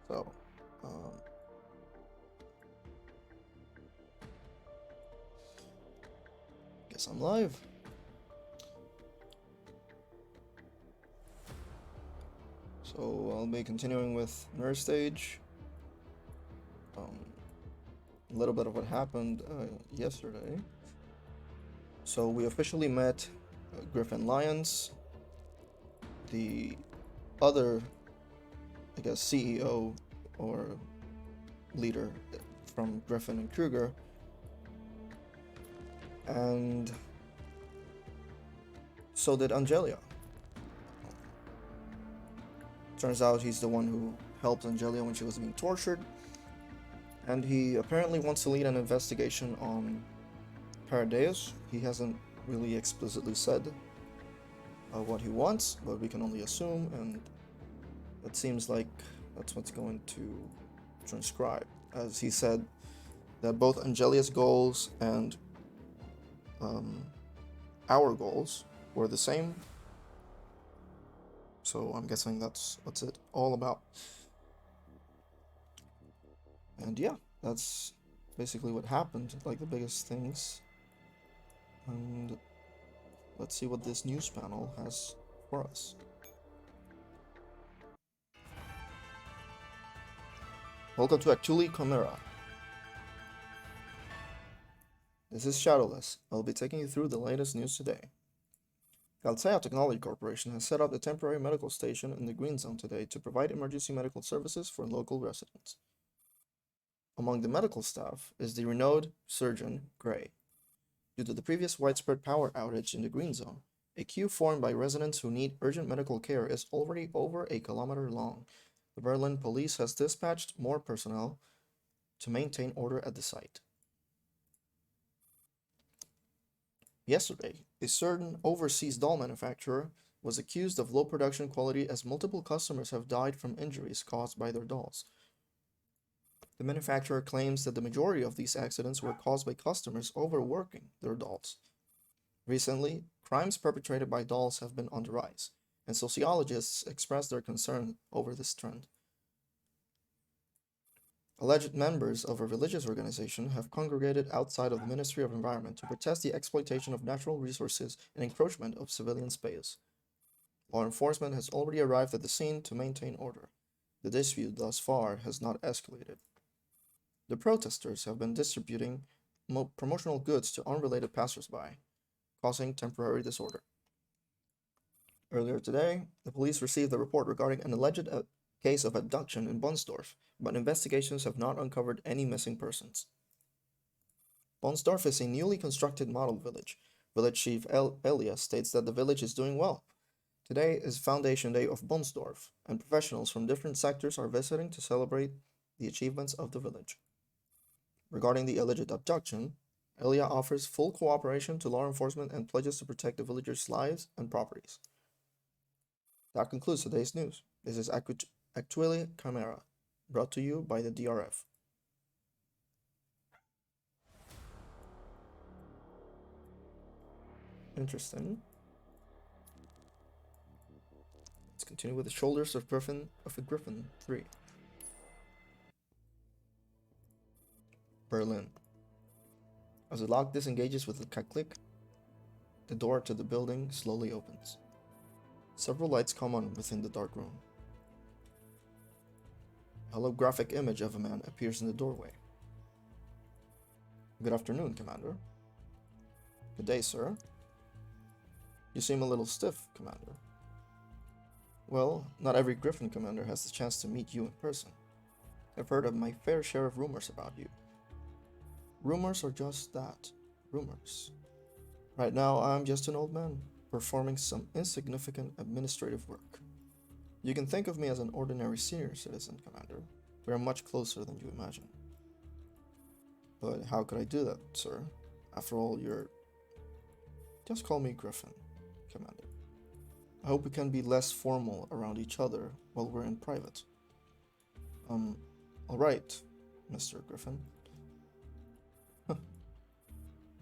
So, um, guess I'm live. So I'll be continuing with Nurse Stage. A little bit of what happened yesterday. So we officially met Griffin Lyons, the other, I guess, CEO or leader from Griffin and Kruger, and so did Angelia. Turns out he's the one who helped Angelia when she was being tortured, and he apparently wants to lead an investigation on Paradeus. He hasn't really explicitly said what he wants, but we can only assume, and it seems like that's what's going to transcribe. As he said that both Angelia's goals and um, our goals were the same, so I'm guessing that's what's it all about. And yeah, that's basically what happened, like the biggest things. And let's see what this news panel has for us. Welcome to Actually Chimera. This is Shadowless. I'll be taking you through the latest news today. Galtea Technology Corporation has set up a temporary medical station in the Green Zone today to provide emergency medical services for local residents. Among the medical staff is the renowned surgeon Gray. Due to the previous widespread power outage in the Green Zone, a queue formed by residents who need urgent medical care is already over a kilometer long. The Berlin police has dispatched more personnel to maintain order at the site. Yesterday, a certain overseas doll manufacturer was accused of low production quality as multiple customers have died from injuries caused by their dolls. The manufacturer claims that the majority of these accidents were caused by customers overworking their dolls. Recently, crimes perpetrated by dolls have been on the rise, and sociologists express their concern over this trend. Alleged members of a religious organization have congregated outside of the Ministry of Environment to protest the exploitation of natural resources and encroachment of civilian space. Law enforcement has already arrived at the scene to maintain order. The dispute thus far has not escalated. The protesters have been distributing promotional goods to unrelated passersby, causing temporary disorder. Earlier today, the police received a report regarding an alleged case of abduction in Bonsdorf, but investigations have not uncovered any missing persons. Bonsdorf is a newly constructed model village. Village Chief Elia states that the village is doing well. Today is Foundation Day of Bonsdorf, and professionals from different sectors are visiting to celebrate the achievements of the village. Regarding the alleged abduction, Elia offers full cooperation to law enforcement and pledges to protect the villagers' lives and properties. That concludes today's news. This is Actually Chimera, brought to you by the DRF. Interesting. Let's continue with the shoulders of a Griffin 3. Berlin. As the lock disengages with a click, the door to the building slowly opens. Several lights come on within the dark room. A holographic image of a man appears in the doorway. Good afternoon, Commander. Good day, sir. You seem a little stiff, Commander. Well, not every Griffin commander has the chance to meet you in person. I've heard of my fair share of rumors about you. Rumors are just that, rumors. Right now, I'm just an old man, performing some insignificant administrative work. You can think of me as an ordinary senior citizen, Commander. We are much closer than you imagine. But how could I do that, sir? After all, you're... Just call me Griffin, Commander. I hope we can be less formal around each other while we're in private. Alright, Mr. Griffin.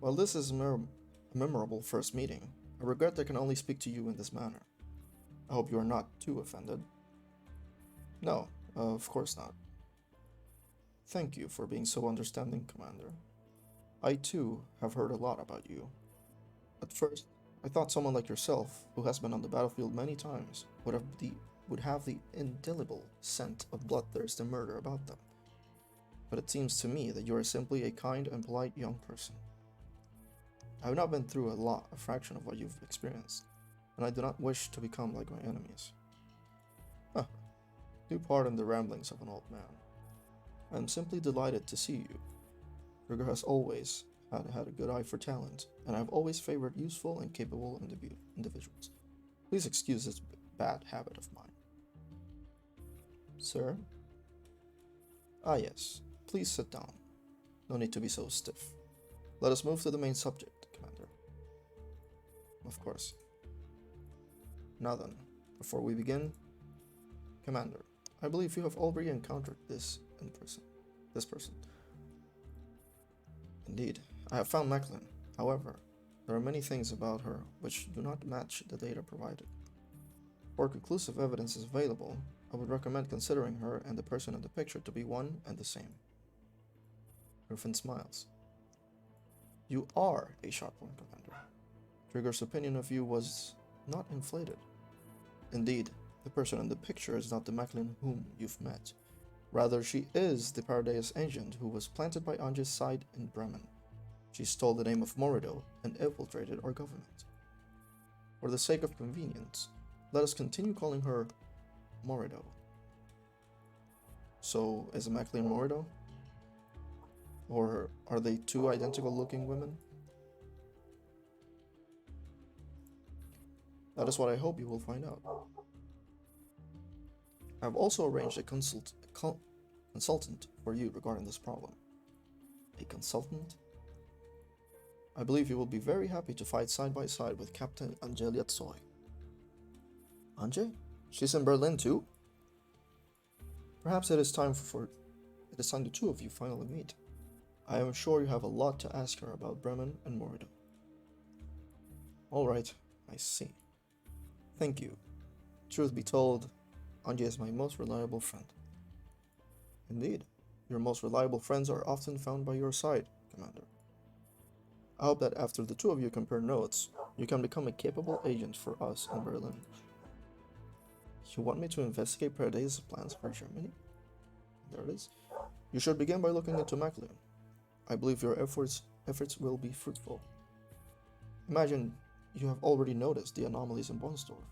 While this is a memorable first meeting, I regret I can only speak to you in this manner. I hope you are not too offended. No, Of course not. Thank you for being so understanding, Commander. I too have heard a lot about you. At first, I thought someone like yourself, who has been on the battlefield many times, would have the indelible scent of bloodthirst and murder about them. But it seems to me that you are simply a kind and polite young person. I have not been through a fraction of what you've experienced, and I do not wish to become like my enemies. Huh, do pardon the ramblings of an old man. I am simply delighted to see you. Kruger has always had a good eye for talent, and I have always favored useful and capable individuals. Please excuse this bad habit of mine. Sir? Ah, yes. Please sit down. No need to be so stiff. Let us move to the main subject, Commander. Of course. Now then, before we begin, Commander, I believe you have already encountered this person. Indeed, I have found Macklin. However, there are many things about her which do not match the data provided. Before conclusive evidence is available, I would recommend considering her and the person in the picture to be one and the same. Griffin smiles. You are a sharp one, Commander. Trigger's opinion of you was not inflated. Indeed, the person in the picture is not the Macklin whom you've met. Rather, she is the Paradise agent who was planted by Anje's side in Bremen. She stole the name of Morido and infiltrated our government. For the sake of convenience, let us continue calling her Morido. So, is Macklin Morido? Or are they two identical looking women? That is what I hope you will find out. I have also arranged a consultant for you regarding this problem. A consultant? I believe you will be very happy to fight side by side with Captain Angelia Tsoy. Anje? She's in Berlin too? Perhaps it is time the two of you finally meet. I am sure you have a lot to ask her about Bremen and Morido. Alright, I see. Thank you. Truth be told, Anje is my most reliable friend. Indeed, your most reliable friends are often found by your side, Commander. I hope that after the two of you compare notes, you can become a capable agent for us in Berlin. You want me to investigate Paradise's plans for Germany? There it is. You should begin by looking into Macklin. I believe your efforts will be fruitful. Imagine you have already noticed the anomalies in Bonsdorf.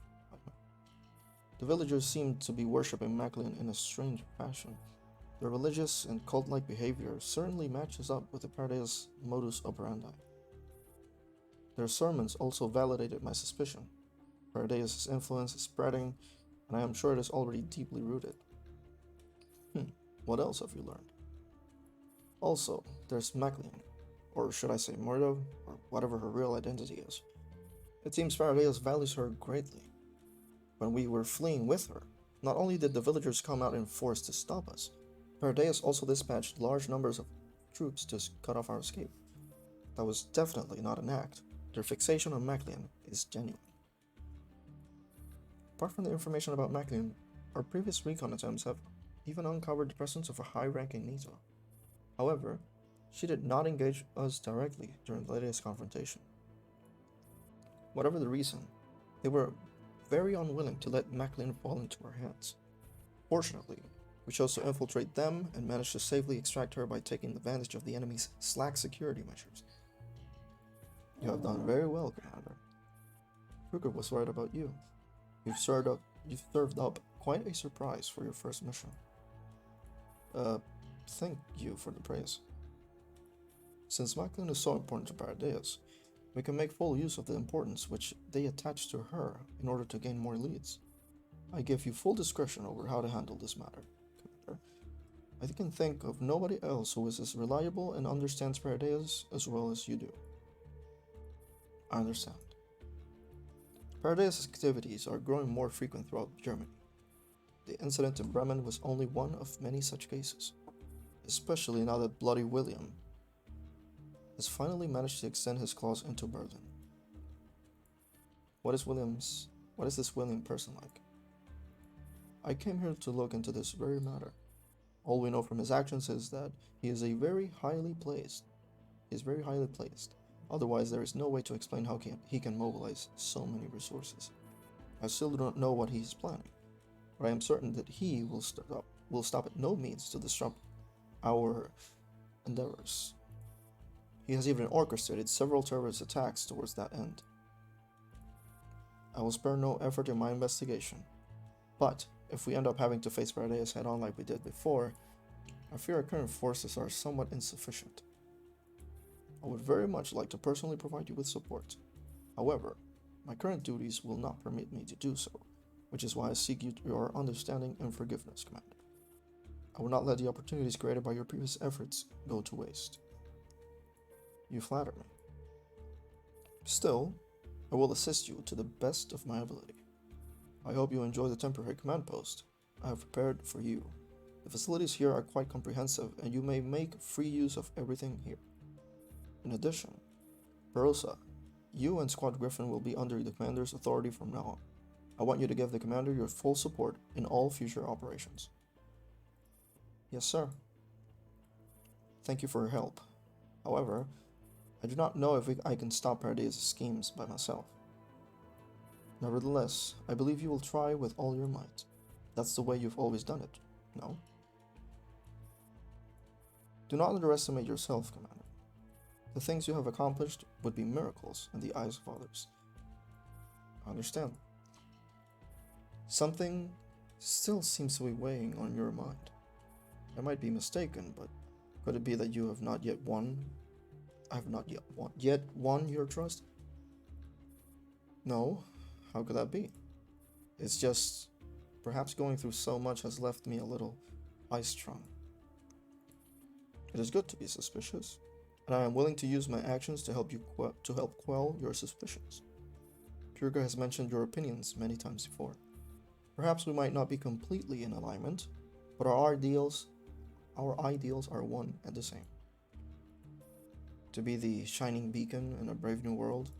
The villagers seem to be worshipping Macklin in a strange fashion. Their religious and cult-like behavior certainly matches up with the Paradise modus operandi. Their sermons also validated my suspicion. Paradise's influence is spreading, and I am sure it is already deeply rooted. What else have you learned? Also, there's Macklin, or should I say Murdo, or whatever her real identity is. It seems Paradise values her greatly. When we were fleeing with her, not only did the villagers come out in force to stop us, Paradise also dispatched large numbers of troops to cut off our escape. That was definitely not an act. Their fixation on Macklin is genuine. Apart from the information about Macklin, our previous recon attempts have even uncovered the presence of a high-ranking Nito. However, she did not engage us directly during the latest confrontation. Whatever the reason, they were very unwilling to let Macklin fall into our hands. Fortunately, we chose to infiltrate them and managed to safely extract her by taking advantage of the enemy's slack security measures. You have done very well, Commander. Kruger was right about you. You've served up quite a surprise for your first mission. Thank you for the praise. Since Macklin is so important to Paradise, we can make full use of the importance which they attach to her in order to gain more leads. I give you full discretion over how to handle this matter, Commander. I can think of nobody else who is as reliable and understands Paradise as well as you do. I understand. Paradise's activities are growing more frequent throughout Germany. The incident in Bremen was only one of many such cases, especially now that Bloody William has finally managed to extend his claws into Berlin. What is this William person like? I came here to look into this very matter. All we know from his actions is that he is a very highly placed. He is very highly placed. Otherwise, there is no way to explain how he can mobilize so many resources. I still do not know what he is planning, but I am certain that he will stop at no means to disrupt our endeavors. He has even orchestrated several terrorist attacks towards that end. I will spare no effort in my investigation, but if we end up having to face Paradeus head on like we did before, I fear our current forces are somewhat insufficient. I would very much like to personally provide you with support. However, my current duties will not permit me to do so, which is why I seek your understanding and forgiveness, Commander. I will not let the opportunities created by your previous efforts go to waste. You flatter me. Still, I will assist you to the best of my ability. I hope you enjoy the temporary command post I have prepared for you. The facilities here are quite comprehensive, and you may make free use of everything here. In addition, Barossa, you and Squad Griffin will be under the commander's authority from now on. I want you to give the commander your full support in all future operations. Yes, sir. Thank you for your help. However, I do not know if I can stop Paradeus' schemes by myself. Nevertheless, I believe you will try with all your might. That's the way you've always done it, no? Do not underestimate yourself, Commander. The things you have accomplished would be miracles in the eyes of others. I understand. Something still seems to be weighing on your mind. I might be mistaken, but could it be that you have not yet won? I have not yet won your trust? No, how could that be? It's just, perhaps going through so much has left me a little high-strung. It is good to be suspicious, and I am willing to use my actions to help quell your suspicions. Purga has mentioned your opinions many times before. Perhaps we might not be completely in alignment, but our ideals are one and the same. To be the shining beacon in a brave new world.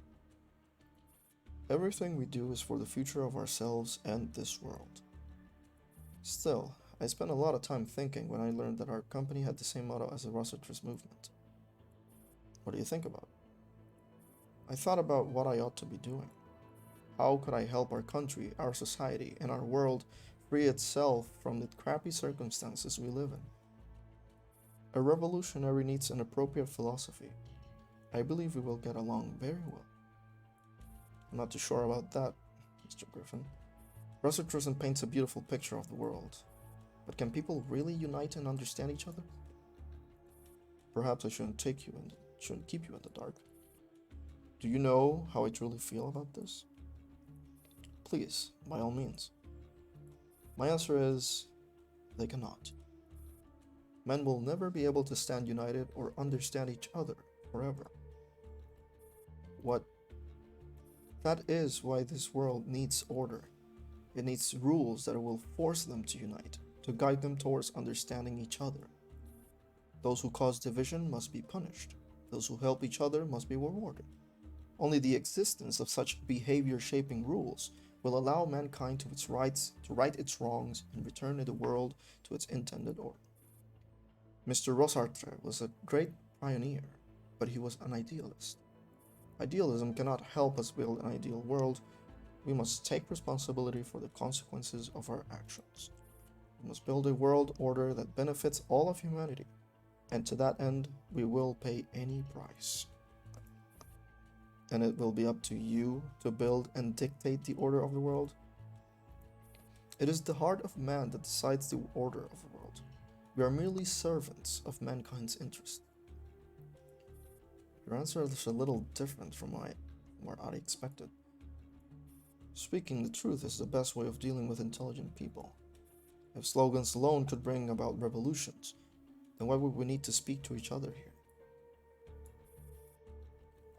Everything we do is for the future of ourselves and this world. Still, I spent a lot of time thinking when I learned that our company had the same motto as the Rossitras movement. What do you think about it? I thought about what I ought to be doing. How could I help our country, our society, and our world free itself from the crappy circumstances we live in? A revolutionary needs an appropriate philosophy. I believe we will get along very well. I'm not too sure about that, Mr. Griffin. Rossitrusen paints a beautiful picture of the world, but can people really unite and understand each other? Perhaps I shouldn't keep you in the dark. Do you know how I truly feel about this? Please, by all means. My answer is, they cannot. Men will never be able to stand united or understand each other forever. That is why this world needs order. It needs rules that will force them to unite, to guide them towards understanding each other. Those who cause division must be punished. Those who help each other must be rewarded. Only the existence of such behavior-shaping rules will allow mankind to right its wrongs and return the world to its intended order. Mr. Rosartre was a great pioneer, but he was an idealist. Idealism cannot help us build an ideal world. We must take responsibility for the consequences of our actions. We must build a world order that benefits all of humanity, and to that end, we will pay any price. And it will be up to you to build and dictate the order of the world. It is the heart of man that decides the order of the world. We are merely servants of mankind's interest. Your answer is a little different from what I expected. Speaking the truth is the best way of dealing with intelligent people. If slogans alone could bring about revolutions, then why would we need to speak to each other here?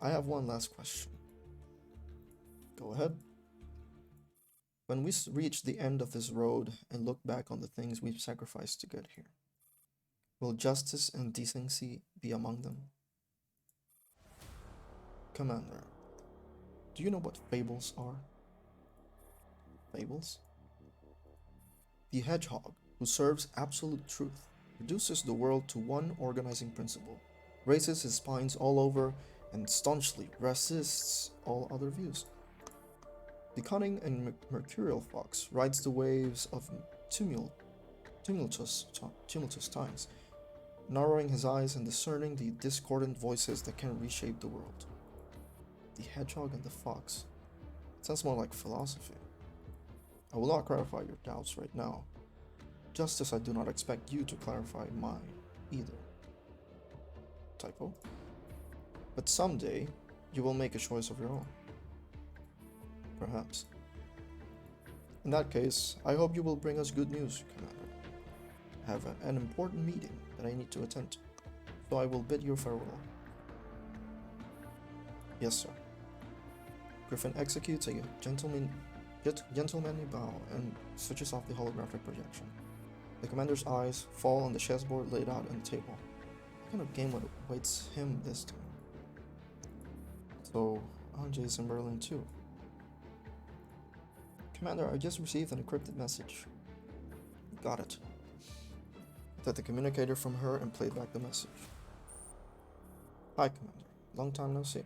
I have one last question. Go ahead. When we reach the end of this road and look back on the things we've sacrificed to get here, will justice and decency be among them? Commander, do you know what fables are? Fables? The hedgehog, who serves absolute truth, reduces the world to one organizing principle, raises his spines all over, and staunchly resists all other views. The cunning and mercurial fox rides the waves of tumultuous times, narrowing his eyes and discerning the discordant voices that can reshape the world. The hedgehog and the fox. It sounds more like philosophy. I will not clarify your doubts right now, just as I do not expect you to clarify mine either. Typo. But someday, you will make a choice of your own. Perhaps. In that case, I hope you will bring us good news, Commander. I have an important meeting that I need to attend to, so I will bid you farewell. Yes, sir. Griffin executes a gentlemanly bow and switches off the holographic projection. The commander's eyes fall on the chessboard laid out on the table. What kind of game awaits him this time? So, Anjay is in Berlin too. Commander, I just received an encrypted message. Got it. I took the communicator from her and played back the message. Hi, Commander. Long time no see.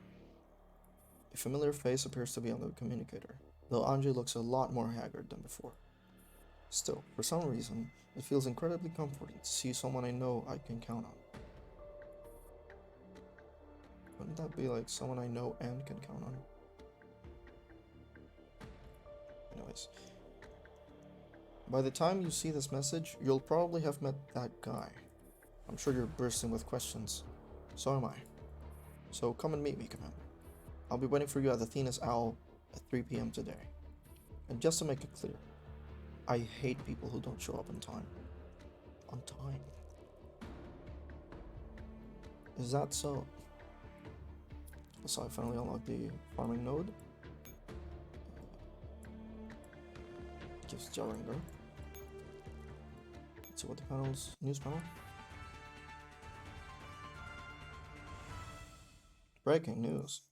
A familiar face appears to be on the communicator, though Anjay looks a lot more haggard than before. Still, for some reason, it feels incredibly comforting to see someone I know I can count on. Wouldn't that be like someone I know and can count on? Anyways. By the time you see this message, you'll probably have met that guy. I'm sure you're bursting with questions. So am I. So come and meet me, Commander. I'll be waiting for you at Athena's Owl at 3 p.m. today. And just to make it clear, I hate people who don't show up on time. On time. Is that so? So I finally unlocked the farming node. Gives Jaringer. Let's see what the panels, news panel. Breaking news.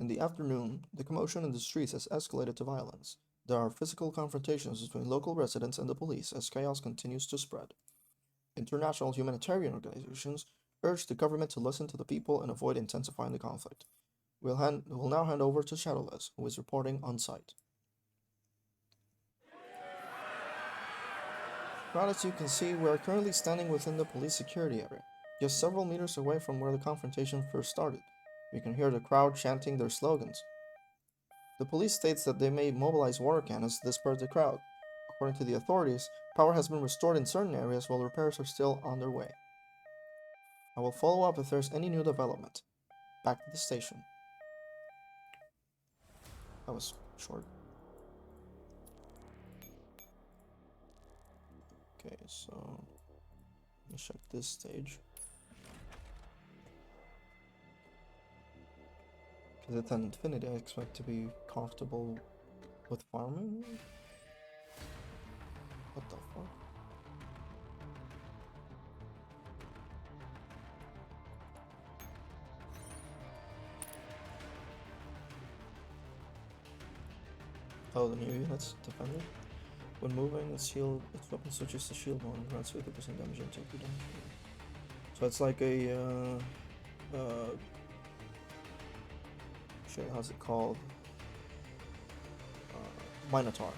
In the afternoon, the commotion in the streets has escalated to violence. There are physical confrontations between local residents and the police as chaos continues to spread. International humanitarian organizations urge the government to listen to the people and avoid intensifying the conflict. We'll now hand over to Shadowless, who is reporting on site. Crowd, as you can see, we are currently standing within the police security area, just several meters away from where the confrontation first started. We can hear the crowd chanting their slogans. The police states that they may mobilize water cannons to disperse the crowd. According to the authorities, power has been restored in certain areas while repairs are still on their way. I will follow up if there's any new development. Back to the station. That was short. Okay, so let's check this stage. Because it's an infinity, I expect to be comfortable with farming. What the fuck? Oh, the new units defended. When moving, its weapon switches to shield mode and grants 50% damage and take 2 damage. So it's like a shit, how's it called? Minotaur.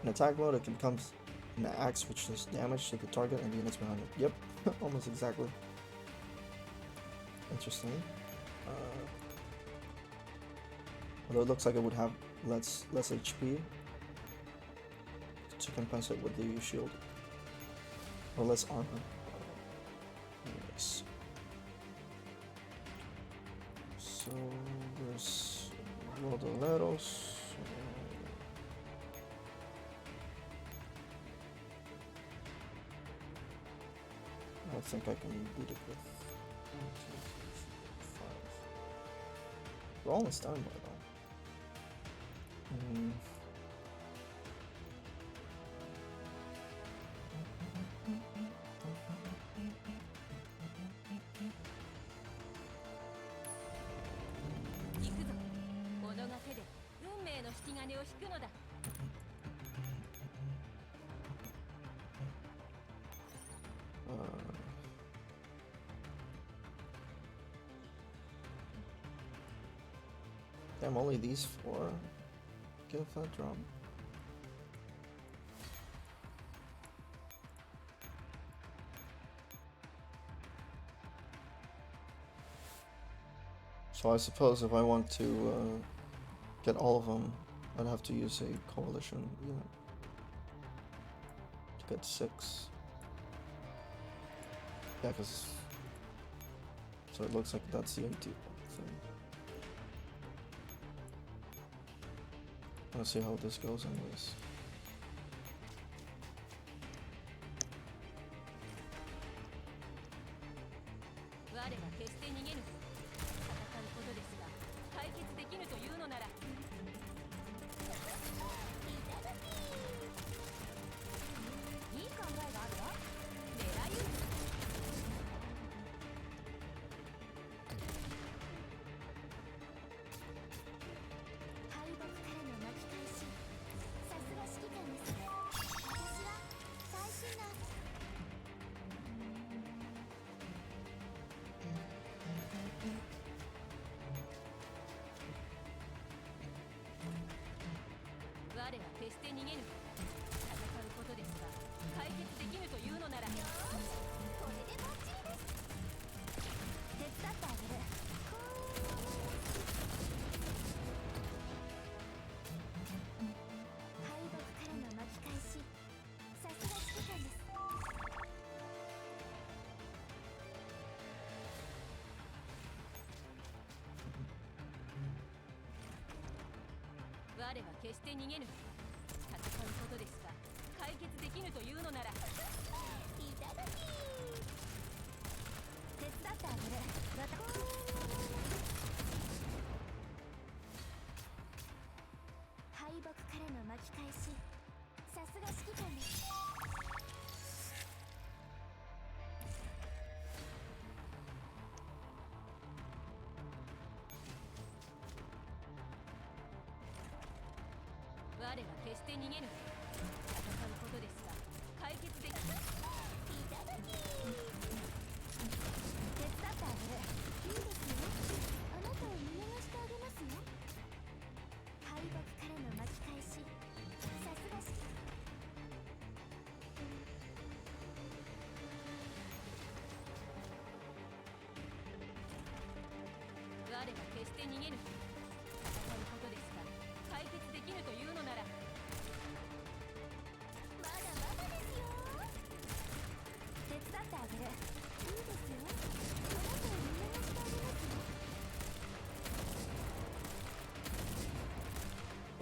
In attack mode, it becomes an axe which does damage to the target and the units behind it. Yep, almost exactly. Interesting. Although it looks like it would have less HP to compensate with the shield, or less armor. Anyways, so there's Rodoleros. I think I can beat it with 1, 2, 3, 4, 5. We're all in standby though. Damn, only these 4 give that drop. So I suppose if I want to get all of them, I'd have to use a coalition unit to get 6. Yeah, because so it looks like that's the empty thing. Let's see how this goes anyways.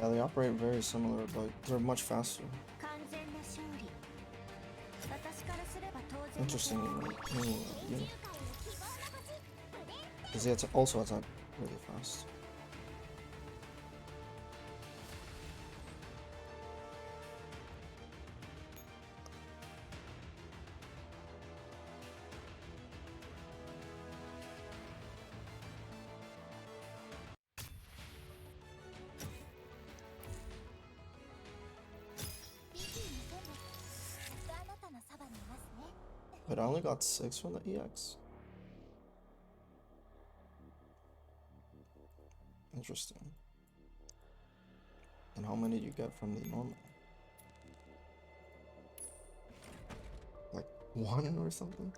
Yeah, they operate very similar, but they're much faster. Interesting, unit. Because they also attack really fast. But I only got 6 from the EX. Interesting. And how many do you get from the normal? Like 1 or something?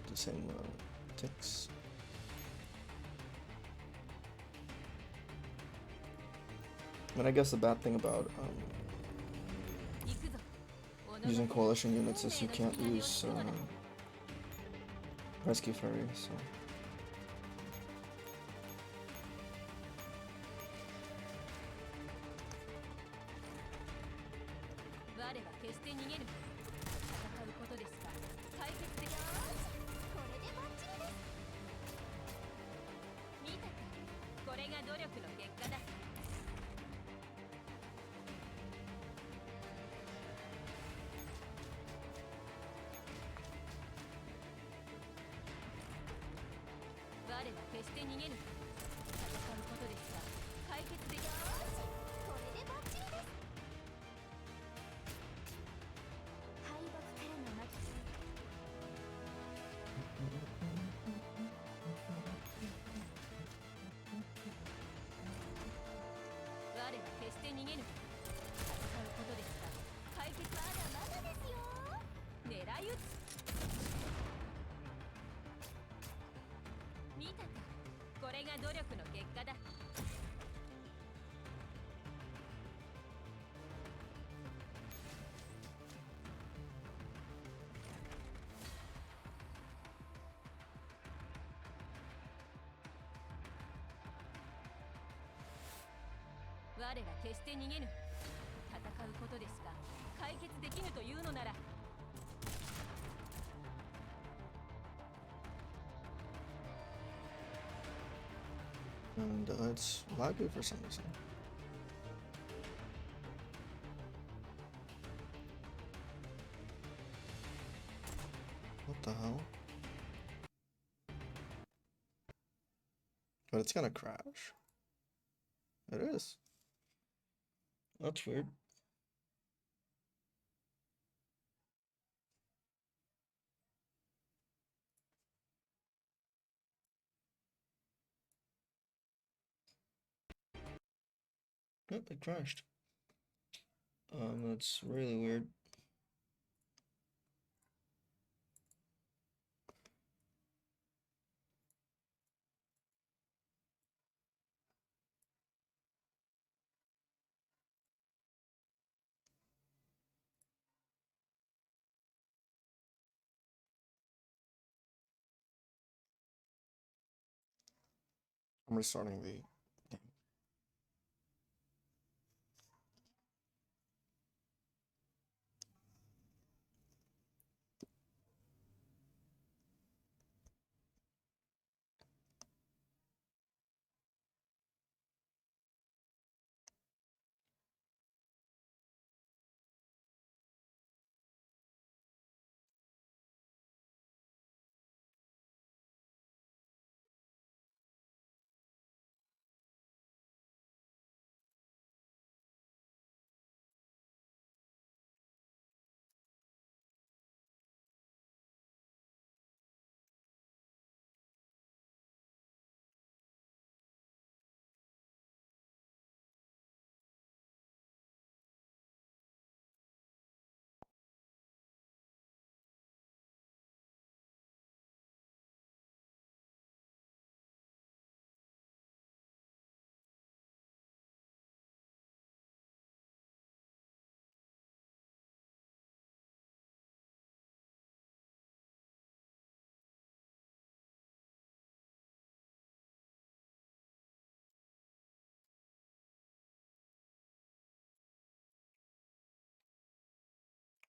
The same ticks. And I guess the bad thing about using coalition units is you can't use rescue ferry, so. して逃げぬ。戦うことですが解決でき。よーし、これでバッチリです。敗北からの巻き。我は決して逃げぬ。戦うことですが解決。まだまだですよ。狙い撃つ。見たか、これが努力の結果だ。我ら決して逃げぬ。戦うことですが解決できぬというのなら。And it's laggy for some reason. What the hell? But it's gonna crash. It is. That's weird. Yep, it crashed. That's really weird. I'm restarting the game.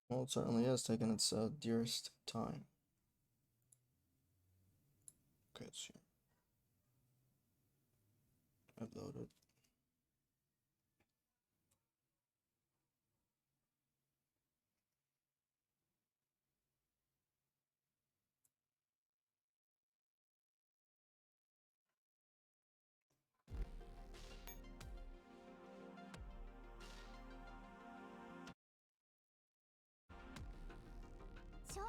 Well, it certainly has taken its dearest time. Okay, let's see. I've loaded. So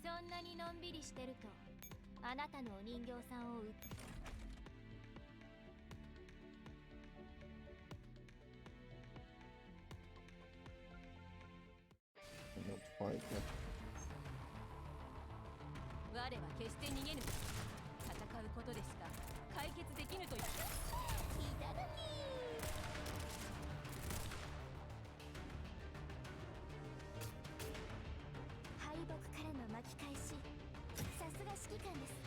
そんなにのんびりしてるとあなたのお人形さんを撃って。Not quite yet. 我は決して逃げぬ。戦うことですが解決できぬという。いただき。敗北からの巻き返し。さすが指揮官です。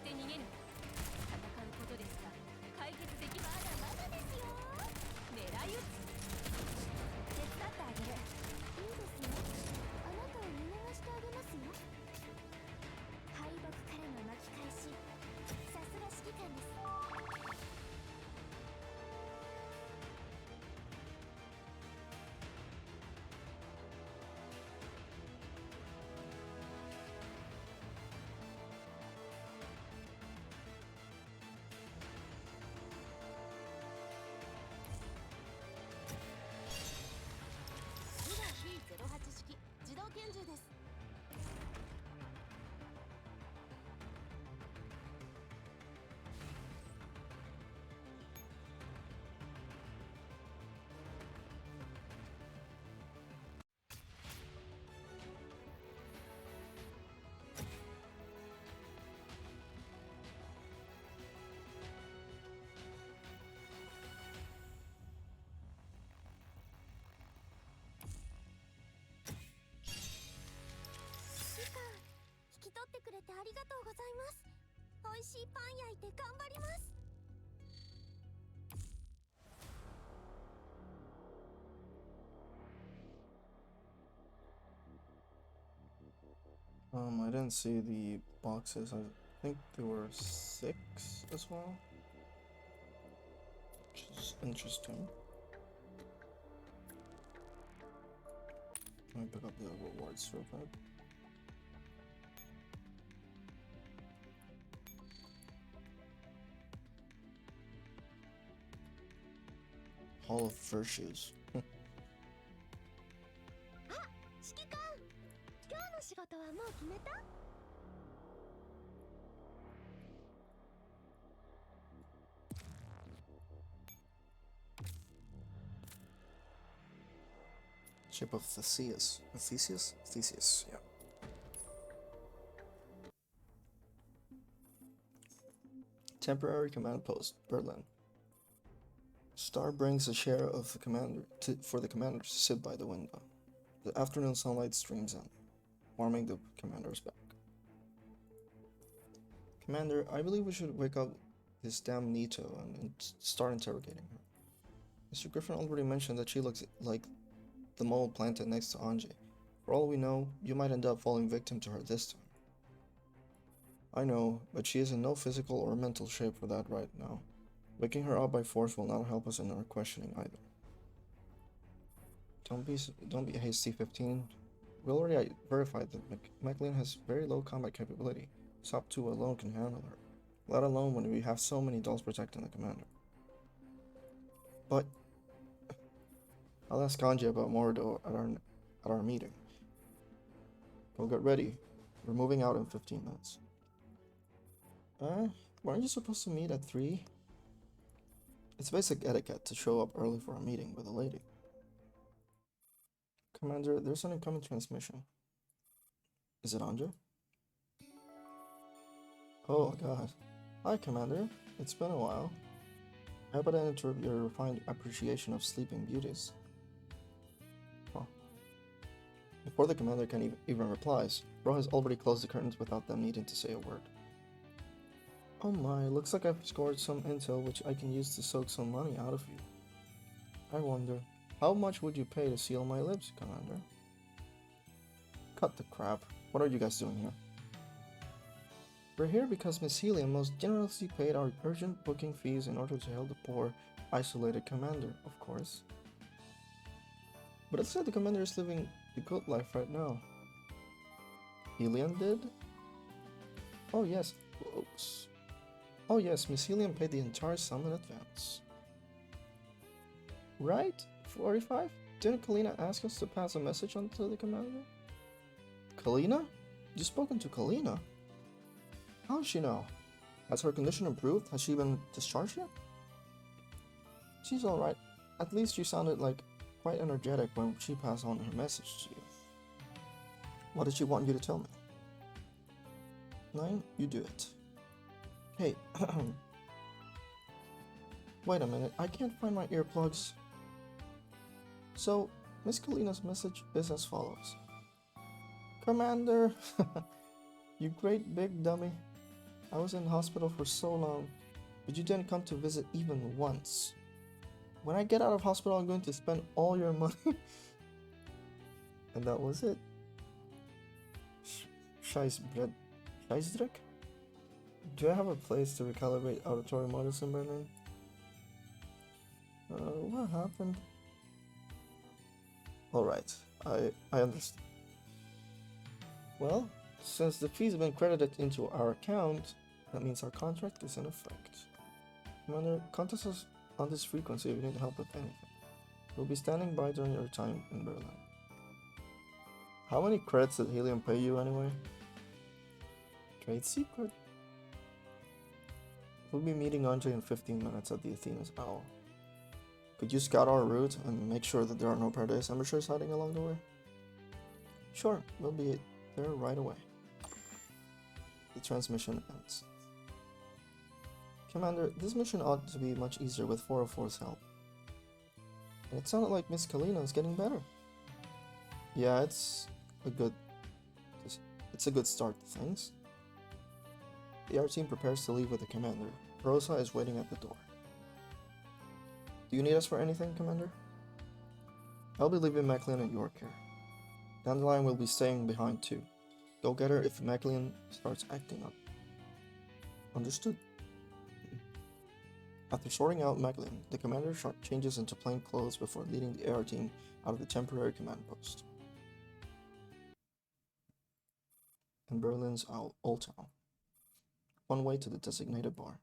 して逃げぬ。戦うことですが解決できまだまだですよ。狙い撃つ。手伝ってあげる。いいですよ。あなたを見逃してあげますよ。敗北からの巻き返し、さすが指揮官です。次は B08 式自動拳銃です。引き取ってくれてありがとうございます。美味しいパン焼いて頑張ります。I didn't see the boxes. I think there were 6 as well, which is interesting. Let me pick up the rewards real quick. Hall of Virtues. 指揮官、今日の仕事はもう決めた？Ship of Theseus. Theseus? Theseus, yeah. Temporary command post, Berlin. Star brings a chair of the commander for the commander to sit by the window. The afternoon sunlight streams in, warming the commander's back. Commander, I believe we should wake up this damn Nito and start interrogating her. Mr. Griffin already mentioned that she looks like the mole planted next to Anji. For all we know, you might end up falling victim to her this time. I know, but she is in no physical or mental shape for that right now. Waking her up by force will not help us in our questioning either. Don't be hasty, 15. We already verified that McLean has very low combat capability. SOP 2 alone can handle her, let alone when we have so many dolls protecting the commander. But I'll ask Kanji about Morido at our meeting. Go get ready. We're moving out in 15 minutes. Weren't you supposed to meet at 3? It's basic etiquette to show up early for a meeting with a lady. Commander, there's an incoming transmission. Is it Anja? Oh god. Hi, Commander. It's been a while. I hope I didn't interrupt your refined appreciation of sleeping beauties. Huh. Before the commander can even replies, Ro has already closed the curtains without them needing to say a word. Oh my, looks like I've scored some intel which I can use to soak some money out of you. I wonder, how much would you pay to seal my lips, Commander? Cut the crap. What are you guys doing here? We're here because Miss Helium most generously paid our urgent booking fees in order to help the poor, isolated commander, of course. But it said the commander is living the good life right now. Helium did? Oh yes. Whoops. Oh yes, Miss Helium paid the entire sum in advance. Right? 45? Didn't Kalina ask us to pass a message on to the commander? Kalina? You've spoken to Kalina? How does she know? Has her condition improved? Has she been discharged yet? She's alright. At least you sounded like quite energetic when she passed on her message to you. What did she want you to tell me? 9, you do it. Hey, wait a minute, I can't find my earplugs. So, Miss Kalina's message is as follows. Commander, you great big dummy. I was in hospital for so long, but you didn't come to visit even once. When I get out of hospital, I'm going to spend all your money. And that was it. Scheissdreck? Do I have a place to recalibrate auditory models in Berlin? What happened? Alright, I understand. Well, since the fee's been credited into our account, that means our contract is in effect. Commander, contact us on this frequency if you need help with anything. We'll be standing by during your time in Berlin. How many credits did Helium pay you anyway? Trade secret? We'll be meeting Andre in 15 minutes at the Athena's Owl. Could you scout our route and make sure that there are no Paradise Ambushes hiding along the way? Sure, we'll be there right away. The transmission ends. Commander, this mission ought to be much easier with 404's help. And it sounded like Miss Kalina is getting better. Yeah, it's a good start to things. The air team prepares to leave with the commander. Rosa is waiting at the door. Do you need us for anything, Commander? I'll be leaving Maclean at your care. Dandelion will be staying behind too. Go get her if Maclean starts acting up. Understood. After sorting out Maclean, the commander changes into plain clothes before leading the air team out of the temporary command post. In Berlin's Old Town. On the way to the designated bar.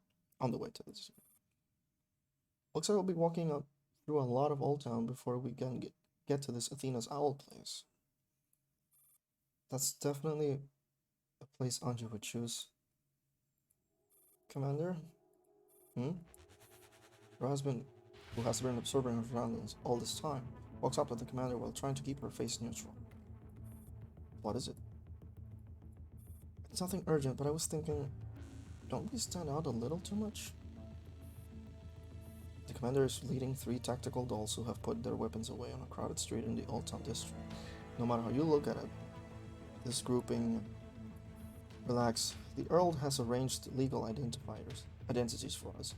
Looks like we'll be walking up through a lot of Old Town before we can get to this Athena's Owl place. That's definitely a place Anja would choose. Commander? Her husband, who has been observing her surroundings all this time, walks up to the commander while trying to keep her face neutral. What is it? It's nothing urgent, but I was thinking, don't we stand out a little too much? The commander is leading 3 tactical dolls who have put their weapons away on a crowded street in the Old Town district. No matter how you look at it, this grouping... Relax, the Earl has arranged legal identities for us,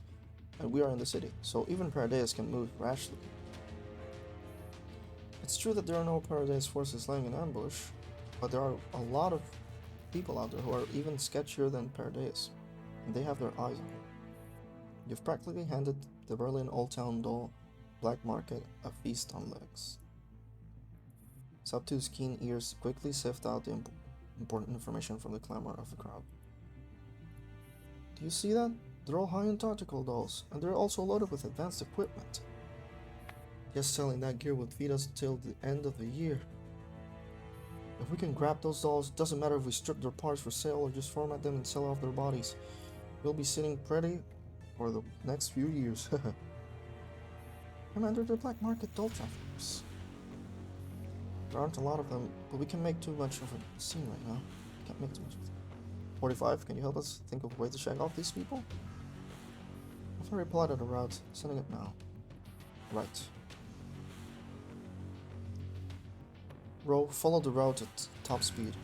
and we are in the city, so even Paradise can move rashly. It's true that there are no Paradise forces laying in ambush, but there are a lot of people out there who are even sketchier than Paradise, and they have their eyes on you. You've practically handed the Berlin Old Town doll black market a feast on legs. Subtu's keen ears quickly sift out the important information from the clamor of the crowd. Do you see that? They're all high-end tactical dolls, and they're also loaded with advanced equipment. Just selling that gear would feed us till the end of the year. If we can grab those dolls, doesn't matter if we strip their parts for sale or just format them and sell off their bodies. We'll be sitting pretty for the next few years. Commander, they're black market doll traffickers. There aren't a lot of them, but we can make too much of a scene right now. Can't make too much of it. 45, can you help us think of a way to shake off these people? I've already plotted a route, sending it now. Right. Row, follow the route at top speed.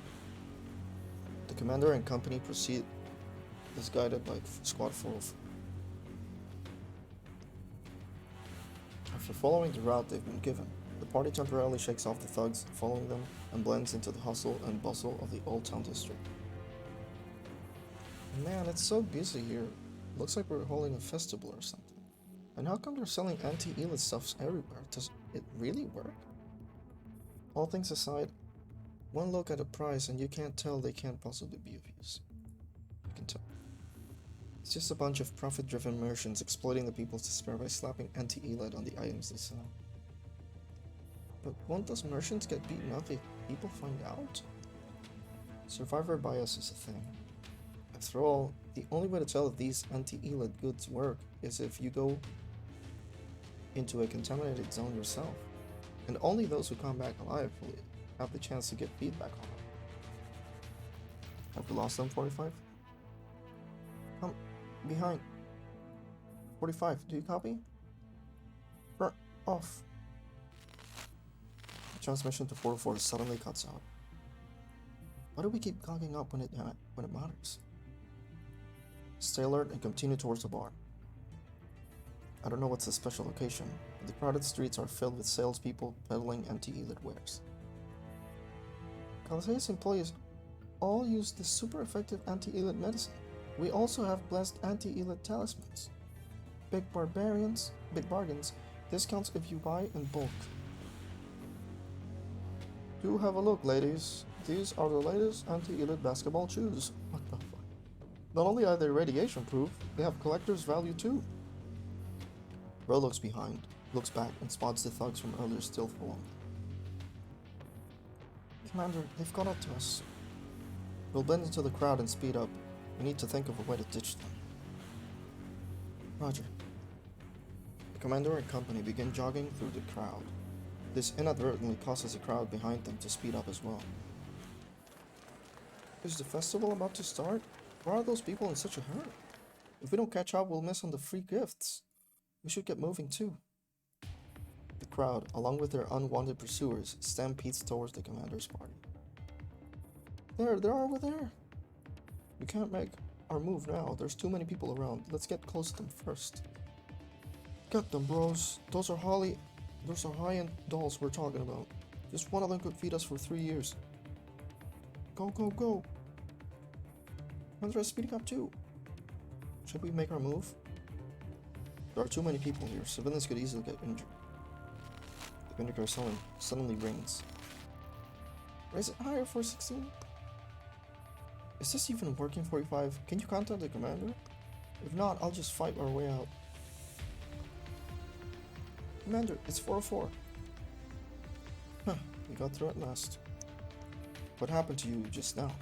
The commander and company proceed as guided by Squad 4. After following the route they've been given, the party temporarily shakes off the thugs following them and blends into the hustle and bustle of the Old Town district. Man, it's so busy here. Looks like we're holding a festival or something. And how come they're selling anti-elite stuffs everywhere? Does it really work? All things aside, one look at a price and you can't tell they can't possibly be of use. You can tell. It's just a bunch of profit-driven merchants exploiting the people's despair by slapping anti-elite on the items they sell. But won't those merchants get beaten up if people find out? Survivor bias is a thing. After all, the only way to tell if these anti-elite goods work is if you go into a contaminated zone yourself. And only those who come back alive will have the chance to get feedback on them. Have we lost them, 45? Come behind. 45, do you copy? Off. The transmission to 404 suddenly cuts out. Why do we keep clogging up when it matters? Stay alert and continue towards the bar. I don't know what's the special occasion, but the crowded streets are filled with salespeople peddling anti-elite wares. Coliseum's employees all use this super effective anti-elite medicine. We also have blessed anti-elite talismans. Big bargains, discounts if you buy in bulk. Do have a look, ladies. These are the latest anti-elite basketball shoes. What the fuck? Not only are they radiation proof, they have collector's value too. Bro looks behind, looks back, and spots the thugs from earlier still following. Commander, they've caught up to us. We'll blend into the crowd and speed up. We need to think of a way to ditch them. Roger. The commander and company begin jogging through the crowd. This inadvertently causes the crowd behind them to speed up as well. Is the festival about to start? Why are those people in such a hurry? If we don't catch up, we'll miss on the free gifts. We should get moving too. The crowd, along with their unwanted pursuers, stampedes towards the commander's party. They're over there. We can't make our move now. There's too many people around. Let's get close to them first. Get them, bros. Those are high-end dolls we're talking about. Just one of them could feed us for 3 years. Go, go, go. Commander is speeding up too. Should we make our move? There are too many people here. Civilians could easily get injured. The Vindicator suddenly rings. Raise it higher for 16? Is this even working, 45? Can you contact the commander? If not, I'll just fight our way out. Commander, it's 404. Huh, we got through at last. What happened to you just now?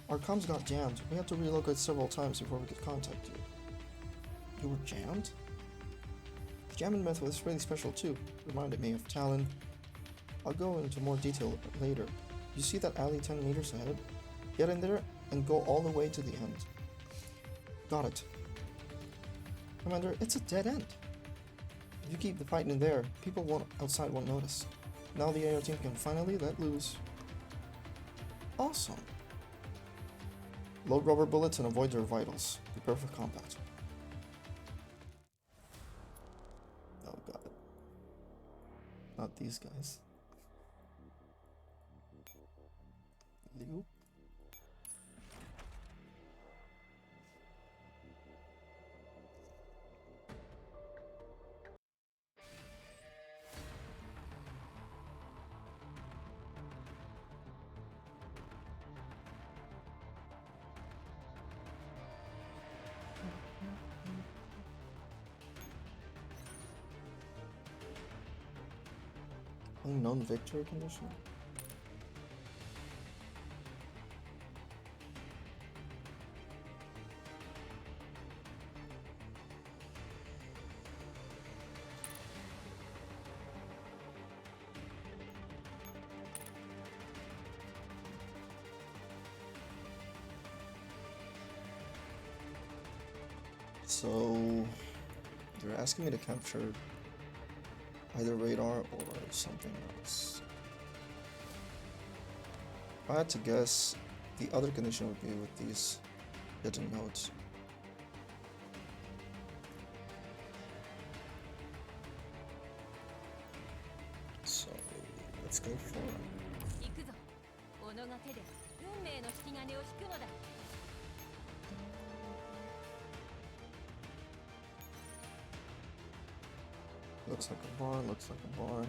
Our comms got jammed. We had to relocate several times before we could contact you. You were jammed? The jamming method is really special too. Reminded me of Talon. I'll go into more detail later. You see that alley 10 meters ahead? Get in there and go all the way to the end. Got it. Commander, it's a dead end. If you keep the fight in there, people outside won't notice. Now the AO team can finally let loose. Awesome. Load rubber bullets and avoid their vitals. Prepare for combat. Oh god. Not these guys. Liu? Unknown victory condition? So they're asking me to capture either radar or something else. If I had to guess, the other condition would be with these hidden nodes. So let's go for it. 行くぞ。己が手で運命の引き金を引くのだ。Looks like a bar, looks like a bar.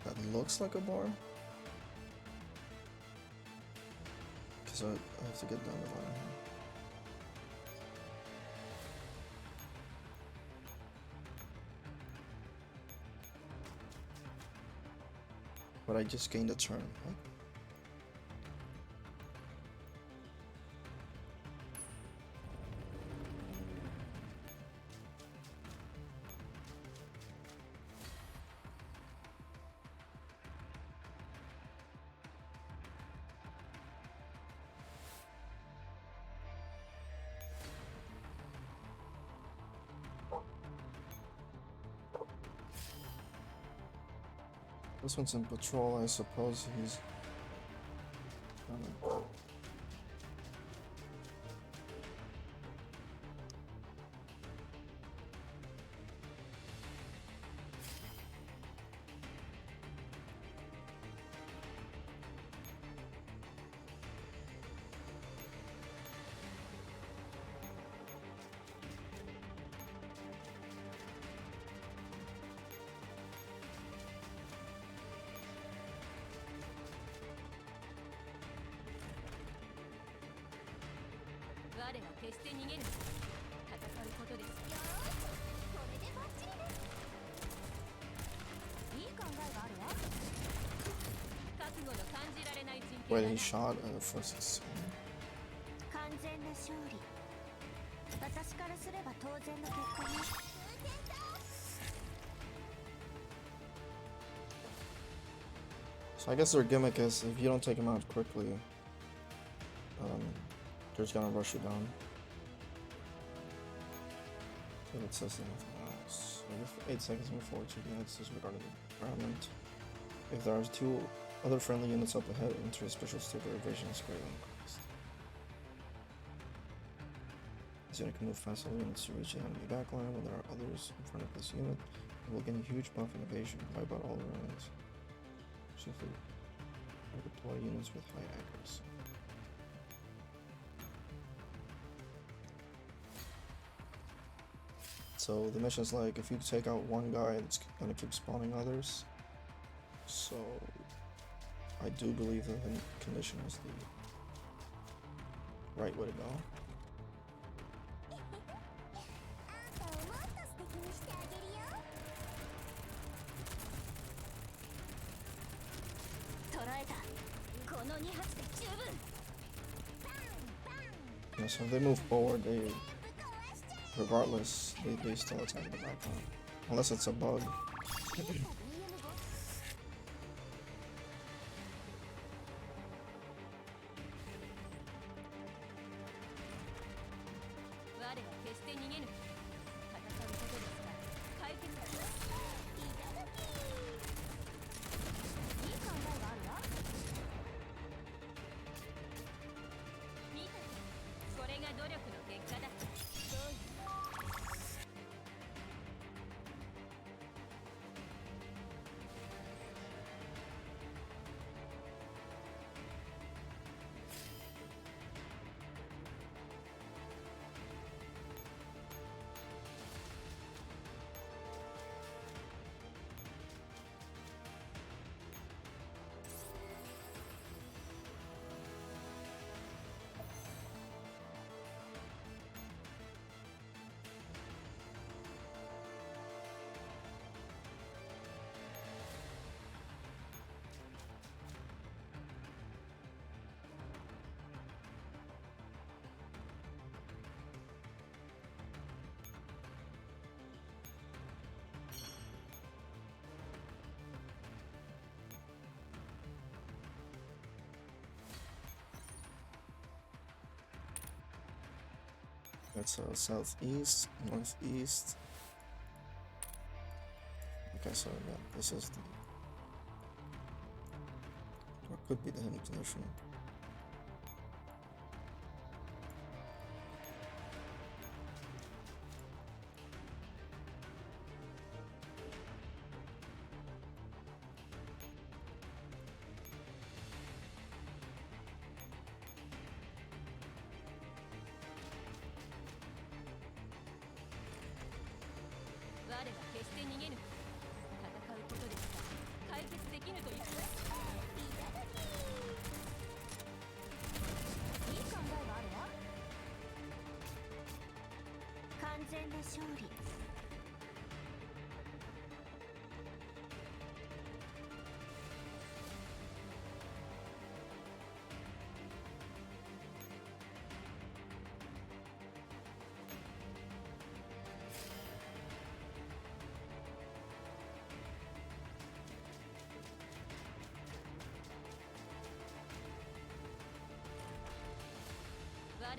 That looks like a bar? Because I have to get down the line here. But I just gained a turn, right? This one's in patrol, I suppose he's... 我は決して逃げぬ。戦うことです。よーし、これでバッチリです。いい考えがあるわ。覚悟の感じられない人権 Wait, だ he な。 shot first his. 完全な勝利。私からすれば当然の結果ね。 So I guess their gimmick is if you don't take him out quickly, they're just gonna rush you down. So it says anything else. So if 8 seconds before taking out disregarding the environment. If there are 2 other friendly units up ahead, enter a special state where evasion is greatly increased. This unit can move past all units to reach the enemy backline. When there are others in front of this unit, it will gain a huge buff in evasion, wipe out all their enemies. Simply deploy units with high accuracy. So the mission's like if you take out one guy, it's gonna keep spawning others. So I do believe that the condition is the right way to go. あんたをもっと素敵にしてあげるよ。捕らえた。この2発で十分。 Yeah, so if they move forward, regardless, they still attack the background. Unless it's a bug. 我は決して逃げぬ。戦うことですから解決だ。いただき。いい考えがあるわ。見たか。これが努力の結果だ。どういう。 That's southeast, northeast. Okay, so yeah, this is the, or could be the hidden position.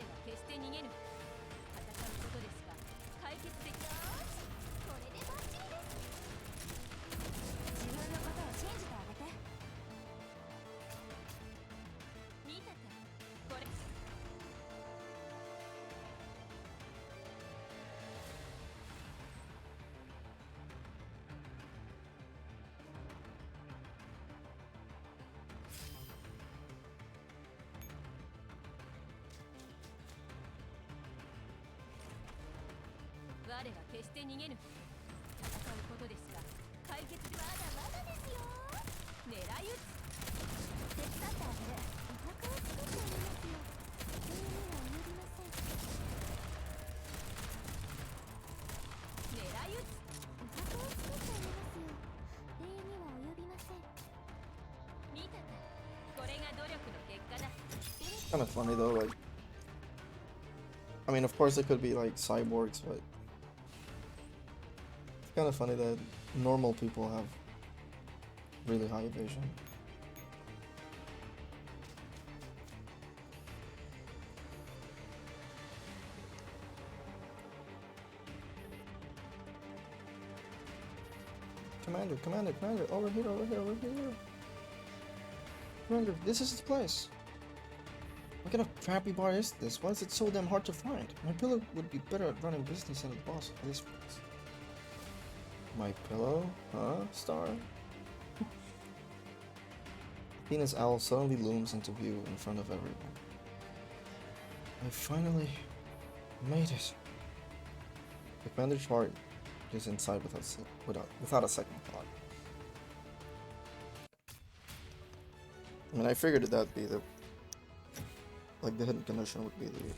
我は決して逃げぬ。戦うことですが解決でき。よーし、これでバッチリです。自分のことを信じてあげて。見たか、これ。我は決して逃げぬ。戦うことですが解決まだまだですよ。狙い撃つ。手伝ってあげる。お腹を作ってあげますよ。急には参りません。Kind of funny though, like, I mean, of course it could be like cyborgs, but it's kind of funny that normal people have really high evasion. Commander, Commander, Commander, over here, over here, over here. Commander, this is the place. What kind of crappy bar is this? Why is it so damn hard to find? My pillow would be better at running business than the boss of this place. My pillow? Huh, Star? Athena's owl suddenly looms into view in front of everyone. I finally made it. The commander's heart is inside without a second thought. I mean, I figured that'd be the hidden condition would be the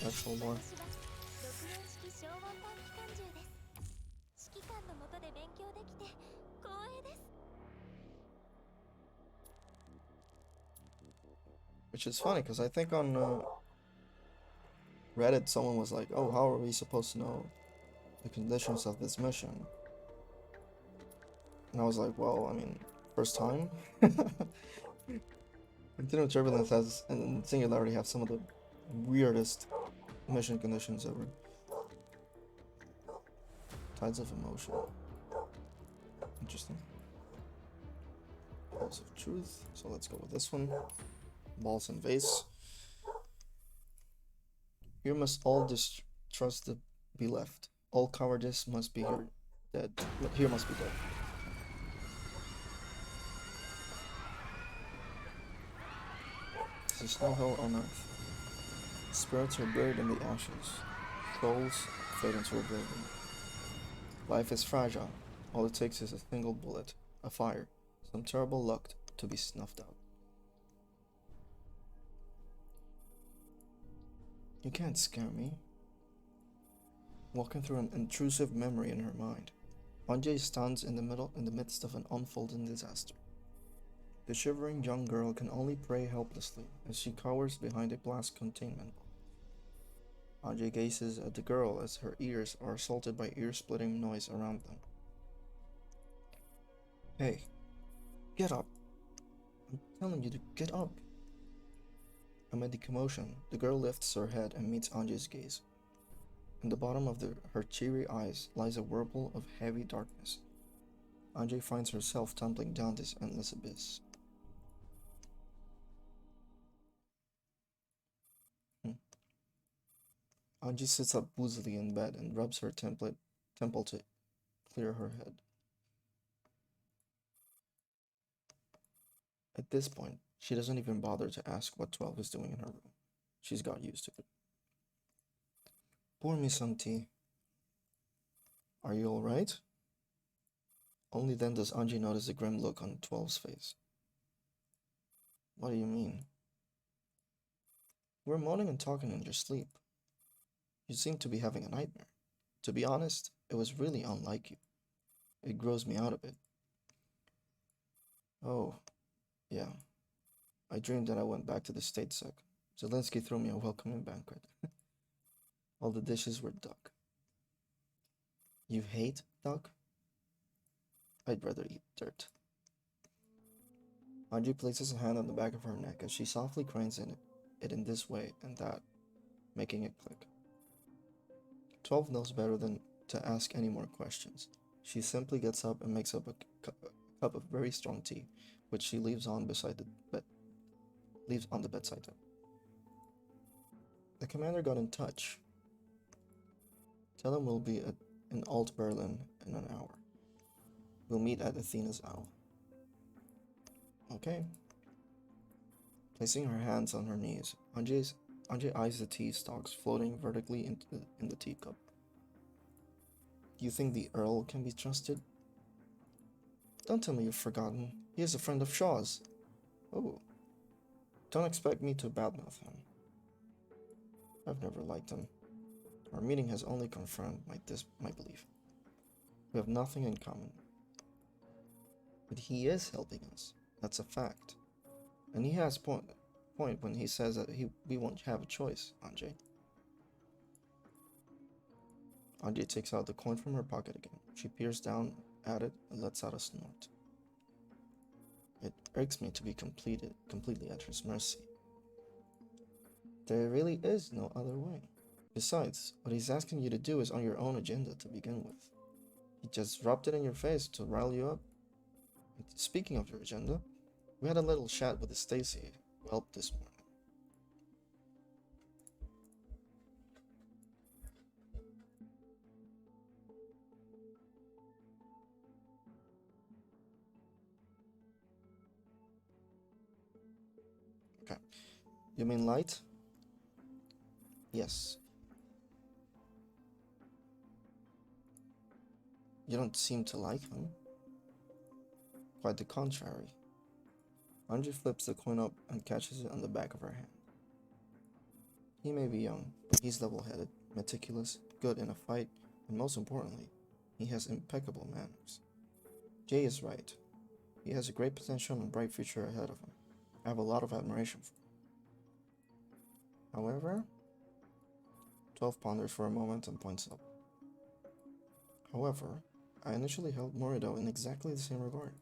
actual bar. 私は64式小温短期間銃です。指揮官の下で勉強できて光栄です。 Which is funny because I think on Reddit someone was like, "Oh, how are we supposed to know the conditions of this mission?" And I was like, "Well, I mean, first time." Continual Turbulence has and Singularity have some of the weirdest mission conditions ever. Tides of Emotion. Interesting. Balls of Truth. So let's go with this one. Balls and Vase. Here must all distrust be left. All cowardice must be here dead. Here must be dead. This is no hell on earth. Spirits are buried in the ashes. Souls fade into oblivion. Life is fragile. All it takes is a single bullet, a fire, some terrible luck to be snuffed out. You can't scare me. Walking through an intrusive memory in her mind, Anjay stands in the midst of an unfolding disaster. The shivering young girl can only pray helplessly as she cowers behind a blast containment wall. Anjay gazes at the girl as her ears are assaulted by ear-splitting noise around them. Hey, get up. I'm telling you to get up. Amid the commotion, the girl lifts her head and meets Anjay's gaze. In the bottom of her cheery eyes lies a whirlpool of heavy darkness. Anjay finds herself tumbling down this endless abyss. Anjay sits up woozily in bed and rubs her temple to clear her head. At this point, she doesn't even bother to ask what 12 is doing in her room. She's got used to it. Pour me some tea. Are you alright? Only then does Anjay notice the grim look on 12's face. What do you mean? You were moaning and talking in your sleep. You seem to be having a nightmare. To be honest, it was really unlike you. It grows me out a bit. Oh, yeah. I dreamed that I went back to the Statesec. Zelensky threw me a welcoming banquet. All the dishes were duck. You hate duck? I'd rather eat dirt. Anjay places a hand on the back of her neck as she softly cranes it in this way and that, making it click. 12 knows better than to ask any more questions. She simply gets up and makes up a cup of very strong tea, which she leaves on the bedside table. The commander got in touch. Tell him we'll be in Alt Berlin in an hour. We'll meet at Athena's Owl. Okay. Placing her hands on her knees, Anjay eyes the tea stalks floating vertically in the teacup. Do you think the Earl can be trusted? Don't tell me you've forgotten. He is a friend of Shaw's. Oh. Don't expect me to badmouth him. I've never liked him. Our meeting has only confirmed my belief. We have nothing in common. But he is helping us. That's a fact. And he has points point when he says that we won't have a choice, Anjay. Anjay takes out the coin from her pocket again. She peers down at it and lets out a snort. It irks me to be completely at his mercy. There really is no other way. Besides, what he's asking you to do is on your own agenda to begin with. He just dropped it in your face to rile you up. And speaking of your agenda, we had a little chat with Stacy, Welp, this morning. Okay. You mean Light? Yes. You don't seem to like him. Quite the contrary. Anjay flips the coin up and catches it on the back of her hand. He may be young, but he's level-headed, meticulous, good in a fight, and most importantly, he has impeccable manners. Jay is right. He has a great potential and bright future ahead of him. I have a lot of admiration for him. However, 12 ponders for a moment and points up. However, I initially held Morido in exactly the same regard.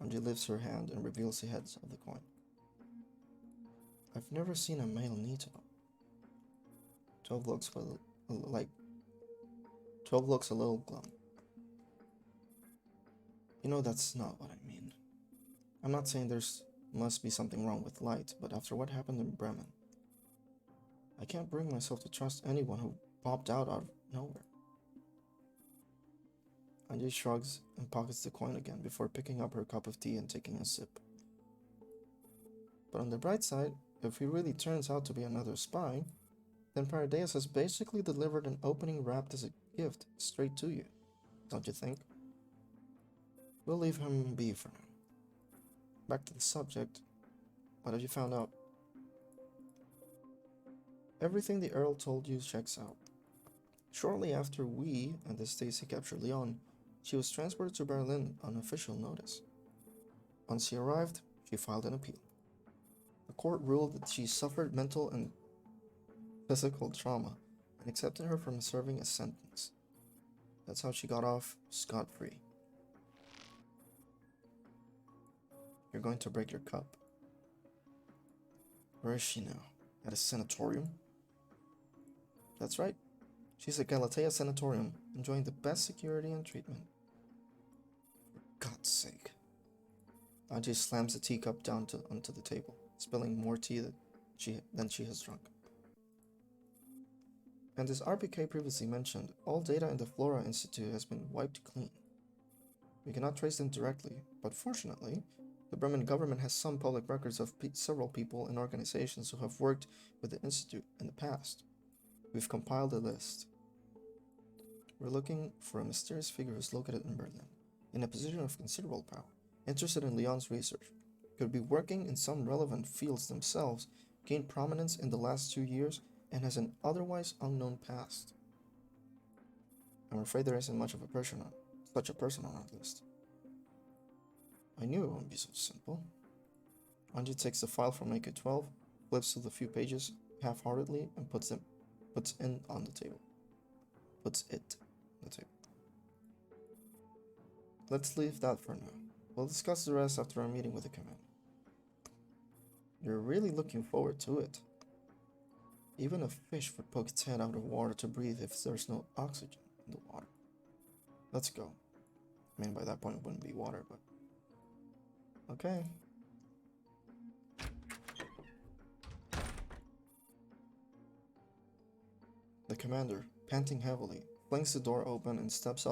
Anjay lifts her hand and reveals the heads of the coin. I've never seen a male Nito. 12 looks like 12 looks a little glum. You know, that's not what I mean. I'm not saying there's must be something wrong with Light, but after what happened in Bremen, I can't bring myself to trust anyone who popped out of nowhere. Anjay shrugs and pockets the coin again before picking up her cup of tea and taking a sip. But on the bright side, if he really turns out to be another spy, then Paradeus has basically delivered an opening wrapped as a gift straight to you, don't you think? We'll leave him be for now. Back to the subject. What have you found out? Everything the Earl told you checks out. Shortly after we and the Stacy captured Leon, she was transported to Berlin on official notice. Once she arrived, she filed an appeal. The court ruled that she suffered mental and physical trauma and accepted her from serving a sentence. That's how she got off scot-free. You're going to break your cup. Where is she now? At a sanatorium? That's right. She's at Galatea Sanatorium, enjoying the best security and treatment. For God's sake. Anjay slams the teacup down onto the table, spilling more tea than she has drunk. And as RPK previously mentioned, all data in the Flora Institute has been wiped clean. We cannot trace them directly, but fortunately, the Bremen government has some public records of several people and organizations who have worked with the Institute in the past. We've compiled a list. We're looking for a mysterious figure who's located in Berlin, in a position of considerable power, interested in Leon's research, could be working in some relevant fields themselves, gained prominence in the last 2 years, and has an otherwise unknown past. I'm afraid there isn't such a person on our list. I knew it wouldn't be so simple. Anjay takes the file from AK-12, flips through the few pages half-heartedly, and puts it on the table. Let's leave that for now. We'll discuss the rest after our meeting with the command. You're really looking forward to it. Even a fish would poke its head out of water to breathe if there's no oxygen in the water. Let's go. I mean, by that point it wouldn't be water, but... Okay. The commander, panting heavily, flings the door open and steps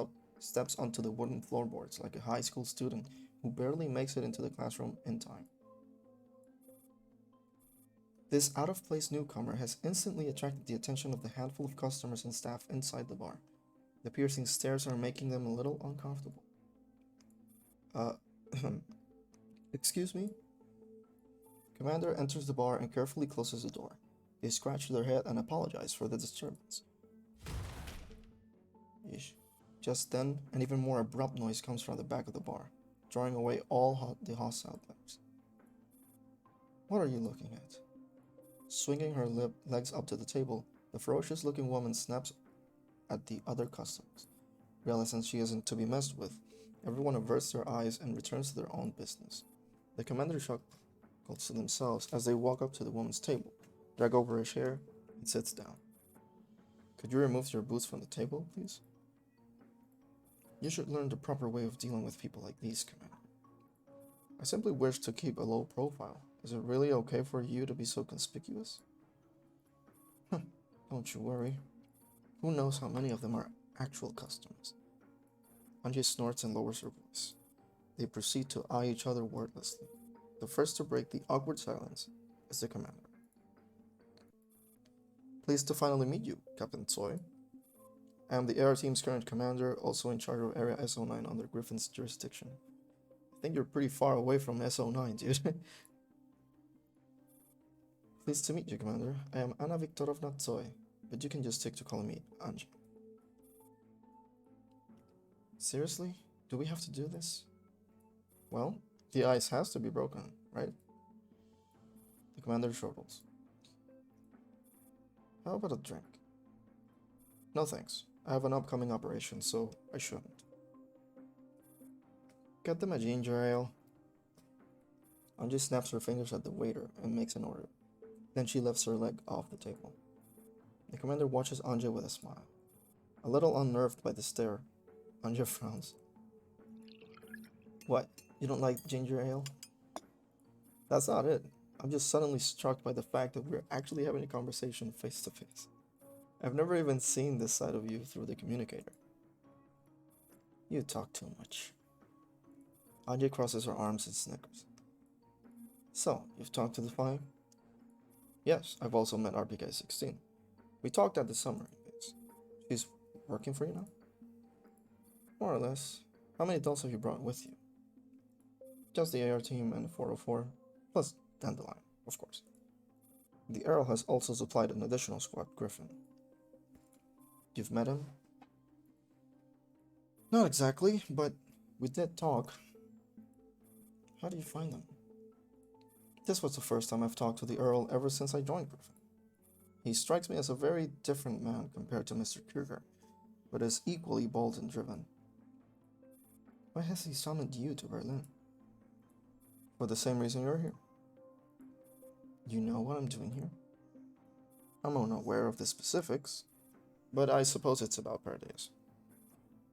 onto the wooden floorboards like a high school student who barely makes it into the classroom in time. This out-of-place newcomer has instantly attracted the attention of the handful of customers and staff inside the bar. The piercing stares are making them a little uncomfortable. Excuse me? Commander enters the bar and carefully closes the door. They scratch their head and apologize for the disturbance. Yeesh. Just then, an even more abrupt noise comes from the back of the bar, drawing away all the hostile players. What are you looking at? Swinging her legs up to the table, the ferocious-looking woman snaps at the other customers. Realizing she isn't to be messed with, everyone averts their eyes and returns to their own business. The commander chuckles to themselves as they walk up to the woman's table, drag over a chair, and sits down. Could you remove your boots from the table, please? You should learn the proper way of dealing with people like these, Commander. I simply wish to keep a low profile. Is it really okay for you to be so conspicuous? Don't you worry. Who knows how many of them are actual customers? Anji snorts and lowers her voice. They proceed to eye each other wordlessly. The first to break the awkward silence is the commander. Pleased to finally meet you, Captain Tsoi. I am the AR team's current commander, also in charge of Area SO9 under Griffin's jurisdiction. I think you're pretty far away from SO9, dude. Pleased to meet you, Commander. I am Anna Viktorovna Tsoi, but you can just stick to calling me Anji. Seriously? Do we have to do this? Well, the ice has to be broken, right? The commander chortles. How about a drink? No thanks. I have an upcoming operation, so I shouldn't. Get them a ginger ale. Anji snaps her fingers at the waiter and makes an order. Then she lifts her leg off the table. The commander watches Anji with a smile. A little unnerved by the stare, Anji frowns. What? You don't like ginger ale? That's not it. I'm just suddenly struck by the fact that we're actually having a conversation face to face. I've never even seen this side of you through the communicator. You talk too much. Anji crosses her arms and snickers. So, you've talked to the five? Yes, I've also met RPK-16. We talked at the summer base. She's working for you now? More or less. How many adults have you brought with you? Just the AR team and the 404, plus Dandelion, of course. The Earl has also supplied an additional squad, Griffin. You've met him? Not exactly, but we did talk. How do you find him? This was the first time I've talked to the Earl ever since I joined Griffin. He strikes me as a very different man compared to Mr. Kruger, but is equally bold and driven. Why has he summoned you to Berlin? For the same reason you're here. You know what I'm doing here? I'm unaware of the specifics, but I suppose it's about Paradise.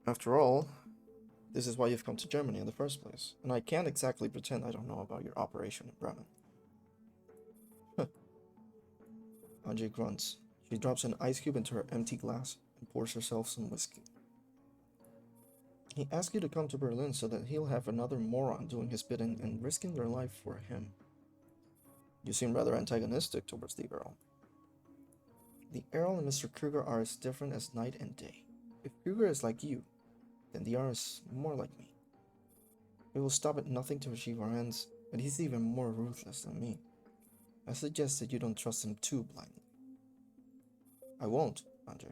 After all, this is why you've come to Germany in the first place, and I can't exactly pretend I don't know about your operation in Bremen. Anji grunts. She drops an ice cube into her empty glass and pours herself some whiskey. He asked you to come to Berlin so that he'll have another moron doing his bidding and risking their life for him. You seem rather antagonistic towards the Earl. The Earl and Mr. Kruger are as different as night and day. If Kruger is like you, then the Earl is more like me. We will stop at nothing to achieve our ends, but he's even more ruthless than me. I suggest that you don't trust him too blindly. I won't, Andre,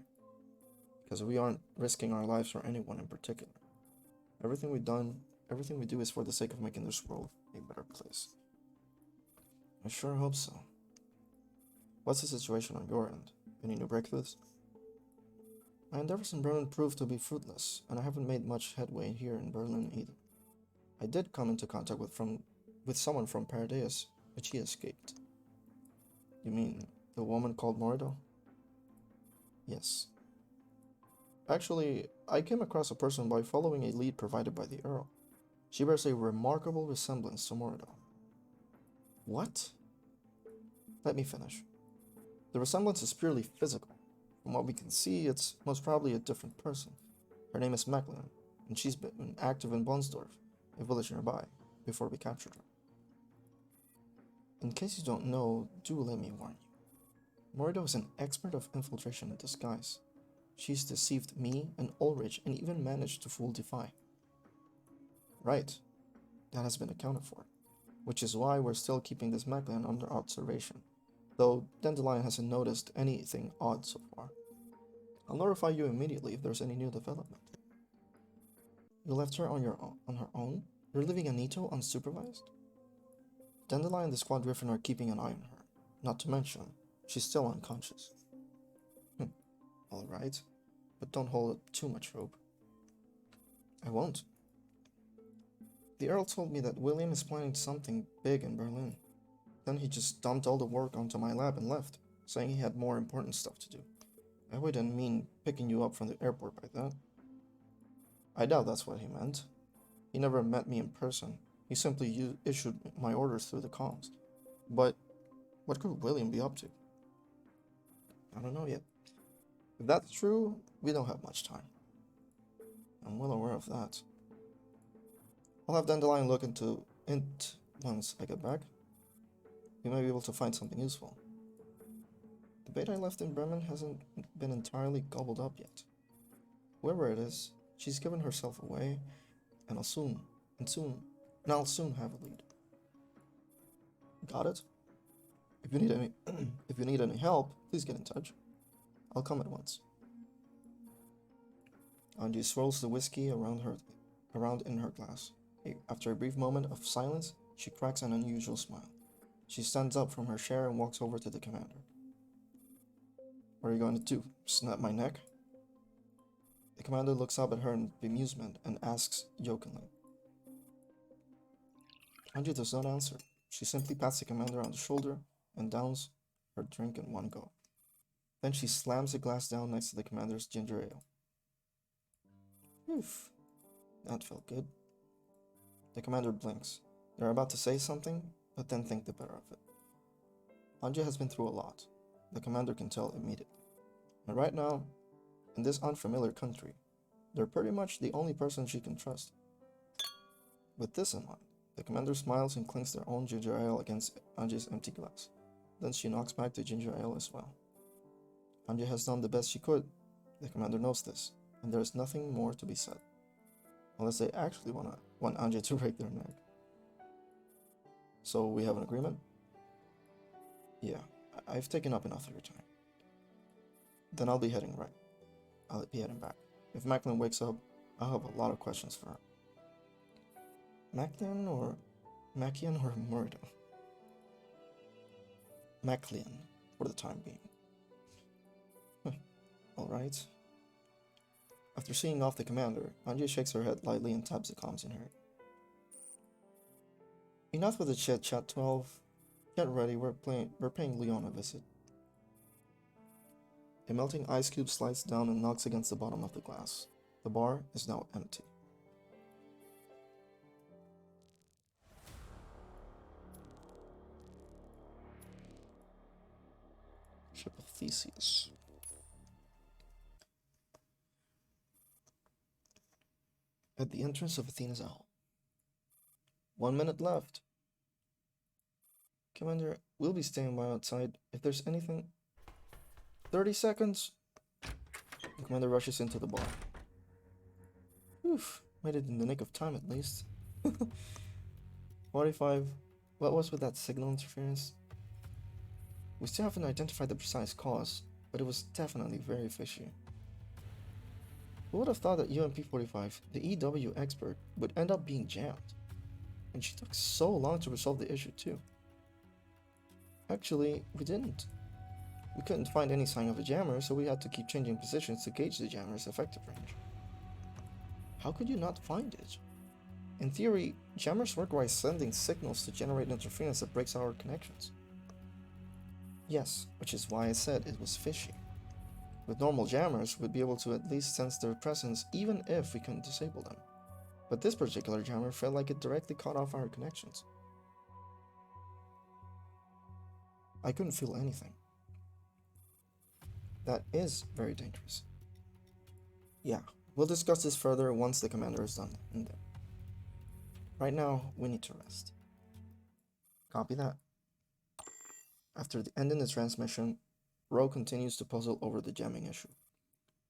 because we aren't risking our lives for anyone in particular. Everything we do is for the sake of making this world a better place. I sure hope so. What's the situation on your end? Any new breakthroughs? My endeavors in Berlin proved to be fruitless, and I haven't made much headway here in Berlin either. I did come into contact with someone from Paradise, but she escaped. You mean the woman called Morido? Yes. Actually, I came across a person by following a lead provided by the Earl. She bears a remarkable resemblance to Morido. What? Let me finish. The resemblance is purely physical. From what we can see, it's most probably a different person. Her name is Macklin, and she's been active in Bonsdorf, a village nearby, before we captured her. In case you don't know, do let me warn you. Morido is an expert of infiltration and disguise. She's deceived me and Ulrich and even managed to fool Defy. Right. That has been accounted for, which is why we're still keeping this Macklin under observation, though Dandelion hasn't noticed anything odd so far. I'll notify you immediately if there's any new development. You left her on her own? You're leaving Anito unsupervised? Dandelion and the Squad Griffin are keeping an eye on her. Not to mention, she's still unconscious. Alright, but don't hold up too much hope. I won't. The Earl told me that William is planning something big in Berlin. Then he just dumped all the work onto my lab and left, saying he had more important stuff to do. I wouldn't mean picking you up from the airport by that. I doubt that's what he meant. He never met me in person. He simply issued my orders through the comms. But what could William be up to? I don't know yet. If that's true, we don't have much time. I'm well aware of that. I'll have Dandelion look into it once I get back. We may be able to find something useful. The bait I left in Bremen hasn't been entirely gobbled up yet. Whoever it is, she's given herself away, and I'll soon have a lead. Got it? If you need any help, please get in touch. I'll come at once. Angie swirls the whiskey around in her glass. After a brief moment of silence, she cracks an unusual smile. She stands up from her chair and walks over to the commander. What are you going to do? Snap my neck? The commander looks up at her in bemusement and asks jokingly. Angie does not answer. She simply pats the commander on the shoulder and downs her drink in one go. Then she slams the glass down next to the commander's ginger ale. Oof, that felt good. The commander blinks. They're about to say something, but then think the better of it. Anja has been through a lot. The commander can tell immediately. And right now, in this unfamiliar country, they're pretty much the only person she can trust. With this in mind, the commander smiles and clinks their own ginger ale against Anja's empty glass. Then she knocks back the ginger ale as well. Anja has done the best she could. The commander knows this, and there is nothing more to be said. Unless they actually want Anja to break their neck. So we have an agreement? Yeah, I've taken up enough of your time. Then I'll be heading back. If Macklin wakes up, I'll have a lot of questions for her. Macklin or Murdo? Macklin, for the time being. Alright. After seeing off the commander, Anja shakes her head lightly and taps the comms in her ear. Enough with the chit chat, 12. Get ready, we're paying Leon a visit. A melting ice cube slides down and knocks against the bottom of the glass. The bar is now empty. Ship of Theseus. At the entrance of Athena's Owl. 1 minute left. Commander, we'll be staying by outside. If there's anything... 30 seconds. The commander rushes into the bar. Oof, made it in the nick of time at least. 45. What was with that signal interference? We still haven't identified the precise cause, but it was definitely very fishy. Who would have thought that UMP-45, the EW expert, would end up being jammed? And she took so long to resolve the issue too. Actually, we didn't. We couldn't find any sign of a jammer, so we had to keep changing positions to gauge the jammer's effective range. How could you not find it? In theory, jammers work by sending signals to generate interference that breaks our connections. Yes, which is why I said it was fishy. With normal jammers, we'd be able to at least sense their presence even if we couldn't disable them. But this particular jammer felt like it directly cut off our connections. I couldn't feel anything. That is very dangerous. Yeah, we'll discuss this further once the commander is done in there. Right now, we need to rest. Copy that. After ending the transmission, Ro continues to puzzle over the jamming issue.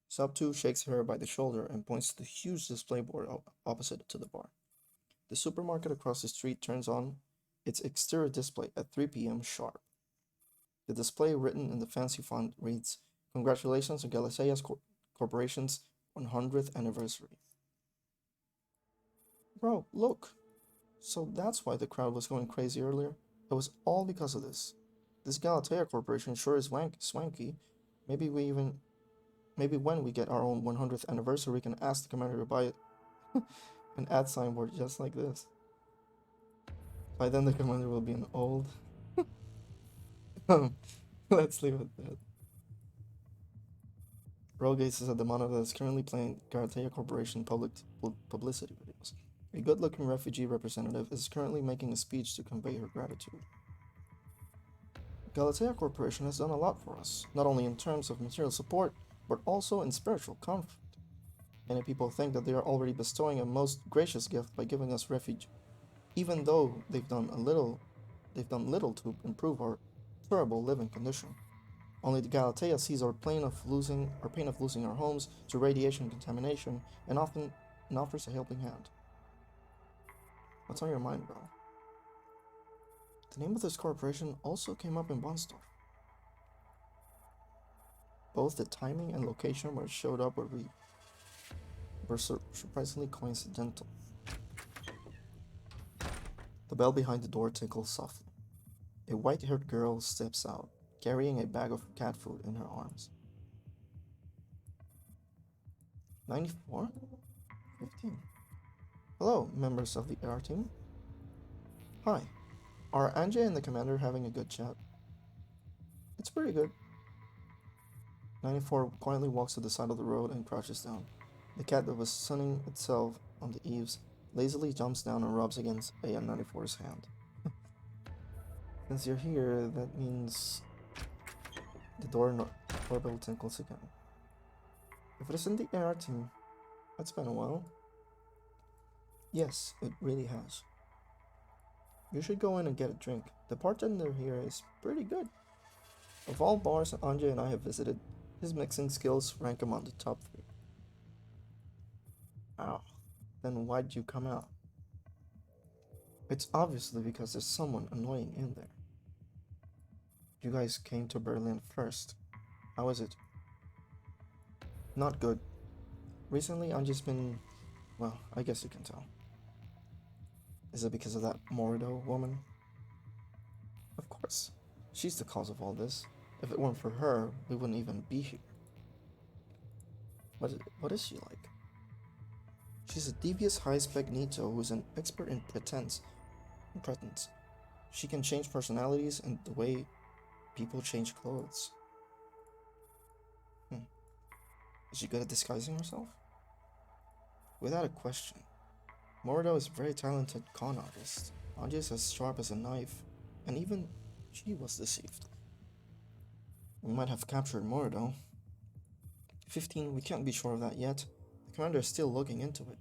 Sub 2 shakes her by the shoulder and points to the huge display board opposite to the bar. The supermarket across the street turns on its exterior display at 3 p.m. sharp. The display, written in the fancy font, reads, "Congratulations on Galasea's Corporation's 100th anniversary." Bro, look! So that's why the crowd was going crazy earlier. It was all because of this. This Galatea Corporation sure is swanky. Maybe when we get our own 100th anniversary, we can ask the commander to buy an ad signboard just like this. By then, the commander will be an old. Let's leave it at that. Rogates is at the monitor that is currently playing Galatea Corporation publicity videos. A good-looking refugee representative is currently making a speech to convey her gratitude. Galatea Corporation has done a lot for us, not only in terms of material support, but also in spiritual comfort. Many people think that they are already bestowing a most gracious gift by giving us refuge, even though they've done little to improve our terrible living condition. Only the Galatea sees our pain of losing our homes to radiation contamination and often offers a helping hand. What's on your mind, bro? The name of this corporation also came up in Bonstorf. Both the timing and location where it showed up were surprisingly coincidental. The bell behind the door tinkles softly. A white-haired girl steps out, carrying a bag of cat food in her arms. 94? 15. Hello, members of the AR team. Hi. Are Anjay and the commander having a good chat? It's pretty good. 94 quietly walks to the side of the road and crouches down. The cat that was sunning itself on the eaves lazily jumps down and rubs against AN-94's hand. Since you're here, that means the doorbell tinkles again. If it isn't the AR team, it's been a while. Yes, it really has. You should go in and get a drink. The bartender here is pretty good. Of all bars Anjay and I have visited, his mixing skills rank him on the top 3. Ow. Then why'd you come out? It's obviously because there's someone annoying in there. You guys came to Berlin first. How is it? Not good. Recently, Anjay's been... well, I guess you can tell. Is it because of that Morido woman? Of course. She's the cause of all this. If it weren't for her, we wouldn't even be here. What is she like? She's a devious high-spec Nito who's an expert in pretense. She can change personalities and the way people change clothes. Is she good at disguising herself? Without a question. Morido is a very talented con artist. Anjay is as sharp as a knife, and even she was deceived. We might have captured Morido. 15, we can't be sure of that yet. The commander is still looking into it.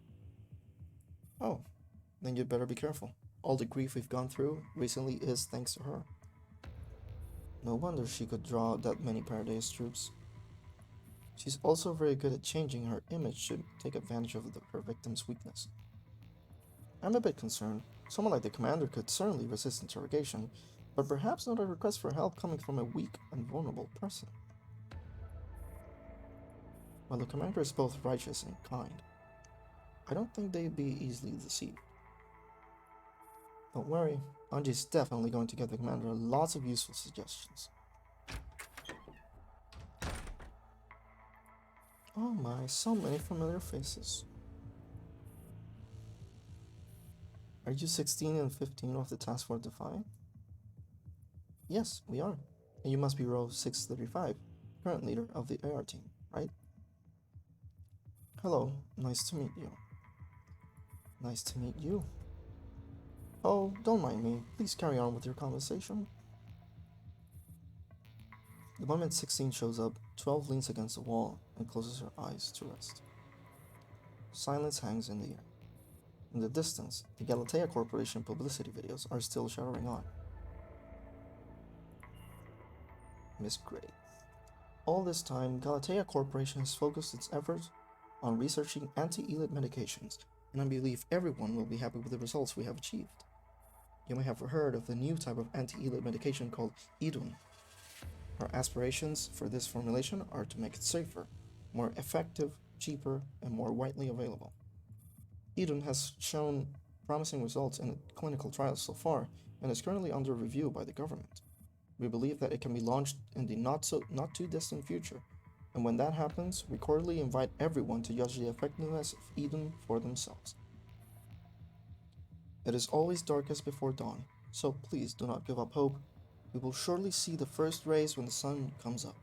Oh, then you'd better be careful. All the grief we've gone through recently is thanks to her. No wonder she could draw that many Paradise troops. She's also very good at changing her image to take advantage of her victim's weakness. I'm a bit concerned. Someone like the commander could certainly resist interrogation, but perhaps not a request for help coming from a weak and vulnerable person. While the commander is both righteous and kind, I don't think they'd be easily deceived. Don't worry, Anjay's definitely going to give the commander lots of useful suggestions. Oh my, so many familiar faces. Are you 16 and 15 of the Task Force Defy? Yes, we are. And you must be row 635, current leader of the AR team, right? Hello, nice to meet you. Nice to meet you. Oh, don't mind me. Please carry on with your conversation. The moment 16 shows up, 12 leans against the wall and closes her eyes to rest. Silence hangs in the air. In the distance, the Galatea Corporation publicity videos are still showering on. Miss Gray. All this time, Galatea Corporation has focused its efforts on researching anti-elite medications, and I believe everyone will be happy with the results we have achieved. You may have heard of the new type of anti-elite medication called Idun. Our aspirations for this formulation are to make it safer, more effective, cheaper, and more widely available. Idun has shown promising results in clinical trials so far, and is currently under review by the government. We believe that it can be launched in the not too distant future, and when that happens, we cordially invite everyone to judge the effectiveness of Eden for themselves. It is always darkest before dawn, so please do not give up hope. We will surely see the first rays when the sun comes up.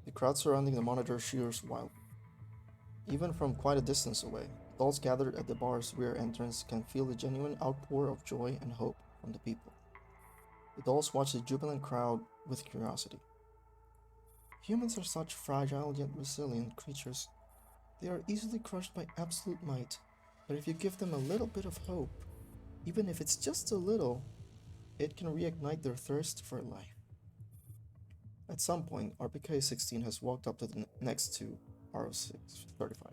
The crowd surrounding the monitor cheers wildly. Even from quite a distance away, adults gathered at the bar's rear entrance can feel the genuine outpour of joy and hope from the people. The dolls watch the jubilant crowd with curiosity. Humans are such fragile yet resilient creatures. They are easily crushed by absolute might, but if you give them a little bit of hope, even if it's just a little, it can reignite their thirst for life. At some point, RPK 16 has walked up to the next to RO6 35.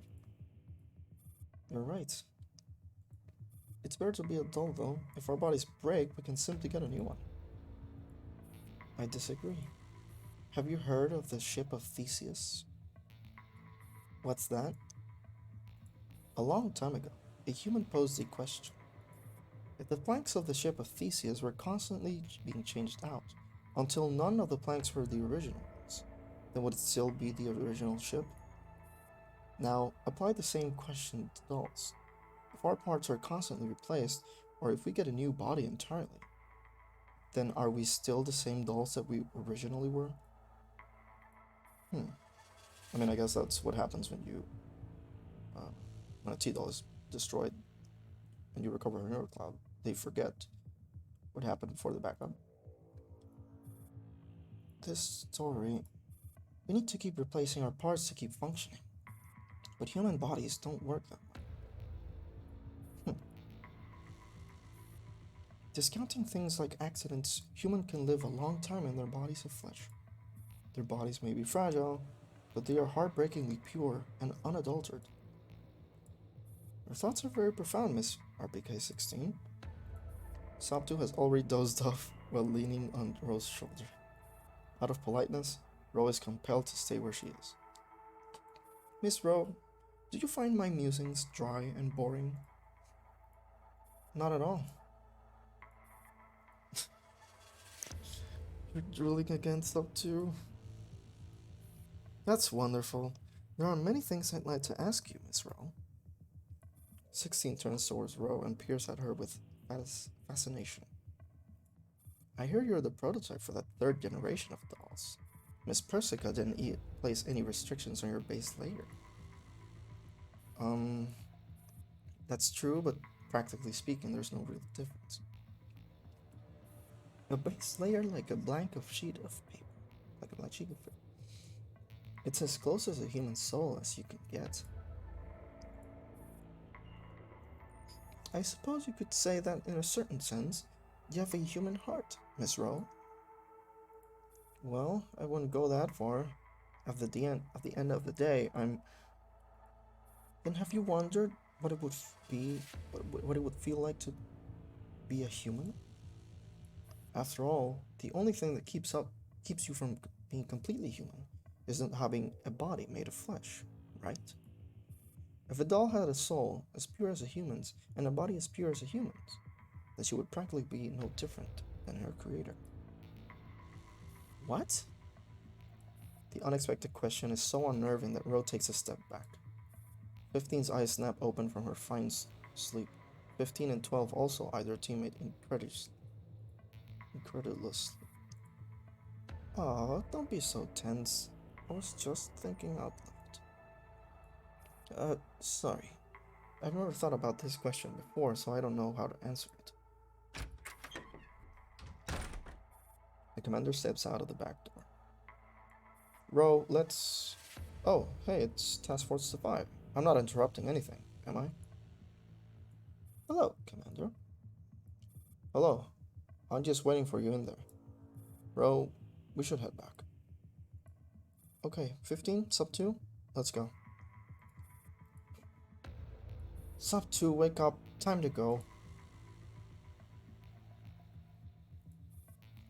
You're right. It's better to be a doll though. If our bodies break, we can simply get a new one. I disagree. Have you heard of the ship of Theseus? What's that? A long time ago, a human posed a question. If the planks of the ship of Theseus were constantly being changed out, until none of the planks were the original ones, then would it still be the original ship? Now, apply the same question to dolls. If our parts are constantly replaced, or if we get a new body entirely, then are we still the same dolls that we originally were? I mean, I guess that's what happens when a T-doll is destroyed and you recover a neurocloud. They forget what happened before the backup. This story, we need to keep replacing our parts to keep functioning. But human bodies don't work that way. Discounting things like accidents, humans can live a long time in their bodies of flesh. Their bodies may be fragile, but they are heartbreakingly pure and unadulterated. Your thoughts are very profound, Miss RPK 16. Sabtu has already dozed off while leaning on Ro's shoulder. Out of politeness, Ro is compelled to stay where she is. Miss Ro, do you find my musings dry and boring? Not at all. You're drooling again, Sabtu? That's wonderful. There are many things I'd like to ask you, Miss Ro. 16 turns towards Ro and peers at her with fascination. I hear you're the prototype for that third generation of dolls. Miss Persica didn't place any restrictions on your base layer. That's true, but practically speaking, there's no real difference. A base layer like a blank sheet of paper. Like a blank sheet of paper. It's as close as a human soul as you can get. I suppose you could say that in a certain sense, you have a human heart, Miss Ro. Well, I wouldn't go that far. At the end of the day, Then have you wondered what it would what it would feel like to be a human? After all, the only thing that keeps you from being completely human isn't having a body made of flesh, right? If a doll had a soul as pure as a human's and a body as pure as a human's, then she would practically be no different than her creator. What? The unexpected question is so unnerving that Ro takes a step back. 15's eyes snap open from her fine sleep. 15 and 12 also eye their teammate incredulously. Aw, don't be so tense. I was just thinking out loud. Sorry. I've never thought about this question before, so I don't know how to answer it. The commander steps out of the back door. Ro, let's... Oh, hey, it's Task Force 5. I'm not interrupting anything, am I? Hello, Commander. Hello. I'm just waiting for you in there. Ro, we should head back. Okay, 15, sub 2, let's go. Sub 2, wake up, time to go.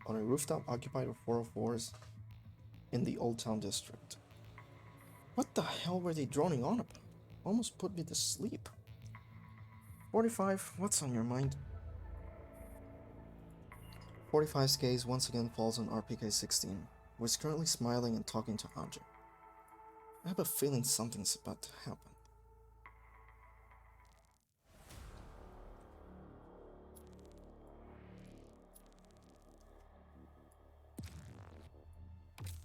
On a rooftop occupied with 404s in the Old Town District. What the hell were they droning on about? Almost put me to sleep. 45, what's on your mind? 45's gaze once again falls on RPK-16, who is currently smiling and talking to Anje. I have a feeling something's about to happen.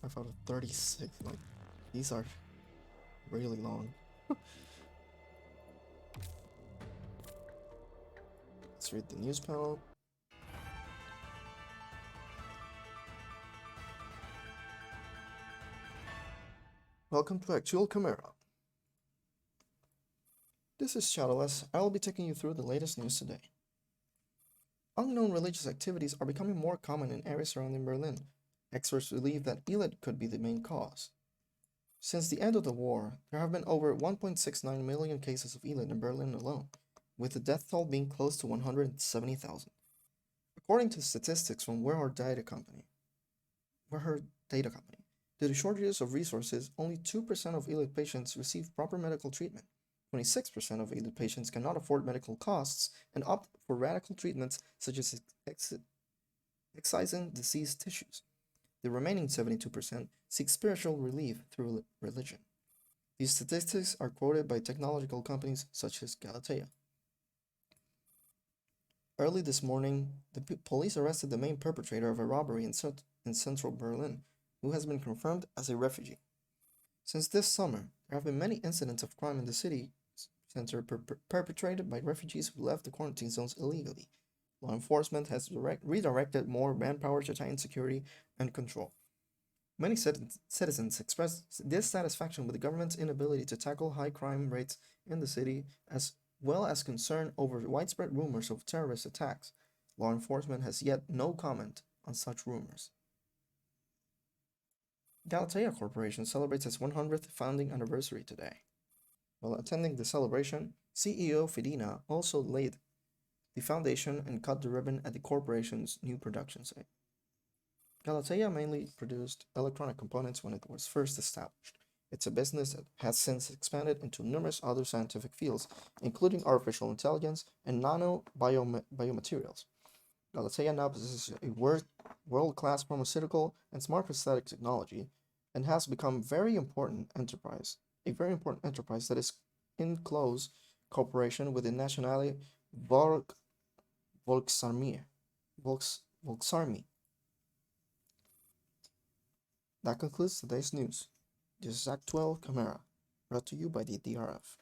Five out of 36, like, these are really long. Let's read the news panel. Welcome to Actual Chimera. This is Shadowless. I will be taking you through the latest news today. Unknown religious activities are becoming more common in areas surrounding Berlin. Experts believe that Elid could be the main cause. Since the end of the war, there have been over 1.69 million cases of Elid in Berlin alone, with the death toll being close to 170,000. According to statistics from Werhard Data Company, due to shortages of resources, only 2% of Elid patients receive proper medical treatment. 26% of Elid patients cannot afford medical costs and opt for radical treatments such as excising diseased tissues. The remaining 72% seek spiritual relief through religion. These statistics are quoted by technological companies such as Galatea. Early this morning, the police arrested the main perpetrator of a robbery in central Berlin, who has been confirmed as a refugee. Since this summer, there have been many incidents of crime in the city center perpetrated by refugees who left the quarantine zones illegally. Law enforcement has redirected more manpower to tighten security and control. Many citizens expressed dissatisfaction with the government's inability to tackle high crime rates in the city, as well as concern over widespread rumors of terrorist attacks. Law enforcement has yet no comment on such rumors. Galatea Corporation celebrates its 100th founding anniversary today. While attending the celebration, CEO Fedina also laid the foundation and cut the ribbon at the corporation's new production site. Galatea mainly produced electronic components when it was first established. It's a business that has since expanded into numerous other scientific fields, including artificial intelligence and biomaterials. Galatea now possesses a world-class pharmaceutical and smart prosthetic technology, and has become a very important enterprise that is in close cooperation with the Nationale Volksarmee. That concludes today's news. This is Actual Chimera, brought to you by the DRF.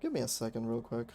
Give me a second real quick.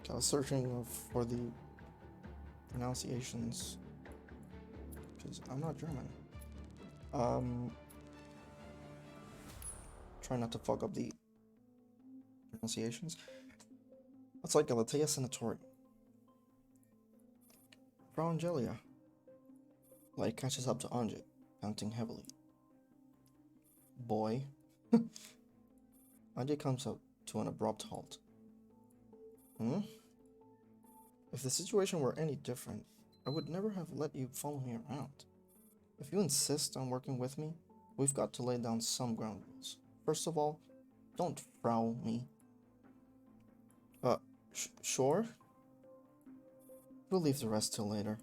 I was searching for the pronunciations because I'm not German. Try not to fuck up the pronunciations. It's like Galatea Sanatorium. Frau Angelia. Light catches up to Anje, panting heavily. Boy. Anje comes up to an abrupt halt. If the situation were any different, I would never have let you follow me around. If you insist on working with me, we've got to lay down some ground rules. First of all, don't Frau me. Sure? We'll leave the rest till later.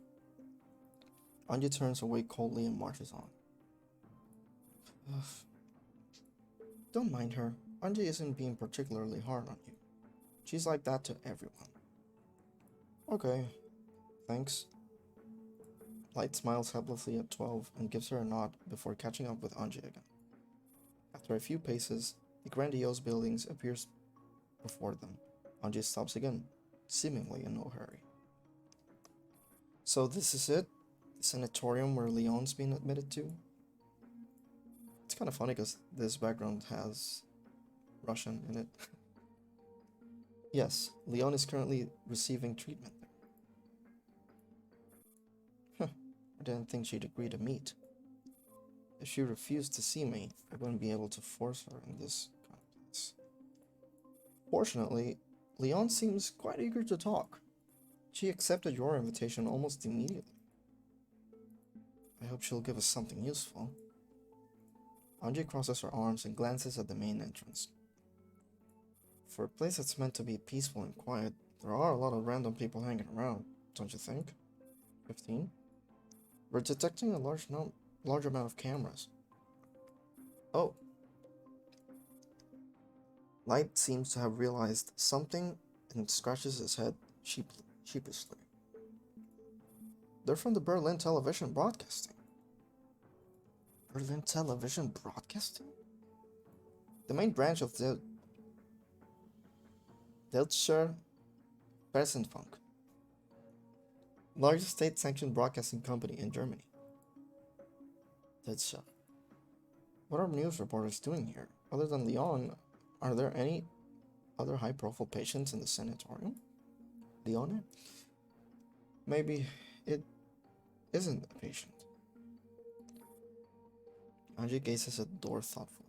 Anji turns away coldly and marches on. Ugh. Don't mind her. Anji isn't being particularly hard on you. She's like that to everyone. Okay, thanks. Light smiles helplessly at 12 and gives her a nod before catching up with Anji again. After a few paces, the grandiose buildings appears before them. Anji stops again, seemingly in no hurry. So this is it? The sanatorium where Leon's been admitted to? It's kind of funny because this background has Russian in it. Yes, Leon is currently receiving treatment there. Huh, I didn't think she'd agree to meet. If she refused to see me, I wouldn't be able to force her in this kind of place. Fortunately, Leon seems quite eager to talk. She accepted your invitation almost immediately. I hope she'll give us something useful. Anji crosses her arms and glances at the main entrance. For a place that's meant to be peaceful and quiet, there are a lot of random people hanging around, don't you think? 15? We're detecting a large amount of cameras. Oh. Light seems to have realized something and scratches his head sheepishly. They're from the Berlin Television Broadcasting. Berlin Television Broadcasting? The main branch of the Deutscher Pressenfunk, largest state-sanctioned broadcasting company in Germany. Deutscher. What are news reporters doing here? Other than Leon, are there any other high-profile patients in the sanatorium? Leone? Maybe it isn't a patient. Anji gazes at the door thoughtfully.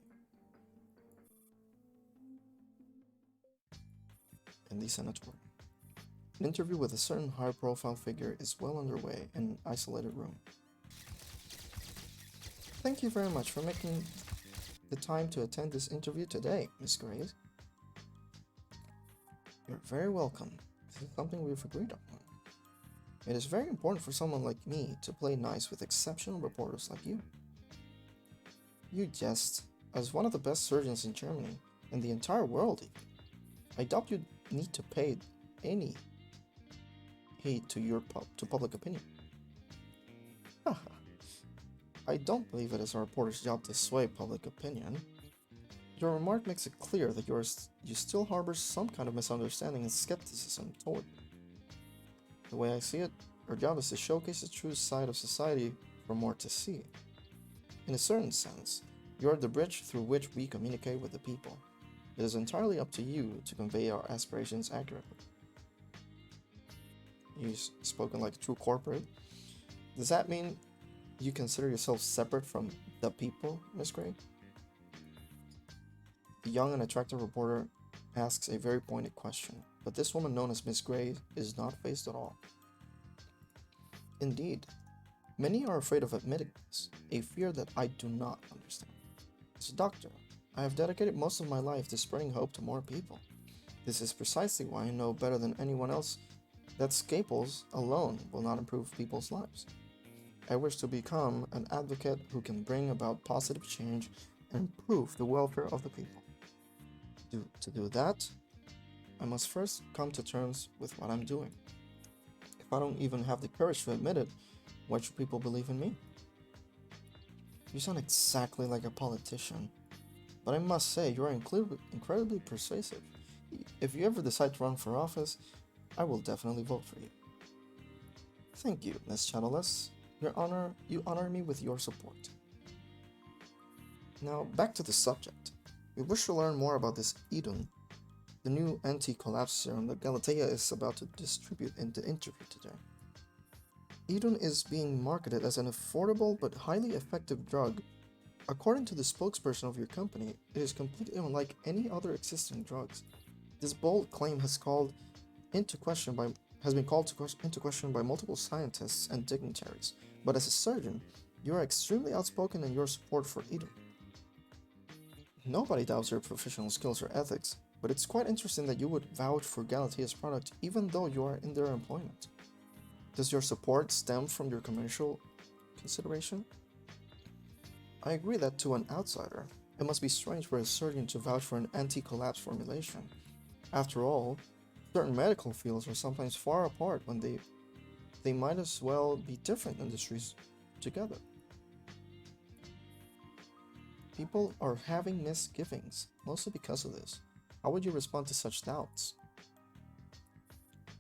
In the sanatorium, an interview with a certain high-profile figure is well underway in an isolated room. Thank you very much for making the time to attend this interview today, Miss Grace. You're very welcome. This is something we've agreed upon. It is very important for someone like me to play nice with exceptional reporters like you. You jest. As one of the best surgeons in Germany, and the entire world even, I doubt you need to pay any heed to public opinion. Haha. I don't believe it is a reporter's job to sway public opinion. Your remark makes it clear that you still harbor some kind of misunderstanding and skepticism toward me. The way I see it, our job is to showcase the true side of society for more to see. In a certain sense, you are the bridge through which we communicate with the people. It is entirely up to you to convey our aspirations accurately. You've spoken like a true corporate. Does that mean you consider yourself separate from the people, Miss Gray? The young and attractive reporter asks a very pointed question, but this woman known as Miss Gray is not fazed at all. Indeed, many are afraid of admitting this, a fear that I do not understand. As a doctor, I have dedicated most of my life to spreading hope to more people. This is precisely why I know better than anyone else that scalpels alone will not improve people's lives. I wish to become an advocate who can bring about positive change and improve the welfare of the people. To do that, I must first come to terms with what I'm doing. If I don't even have the courage to admit it, why should people believe in me? You sound exactly like a politician, but I must say you are incredibly persuasive. If you ever decide to run for office, I will definitely vote for you. Thank you, Miss Shadowless. You honor me with your support. Now, back to the subject. We wish to learn more about this Idun, the new anti-collapse serum that Galatea is about to distribute in the interview today. Idun is being marketed as an affordable but highly effective drug. According to the spokesperson of your company, it is completely unlike any other existing drugs. This bold claim has been called into question by multiple scientists and dignitaries, but as a surgeon, you are extremely outspoken in your support for Idun. Nobody doubts your professional skills or ethics, but it's quite interesting that you would vouch for Galatea's product even though you are in their employment. Does your support stem from your commercial consideration? I agree that to an outsider, it must be strange for a surgeon to vouch for an anti-collapse formulation. After all, certain medical fields are sometimes far apart when they might as well be different industries together. People are having misgivings, mostly because of this. How would you respond to such doubts?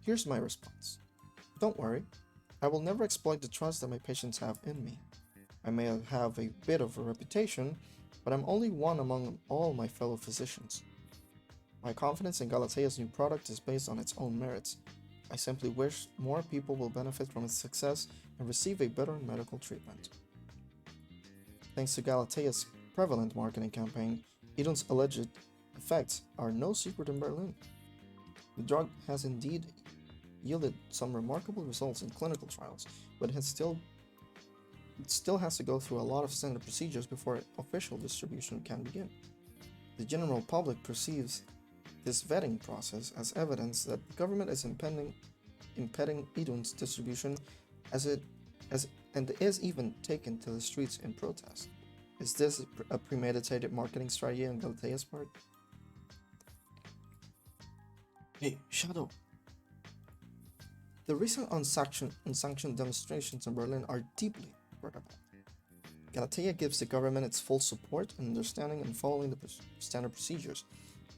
Here's my response. Don't worry, I will never exploit the trust that my patients have in me. I may have a bit of a reputation, but I'm only one among all my fellow physicians. My confidence in Galatea's new product is based on its own merits. I simply wish more people will benefit from its success and receive a better medical treatment. Thanks to Galatea's prevalent marketing campaign, Idun's alleged effects are no secret in Berlin. The drug has indeed yielded some remarkable results in clinical trials, but it still has to go through a lot of standard procedures before official distribution can begin. The general public perceives this vetting process as evidence that the government is impeding Idun's distribution and is even taken to the streets in protest. Is this a premeditated marketing strategy on Galatea's part? Hey, Shadow. The recent unsanctioned demonstrations in Berlin are deeply regrettable. Galatea gives the government its full support and understanding in following the standard procedures.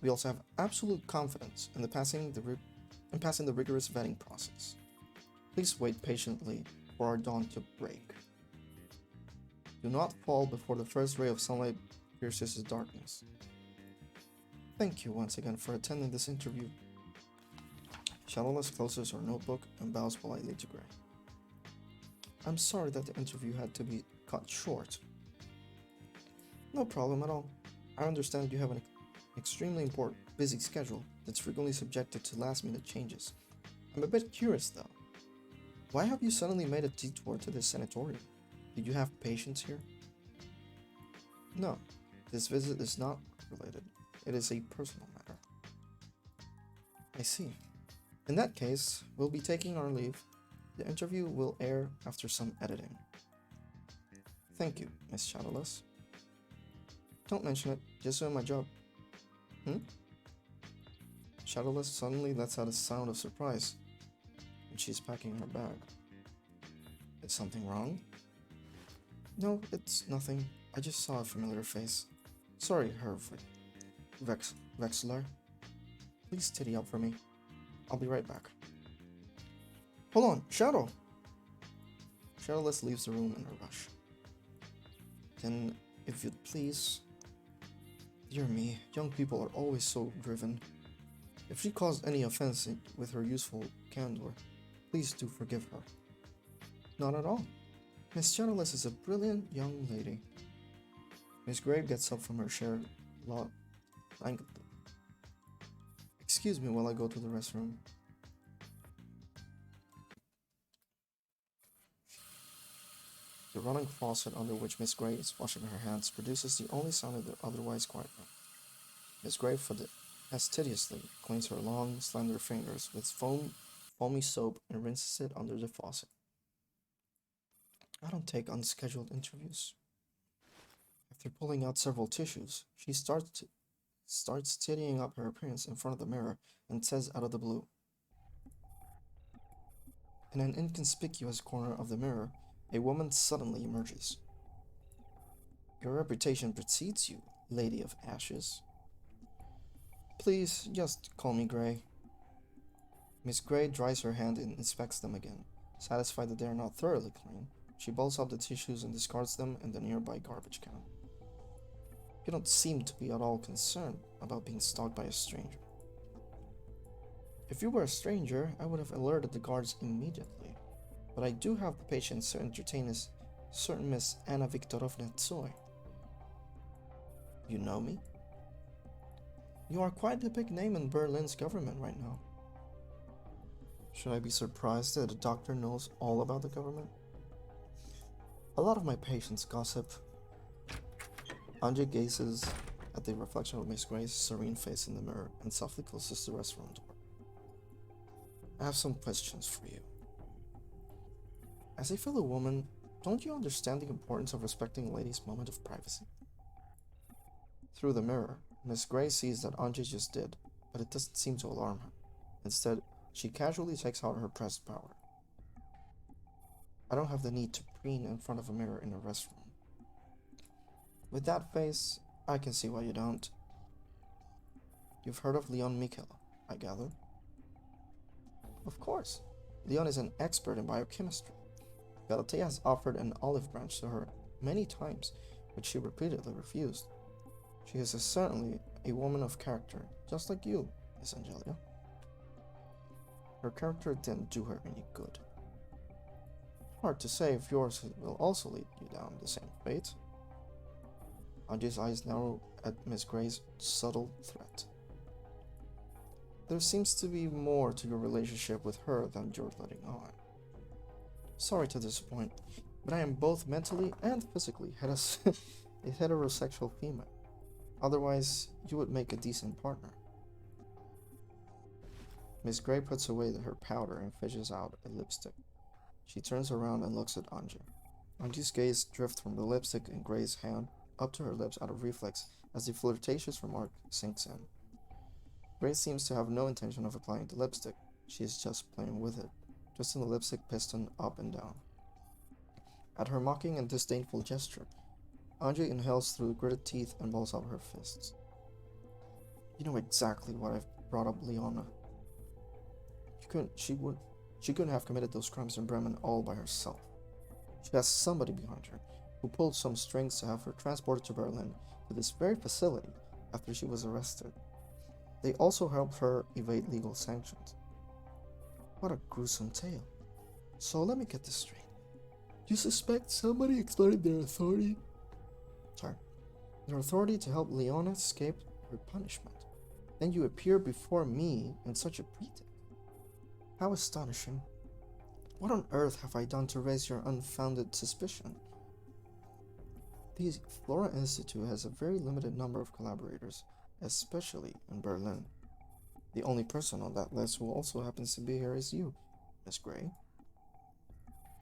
We also have absolute confidence in passing the rigorous vetting process. Please wait patiently for our dawn to break. Do not fall before the first ray of sunlight pierces the darkness. Thank you once again for attending this interview. Shadowless closes her notebook and bows politely to Gray. I'm sorry that the interview had to be cut short. No problem at all. I understand you have an extremely important, busy schedule that's frequently subjected to last-minute changes. I'm a bit curious though. Why have you suddenly made a detour to this sanatorium? Did you have patients here? No, this visit is not related. It is a personal matter. I see. In that case, we'll be taking our leave. The interview will air after some editing. Thank you, Miss Shadowless. Don't mention it, just doing my job. Shadowless suddenly lets out a sound of surprise, and she's packing her bag. Is something wrong? No, it's nothing. I just saw a familiar face. Sorry, Herr Wexler. Please titty up for me. I'll be right back. Hold on, Shadow! Shadowless leaves the room in a rush. Then, if you'd please... Dear me, young people are always so driven. If she caused any offense with her youthful candor, please do forgive her. Not at all. Miss Shadowless is a brilliant young lady. Miss Gray gets up from her chair languidly. Excuse me while I go to the restroom. The running faucet under which Miss Gray is washing her hands produces the only sound in the otherwise quiet room. Miss Gray fastidiously cleans her long, slender fingers with foamy soap and rinses it under the faucet. I don't take unscheduled interviews. After pulling out several tissues, she starts tidying up her appearance in front of the mirror and says out of the blue. In an inconspicuous corner of the mirror, a woman suddenly emerges. Your reputation precedes you, Lady of Ashes. Please, just call me Gray. Miss Gray dries her hand and inspects them again. Satisfied that they are not thoroughly clean, she balls up the tissues and discards them in the nearby garbage can. You don't seem to be at all concerned about being stalked by a stranger. If you were a stranger, I would have alerted the guards immediately. But I do have the patience to entertain a certain Miss Anna Viktorovna Tsoi. You know me? You are quite the big name in Berlin's government right now. Should I be surprised that a doctor knows all about the government? A lot of my patients gossip. Andre gazes at the reflection of Miss Gray's serene face in the mirror and softly closes the restroom door. I have some questions for you. As a fellow woman, don't you understand the importance of respecting a lady's moment of privacy? Through the mirror, Miss Gray sees that Anji just did, but it doesn't seem to alarm her. Instead, she casually takes out her pressed power. I don't have the need to preen in front of a mirror in a restroom. With that face, I can see why you don't. You've heard of Leon Mikela, I gather? Of course. Leon is an expert in biochemistry. Galatea has offered an olive branch to her many times, but she repeatedly refused. She is certainly a woman of character, just like you, Miss Angelia. Her character didn't do her any good. Hard to say if yours will also lead you down the same fate. Anji's eyes narrow at Miss Gray's subtle threat. There seems to be more to your relationship with her than you're letting on. Sorry to disappoint, but I am both mentally and physically a heterosexual female. Otherwise, you would make a decent partner. Miss Gray puts away her powder and fishes out a lipstick. She turns around and looks at Anji. Anji's gaze drifts from the lipstick in Gray's hand up to her lips out of reflex as the flirtatious remark sinks in. Gray seems to have no intention of applying the lipstick. She is just playing with it, twisting the lipstick piston up and down. At her mocking and disdainful gesture, Anji inhales through gritted teeth and balls out her fists. You know exactly what I've brought up, Leona. She couldn't have committed those crimes in Bremen all by herself. She has somebody behind her who pulled some strings to have her transported to Berlin to this very facility after she was arrested. They also helped her evade legal sanctions. What a gruesome tale. So let me get this straight. You suspect somebody exploited their authority? Their authority to help Leona escape her punishment. Then you appear before me in such a pretext. How astonishing. What on earth have I done to raise your unfounded suspicion? The Flora Institute has a very limited number of collaborators, especially in Berlin. The only person on that list who also happens to be here is you, Miss Gray.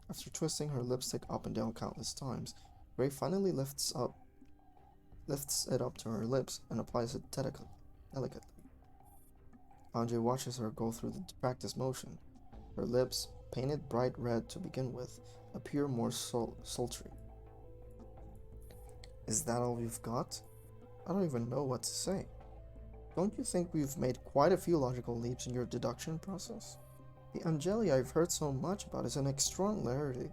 After twisting her lipstick up and down countless times, Gray finally lifts it up to her lips and applies it delicately. Anji watches her go through the practice motion. Her lips, painted bright red to begin with, appear more sultry. Is that all you've got? I don't even know what to say. Don't you think we've made quite a few logical leaps in your deduction process? The Angelia I've heard so much about is an extraordinary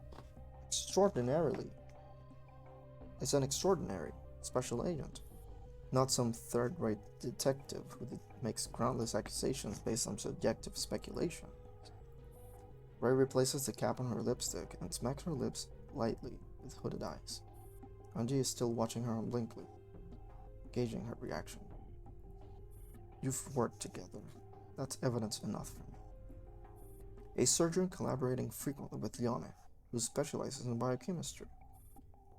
special agent, not some third-rate detective who makes groundless accusations based on subjective speculation. Ray replaces the cap on her lipstick and smacks her lips lightly with hooded eyes. Anji is still watching her unblinkly, gauging her reaction. You've worked together. That's evidence enough for me. A surgeon collaborating frequently with Leone, who specializes in biochemistry.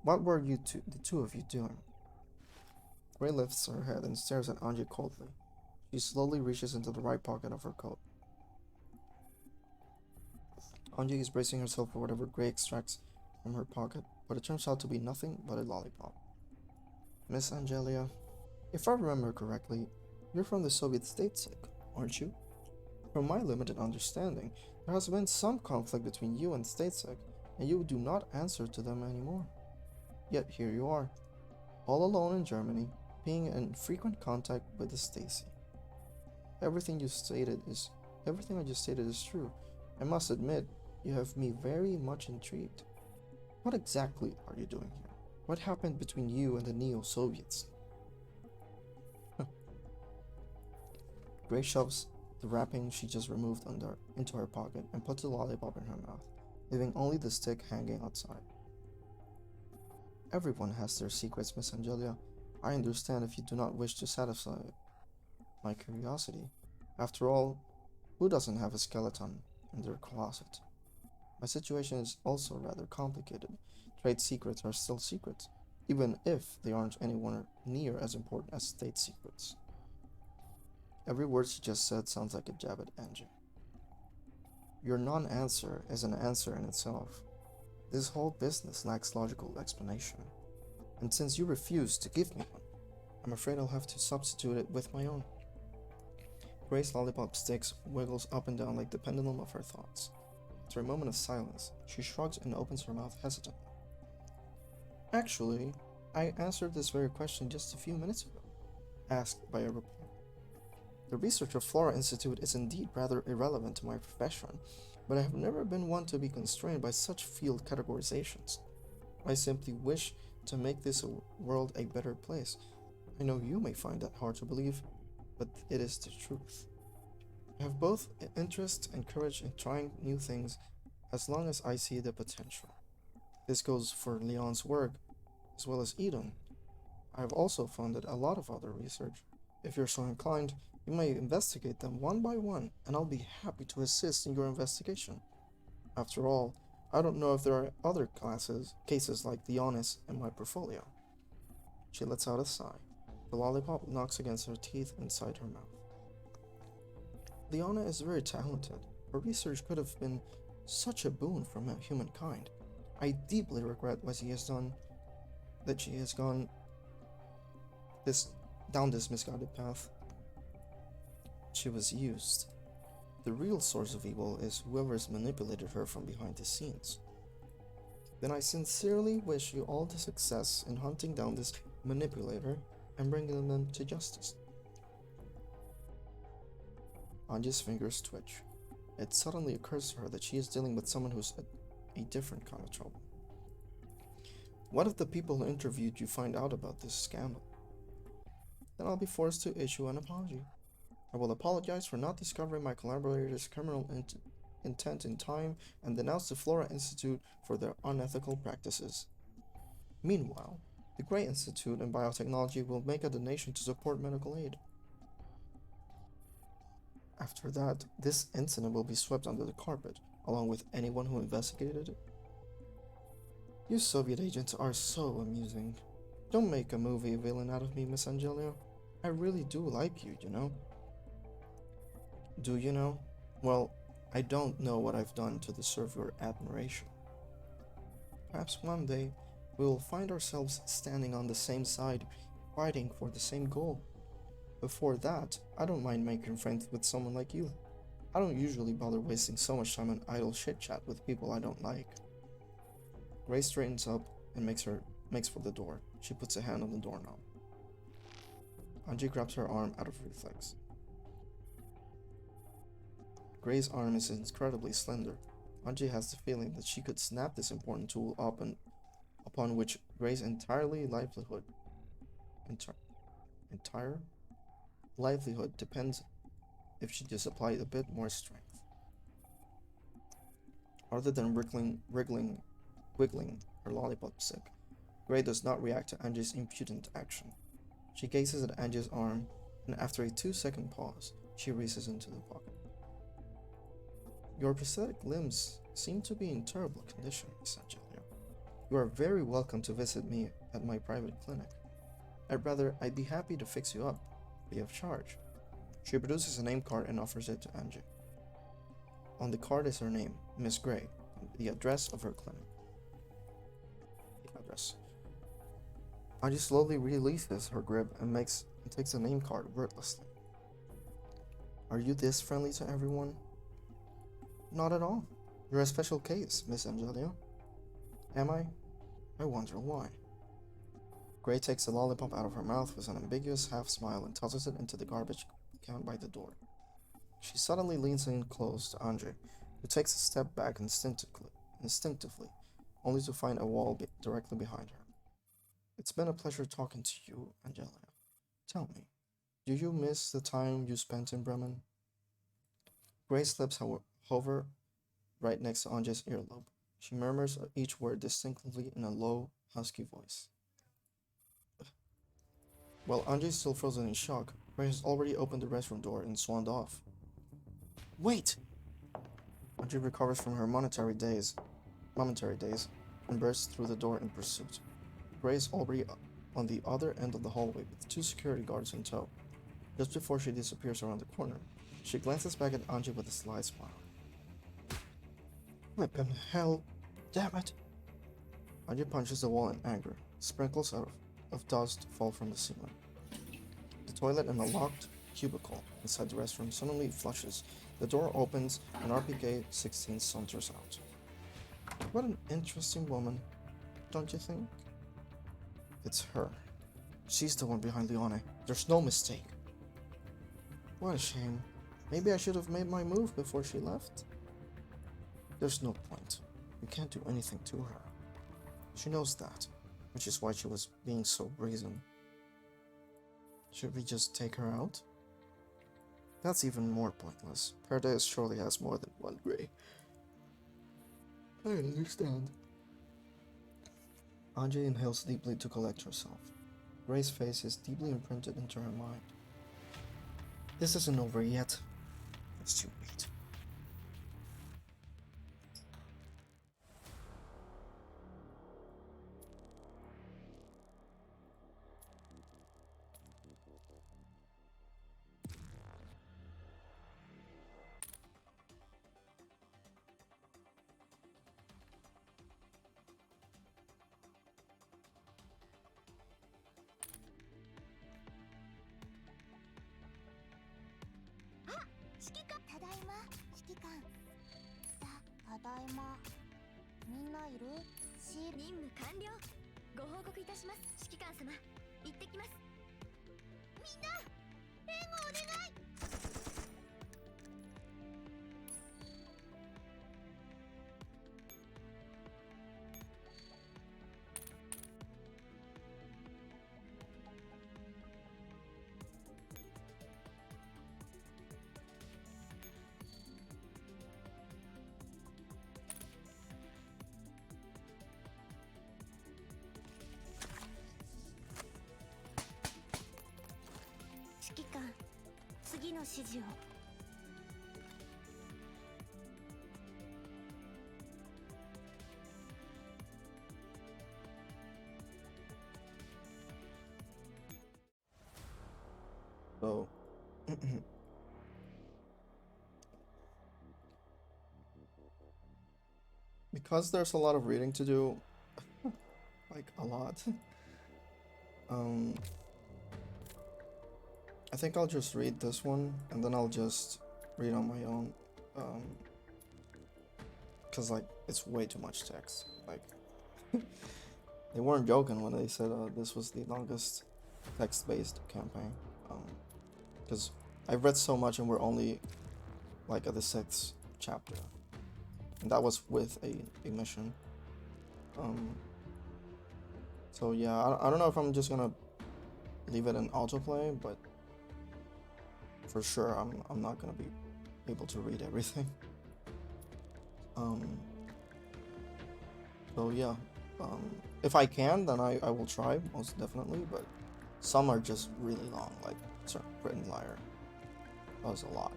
What were the two of you doing? Gray lifts her head and stares at Anji coldly. She slowly reaches into the right pocket of her coat. Anji is bracing herself for whatever Gray extracts from her pocket, but it turns out to be nothing but a lollipop. Miss Angelia, if I remember correctly, you're from the Soviet Statesec, aren't you? From my limited understanding, there has been some conflict between you and Statesec, and you do not answer to them anymore. Yet here you are, all alone in Germany, being in frequent contact with the Stasi. Everything I just stated is true. I must admit, you have me very much intrigued. What exactly are you doing here? What happened between you and the Neo-Soviets? Gray shoves the wrapping she just removed into her pocket and puts the lollipop in her mouth, leaving only the stick hanging outside. Everyone has their secrets, Miss Angelia. I understand if you do not wish to satisfy my curiosity. After all, who doesn't have a skeleton in their closet? My situation is also rather complicated. Trade secrets are still secrets, even if they aren't anywhere near as important as state secrets. Every word she just said sounds like a jab at Anji. Your non-answer is an answer in itself. This whole business lacks logical explanation, and since you refuse to give me one, I'm afraid I'll have to substitute it with my own. Gray's lollipop sticks wiggles up and down like the pendulum of her thoughts. After a moment of silence, she shrugs and opens her mouth hesitantly. Actually, I answered this very question just a few minutes ago, asked by a reporter. The research of Flora Institute is indeed rather irrelevant to my profession, but I have never been one to be constrained by such field categorizations. I simply wish to make this world a better place. I know you may find that hard to believe, but it is the truth. I have both interest and courage in trying new things as long as I see the potential. This goes for Leon's work as well as Eden. I have also funded a lot of other research. If you're so inclined, you may investigate them one by one, and I'll be happy to assist in your investigation. After all, I don't know if there are other cases like Leonis in my portfolio. She lets out a sigh. The lollipop knocks against her teeth inside her mouth. Leona is very talented. Her research could have been such a boon for humankind. I deeply regret what she has done, that she has gone down this misguided path. She was used. The real source of evil is whoever's manipulated her from behind the scenes. Then I sincerely wish you all the success in hunting down this manipulator and bringing them to justice. Anji's fingers twitch. It suddenly occurs to her that she is dealing with someone who's a different kind of trouble. What if the people who interviewed you find out about this scandal? Then I'll be forced to issue an apology. I will apologize for not discovering my collaborators' criminal intent in time and denounce the Flora Institute for their unethical practices. Meanwhile, the Gray Institute in Biotechnology will make a donation to support medical aid. After that, this incident will be swept under the carpet, along with anyone who investigated it. You Soviet agents are so amusing. Don't make a movie villain out of me, Miss Angelio. I really do like you, you know? Do you know? Well, I don't know what I've done to deserve your admiration. Perhaps one day, we will find ourselves standing on the same side, fighting for the same goal. Before that, I don't mind making friends with someone like you. I don't usually bother wasting so much time on idle chit-chat with people I don't like. Gray straightens up and makes for the door. She puts a hand on the doorknob. Anji grabs her arm out of reflex. Gray's arm is incredibly slender. Anji has the feeling that she could snap this important tool up and upon which Gray's entire livelihood depends if she just applied a bit more strength. Other than wiggling her lollipop stick, Gray does not react to Anji's impudent action. She gazes at Anji's arm, and after a 2-second pause, she reaches into the pocket. Your prosthetic limbs seem to be in terrible condition, Miss Angelio. You are very welcome to visit me at my private clinic. I'd be happy to fix you up, free of charge. She produces a name card and offers it to Anji. On the card is her name, Miss Gray, and the address of her clinic. The address. Anji slowly releases her grip and takes the name card wordlessly. Are you this friendly to everyone? Not at all. You're a special case, Miss Angelio. Am I? I wonder why. Gray takes the lollipop out of her mouth with an ambiguous half smile and tosses it into the garbage can by the door. She suddenly leans in close to Anji, who takes a step back instinctively, only to find a wall directly behind her. It's been a pleasure talking to you, Angelio. Tell me, do you miss the time you spent in Bremen? Gray's lips hover right next to Anji's earlobe. She murmurs each word distinctly in a low, husky voice. While Anji is still frozen in shock, Gray has already opened the restroom door and swanned off. Wait! Anji recovers from her momentary daze and bursts through the door in pursuit. Gray is already on the other end of the hallway with 2 security guards in tow. Just before she disappears around the corner, she glances back at Anji with a sly smile. Flippin' hell, damn it! Anji punches the wall in anger. Sprinkles of dust fall from the ceiling. The toilet in a locked cubicle inside the restroom suddenly flushes. The door opens and RPK-16 saunters out. What an interesting woman, don't you think? It's her. She's the one behind Leone. There's no mistake. What a shame. Maybe I should have made my move before she left. There's no point. We can't do anything to her. She knows that, which is why she was being so brazen. Should we just take her out? That's even more pointless. Paradise surely has more than one Grey. I understand. Anji inhales deeply to collect herself. Grey's face is deeply imprinted into her mind. This isn't over yet. It's too late. So, because there's a lot of reading to do, like a lot, um, I think I'll just read this one and then I'll just read on my own, because like it's way too much text. Like they weren't joking when they said this was the longest text-based campaign, because I've read so much and we're only like at the 6th chapter, and that was with a mission. So yeah, I don't know if I'm just gonna leave it in autoplay, but for sure I'm not gonna be able to read everything. So yeah, if I can, then I will try, most definitely, but some are just really long, like Written Liar. That was a lot.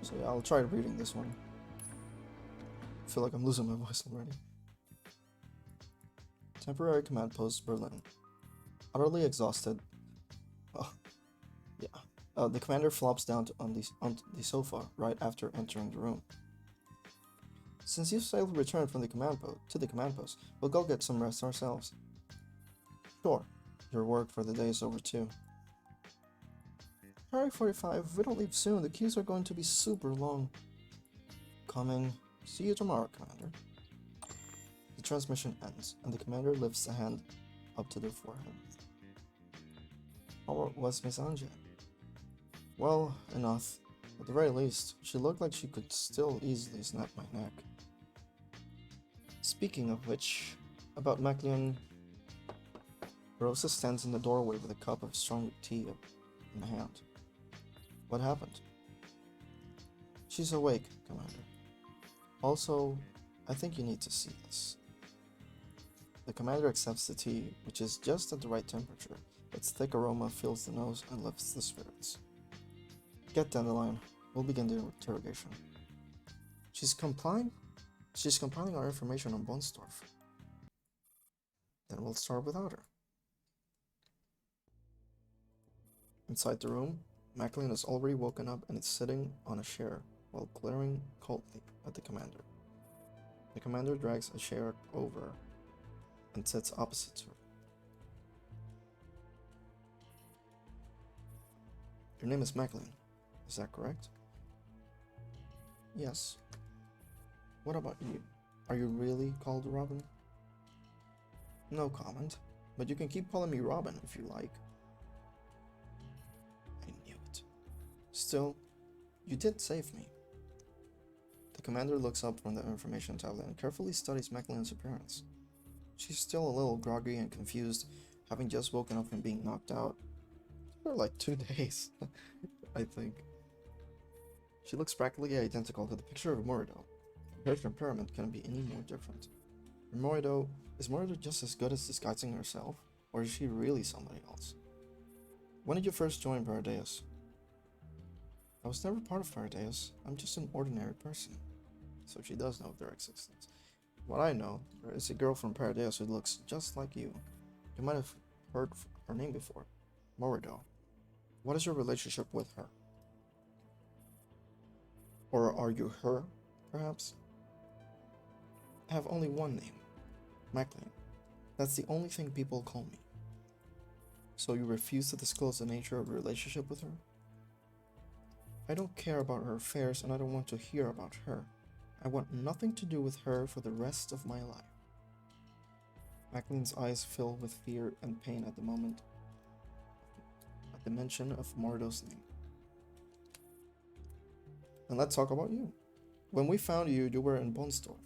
So yeah, I'll try reading this one. I feel like I'm losing my voice already. Temporary command post, Berlin. Utterly exhausted. Oh, yeah. The commander flops down on the sofa right after entering the room. Since you've safely returned from the command post, we'll go get some rest ourselves. Sure. Your work for the day is over too. Hurry 45, if we don't leave soon, the queues are going to be super long. Coming. See you tomorrow, Commander. The transmission ends, and the commander lifts a hand up to their forehead. How was Miss Anja? Well, enough. At the very least, she looked like she could still easily snap my neck. Speaking of which, about Maclean, Rosa stands in the doorway with a cup of strong tea in hand. What happened? She's awake, Commander. Also, I think you need to see this. The commander accepts the tea, which is just at the right temperature. Its thick aroma fills the nose and lifts the spirits. Get Dandelion. We'll begin the interrogation. She's complying? She's compiling our information on Bonsdorf. Then we'll start without her. Inside the room, Maclean is already woken up and is sitting on a chair while glaring coldly at the commander. The commander drags a chair over and sits opposite to her. Your name is Macklin, is that correct? Yes. What about you? Are you really called Robin? No comment, but you can keep calling me Robin if you like. I knew it. Still, you did save me. The commander looks up from the information tablet and carefully studies Macklin's appearance. She's still a little groggy and confused, having just woken up from being knocked out for like 2 days, I think. She looks practically identical to the picture of Morido. Her temperament couldn't be any more different. Is Morido just as good as disguising herself, or is she really somebody else? When did you first join Paradeus? I was never part of Paradeus. I'm just an ordinary person. So she does know of their existence. What I know, there is a girl from Paradeus who looks just like you. You might have heard her name before. Morido. What is your relationship with her? Or are you her, perhaps? I have only one name. Macklin. That's the only thing people call me. So you refuse to disclose the nature of your relationship with her? I don't care about her affairs and I don't want to hear about her. I want nothing to do with her for the rest of my life. Macklin's eyes fill with fear and pain at the mention of Morido's name. And let's talk about you. When we found you, you were in Bonsdorf.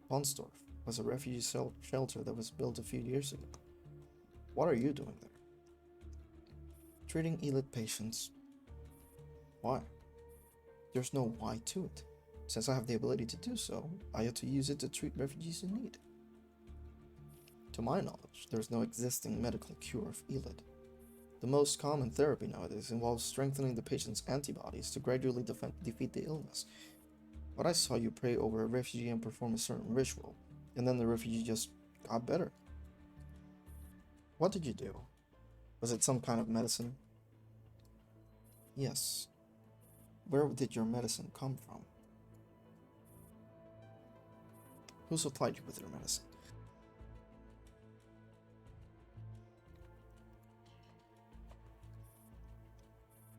Bonsdorf was a refugee shelter that was built a few years ago. What are you doing there? Treating elite patients. Why? There's no why to it. Since I have the ability to do so, I had to use it to treat refugees in need. To my knowledge, there's no existing medical cure of elite. The most common therapy nowadays involves strengthening the patient's antibodies to gradually defeat the illness. But I saw you pray over a refugee and perform a certain ritual, and then the refugee just got better. What did you do? Was it some kind of medicine? Yes. Where did your medicine come from? Who supplied you with your medicine?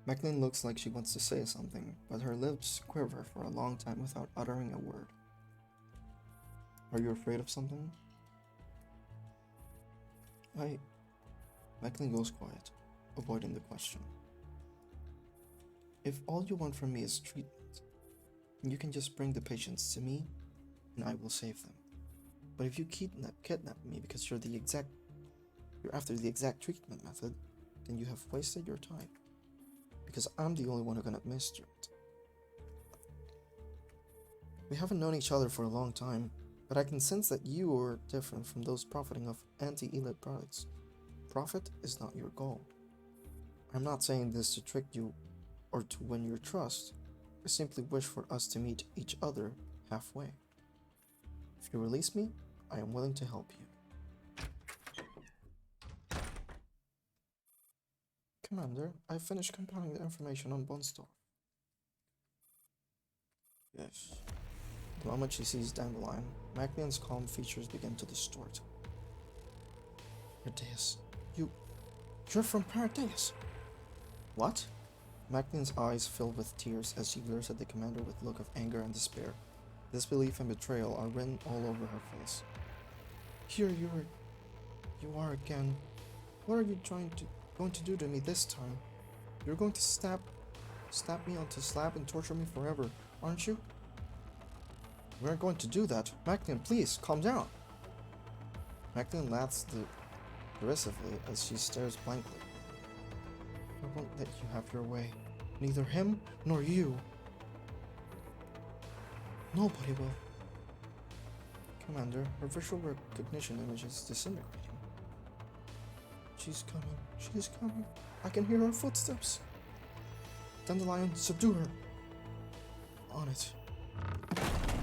Macklin looks like she wants to say something, but her lips quiver for a long time without uttering a word. Are you afraid of something? Macklin goes quiet, avoiding the question. If all you want from me is treatment, you can just bring the patients to me, and I will save them. But if you kidnap me because you're after the exact treatment method, then you have wasted your time. Because I'm the only one who can administer it. We haven't known each other for a long time, but I can sense that you are different from those profiting off anti-elite products. Profit is not your goal. I'm not saying this to trick you or to win your trust. I simply wish for us to meet each other halfway. If you release me, I am willing to help you. Commander, I finished compiling the information on Bonsdorf. Yes. The moment she sees Dandelion, Macklin's calm features begin to distort. Paradeus, you're from Paradeus. What? Macklin's eyes fill with tears as she glares at the commander with a look of anger and despair. Disbelief and betrayal are written all over her face. Here you are again. What are you going to do to me this time? You're going to stab me onto a slab and torture me forever, aren't you? We aren't going to do that. Macklin, please, calm down. Macklin laughs derisively as she stares blankly. I won't let you have your way. Neither him nor you. Nobody will. Commander, her visual recognition image is disintegrating. She's coming. She's coming. I can hear her footsteps. Dandelion, subdue her. On it.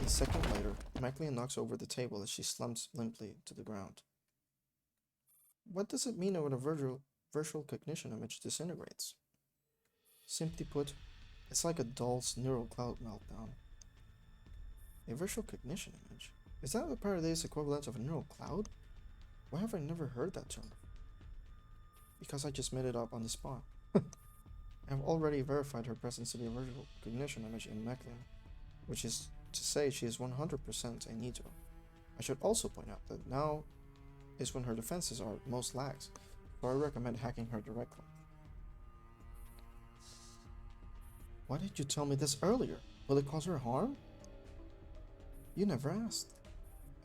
A second later, Macklin knocks over the table as she slumps limply to the ground. What does it mean when a virtual cognition image disintegrates? Simply put, it's like a doll's neural cloud meltdown. A virtual cognition image? Is that the Paradise equivalent of a neural cloud? Why have I never heard that term? Because I just made it up on the spot. I have already verified her presence in the original recognition image in Mechlin, which is to say she is 100% a Nito. I should also point out that now is when her defenses are most lax, so I recommend hacking her directly. Why didn't you tell me this earlier? Will it cause her harm? You never asked.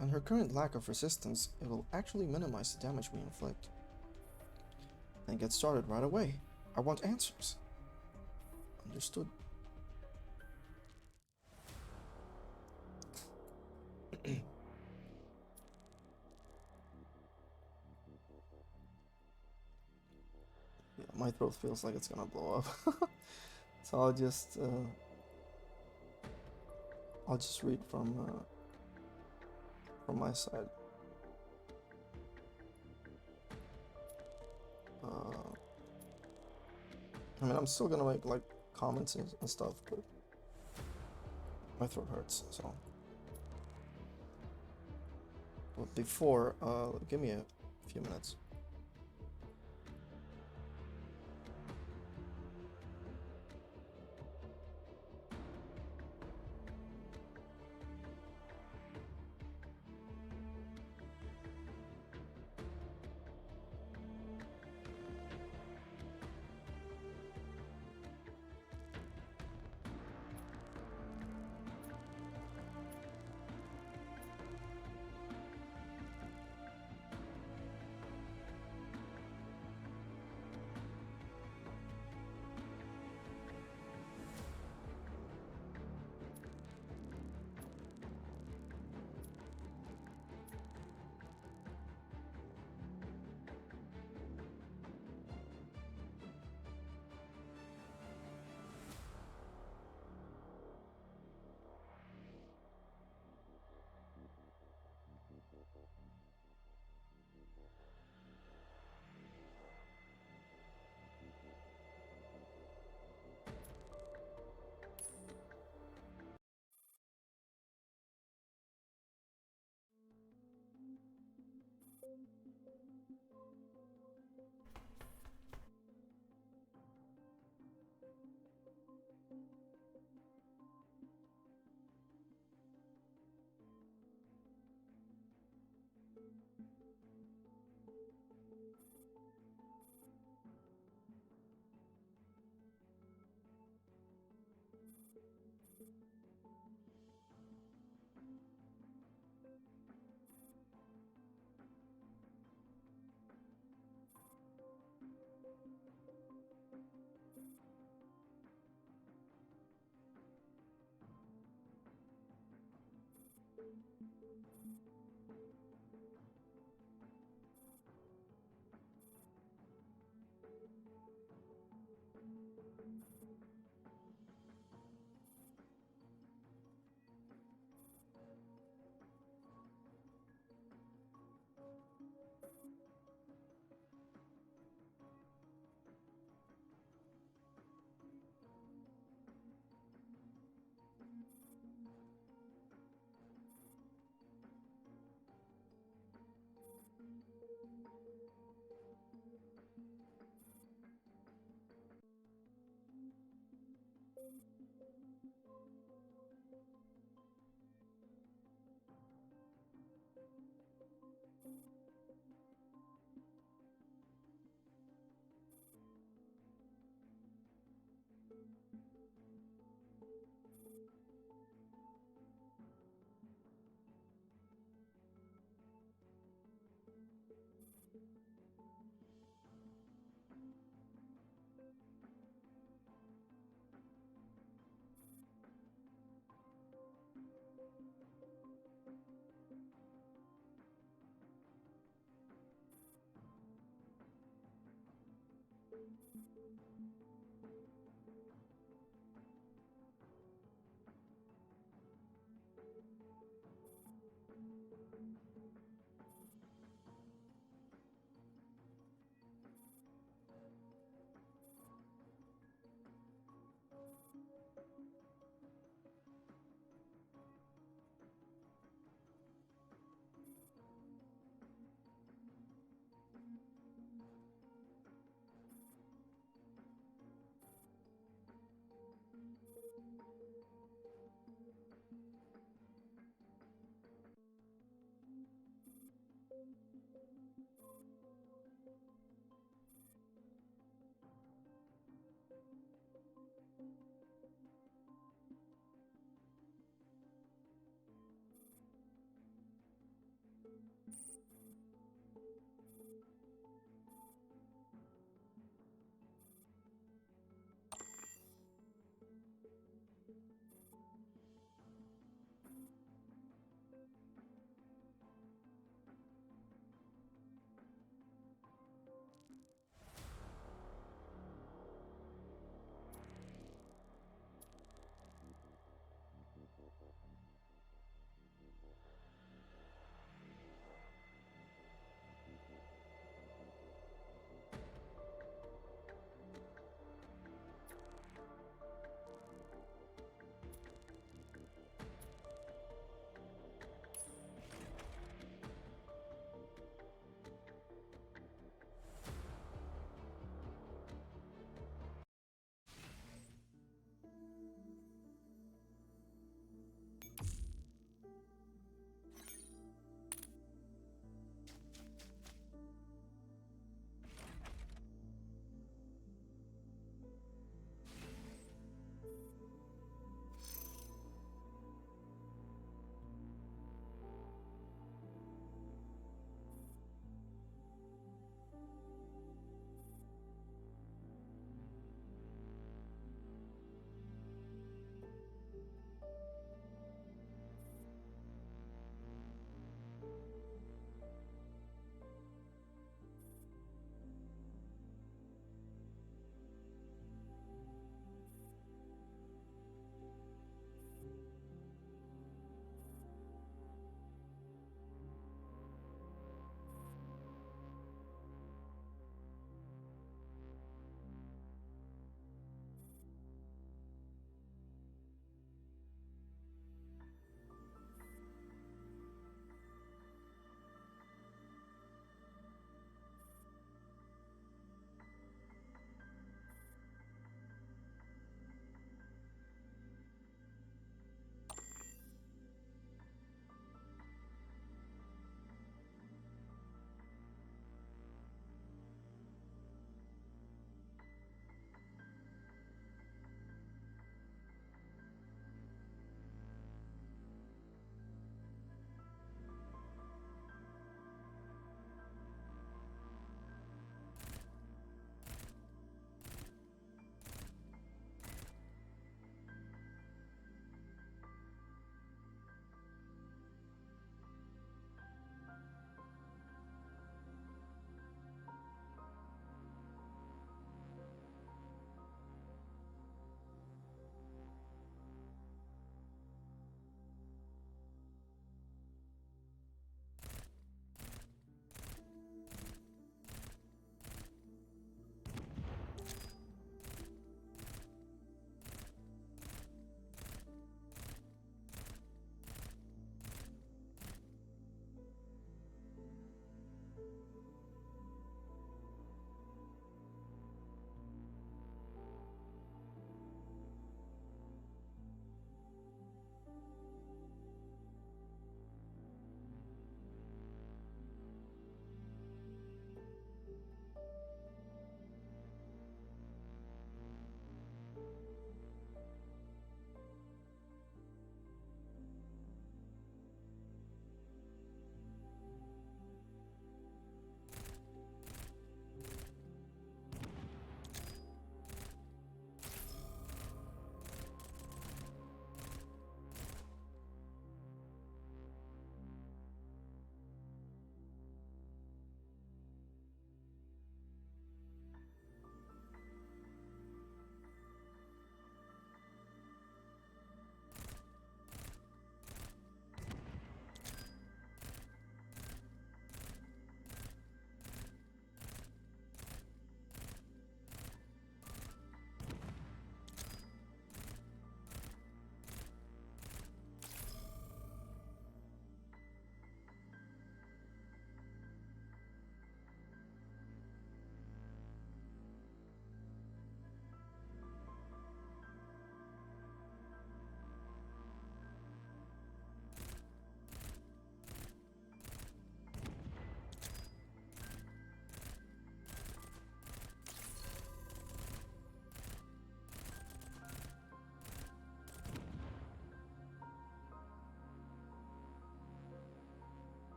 And her current lack of resistance, it will actually minimize the damage we inflict. Then get started right away. I want answers. Understood. Yeah, my throat feels like it's gonna blow up. So I'll just read from my side. I mean, I'm still gonna make like comments and stuff, but my throat hurts. So, but before, give me a few minutes.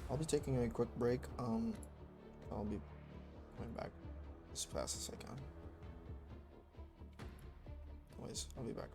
I'll be taking a quick break. I'll be coming back as fast as I can. Anyways, I'll be back.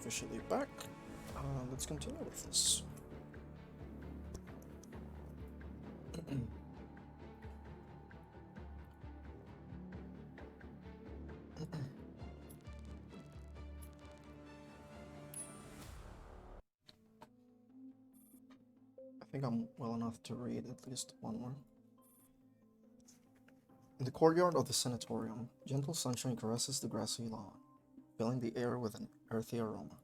Officially back. Let's continue with this. I think I'm well enough to read at least one more. In the courtyard of the sanatorium, gentle sunshine caresses the grassy lawn, filling the air with an earthy aroma.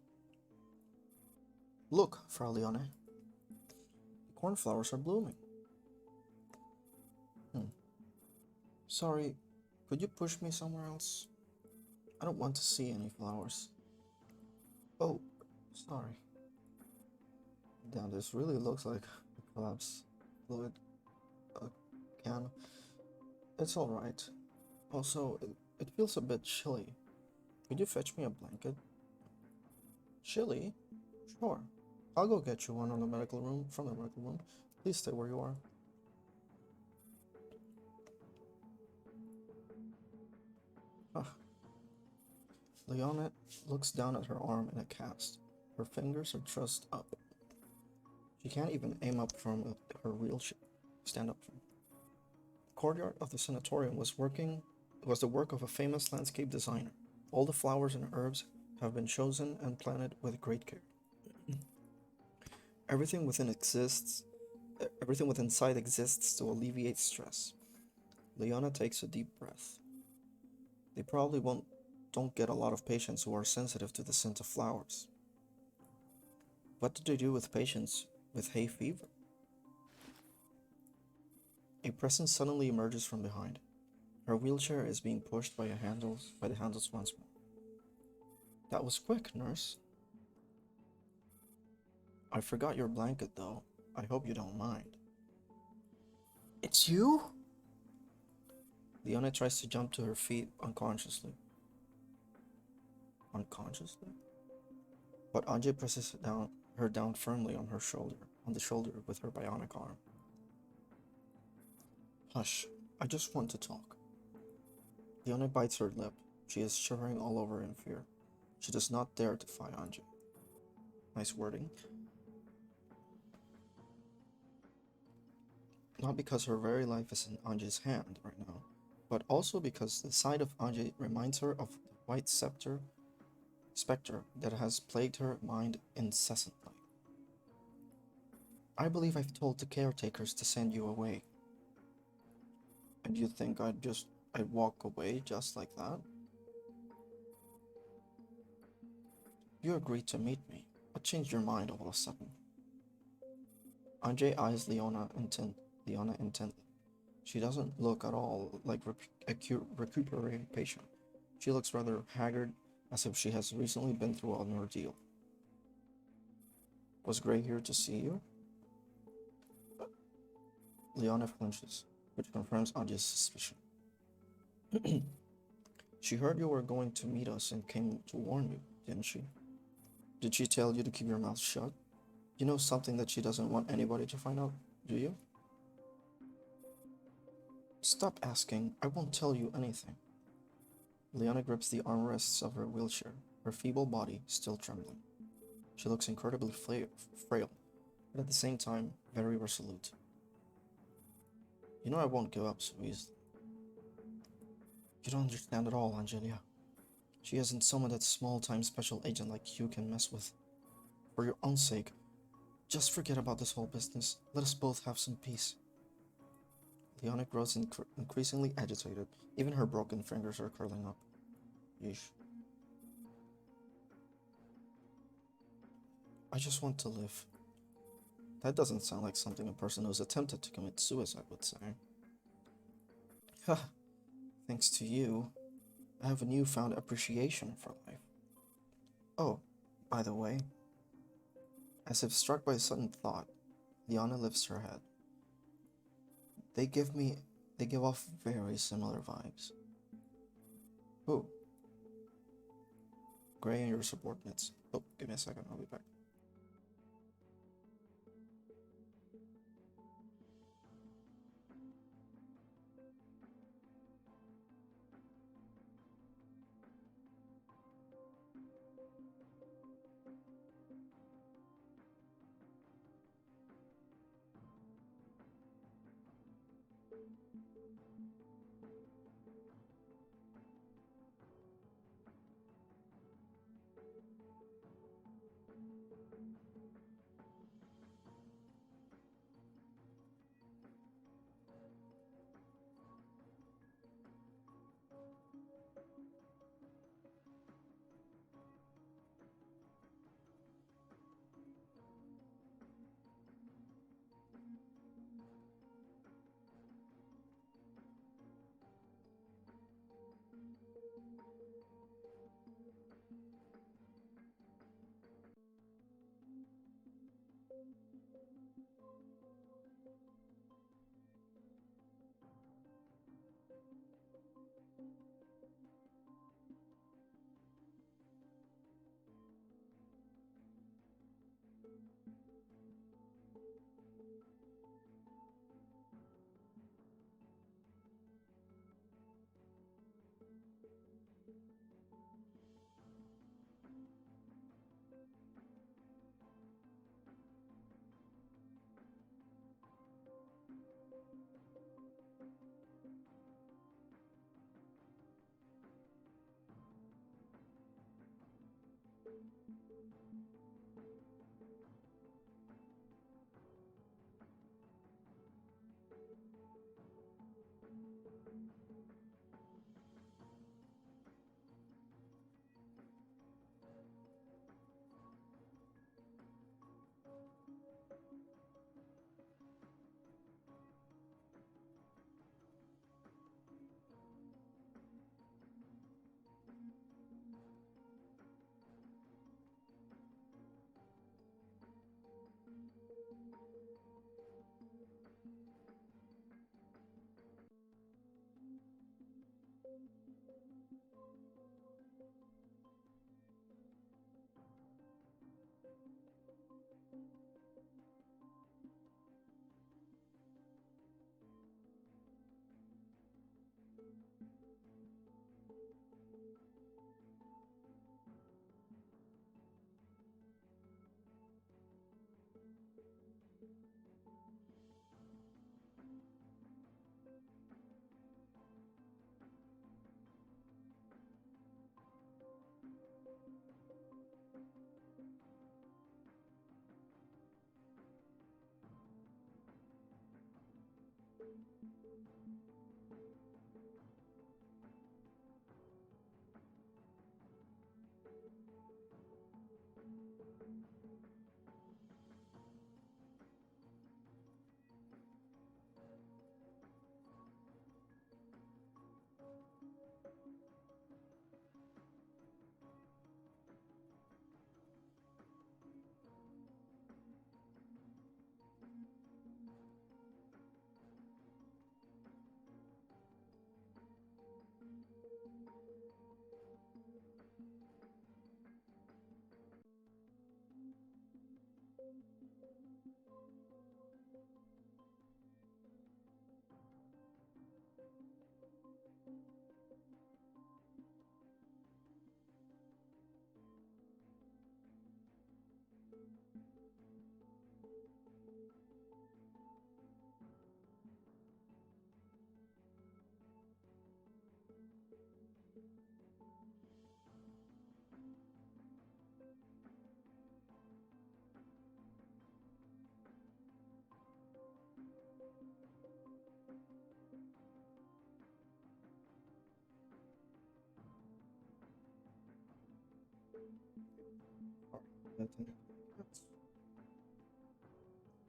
Look, Frau Leone. The cornflowers are blooming. Sorry, could you push me somewhere else? I don't want to see any flowers. Oh, sorry. Damn, this really looks like a collapsed fluid can. It's alright. Also, it feels a bit chilly. Could you fetch me a blanket? Chilly? Sure. I'll go get you one from the medical room. Please stay where you are. Leonette looks down at her arm in a cast. Her fingers are trussed up. She can't even aim up from her wheelchair. Stand up. The courtyard of the sanatorium was the work of a famous landscape designer. All the flowers and herbs have been chosen and planted with great care. Everything within sight exists to alleviate stress. Leona takes a deep breath. They probably don't get a lot of patients who are sensitive to the scent of flowers. What do they do with patients with hay fever? A presence suddenly emerges from behind. Her wheelchair is being pushed by the handles once more. That was quick, nurse. I forgot your blanket, though. I hope you don't mind. It's you? Leona tries to jump to her feet unconsciously. But Anjay presses her down firmly on the shoulder with her bionic arm. Hush, I just want to talk. Leona bites her lip. She is shivering all over in fear. She does not dare defy Anjay. Nice wording. Not because her very life is in Anjay's hand right now, but also because the sight of Anjay reminds her of the white specter that has plagued her mind incessantly. I believe I've told the caretakers to send you away. And you think I'd walk away just like that? You agreed to meet me, but changed your mind all of a sudden. Anjay eyes Leona intently. She doesn't look at all like a recuperating patient. She looks rather haggard, as if she has recently been through an ordeal. Was Gray here to see you? Leona flinches, which confirms Anjay's suspicion. She heard you were going to meet us and came to warn you, didn't she? Did she tell you to keep your mouth shut? You know something that she doesn't want anybody to find out, do you? Stop asking. I won't tell you anything. Leona grips the armrests of her wheelchair, her feeble body still trembling. She looks incredibly frail, but at the same time, very resolute. You know I won't give up so easily. You don't understand at all, Angelia. She isn't someone that small-time special agent like you can mess with. For your own sake, just forget about this whole business. Let us both have some peace. Leona grows increasingly agitated. Even her broken fingers are curling up. Yeesh. I just want to live. That doesn't sound like something a person who's attempted to commit suicide would say. Ha! Thanks to you, I have a newfound appreciation for life. Oh, by the way, as if struck by a sudden thought, Leona lifts her head. They give off very similar vibes. Who? Gray and your subordinates. Oh, give me a second, I'll be back.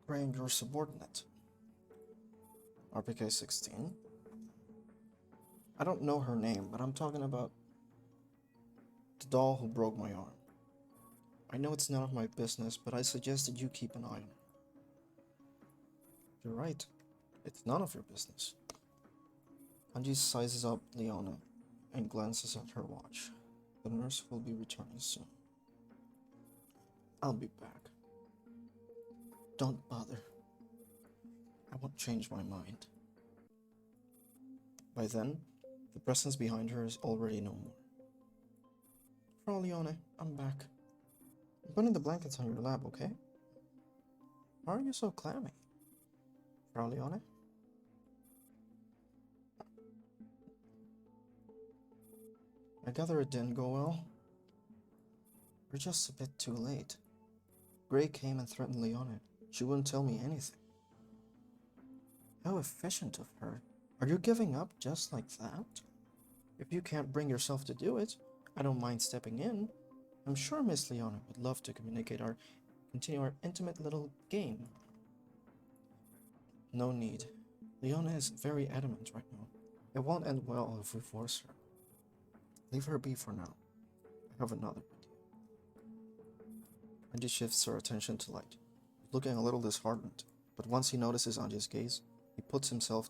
Graying your subordinate. RPK 16. I don't know her name, but I'm talking about the doll who broke my arm. I know it's none of my business, but I suggest that you keep an eye on her. You're right. It's none of your business. Anji sizes up Leona and glances at her watch. The nurse will be returning soon. I'll be back. Don't bother. I won't change my mind. By then, the presence behind her is already no more. Frau Leone, I'm back. I'm putting the blankets on your lap, okay? Why are you so clammy? Frau Leone? I gather it didn't go well. We're just a bit too late. Gray came and threatened Leona. She wouldn't tell me anything. How efficient of her. Are you giving up just like that? If you can't bring yourself to do it, I don't mind stepping in. I'm sure Miss Leona would love to continue our intimate little game. No need. Leona is very adamant right now. It won't end well if we force her. Leave her be for now. I have another idea. Anji shifts her attention to Light, looking a little disheartened, but once he notices Anji's gaze, he pulls himself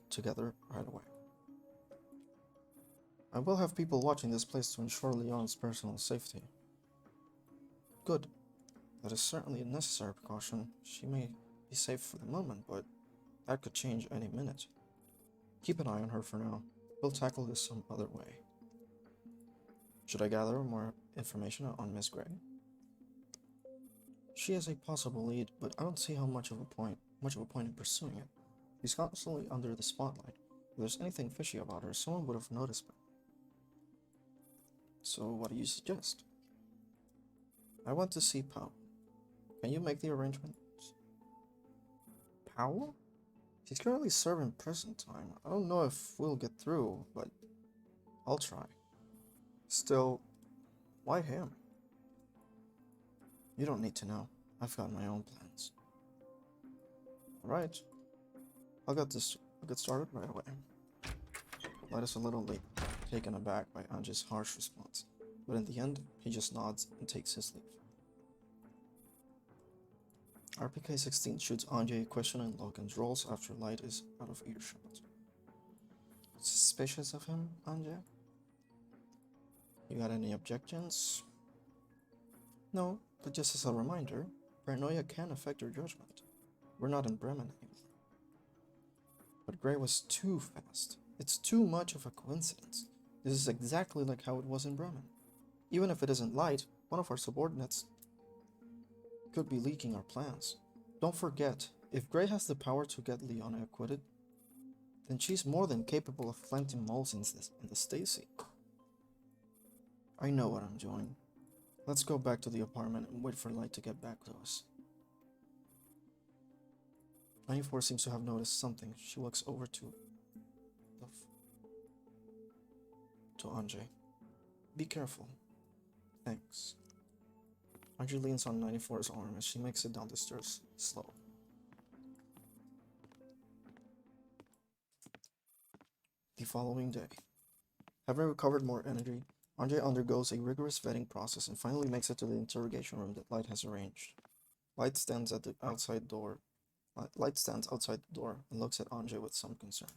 together right away. I will have people watching this place to ensure Leon's personal safety. Good. That is certainly a necessary precaution. She may be safe for the moment, but that could change any minute. Keep an eye on her for now. We'll tackle this some other way. Should I gather more information on Miss Gray? She is a possible lead, but I don't see how much of a point in pursuing it. She's constantly under the spotlight. If there's anything fishy about her, someone would have noticed by. So what do you suggest? I want to see Powell. Can you make the arrangements? Powell? She's currently serving prison time. I don't know if we'll get through, but I'll try. Still, why him? You don't need to know. I've got my own plans. Alright. I'll get started right away. Light is a little late, taken aback by Anji's harsh response, but in the end, he just nods and takes his leave. RPK-16 shoots Anji a questioning look and rolls after Light is out of earshot. Suspicious of him, Anji? You got any objections? No, but just as a reminder, paranoia can affect your judgment. We're not in Bremen anymore. But Gray was too fast. It's too much of a coincidence. This is exactly like how it was in Bremen. Even if it isn't Light, one of our subordinates could be leaking our plans. Don't forget, if Gray has the power to get Leona acquitted, then she's more than capable of planting moles in the Stacy. I know what I'm doing. Let's go back to the apartment and wait for Light to get back to us. 94 seems to have noticed something. She looks over to Anji. Be careful. Thanks. Anji leans on 94's arm as she makes it down the stairs slow. The following day. Having recovered more energy, Anji undergoes a rigorous vetting process and finally makes it to the interrogation room that Light has arranged. Light stands outside the door and looks at Anji with some concern.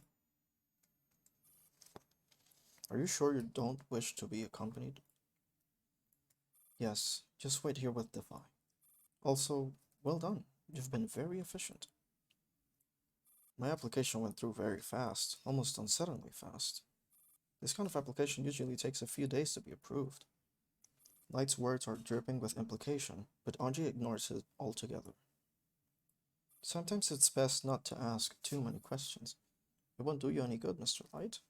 Are you sure you don't wish to be accompanied? Yes, just wait here with Defy. Also, well done. You've been very efficient. My application went through very fast, almost unsettlingly fast. This kind of application usually takes a few days to be approved. Light's words are dripping with implication, but Anji ignores it altogether. Sometimes it's best not to ask too many questions. It won't do you any good, Mr. Light.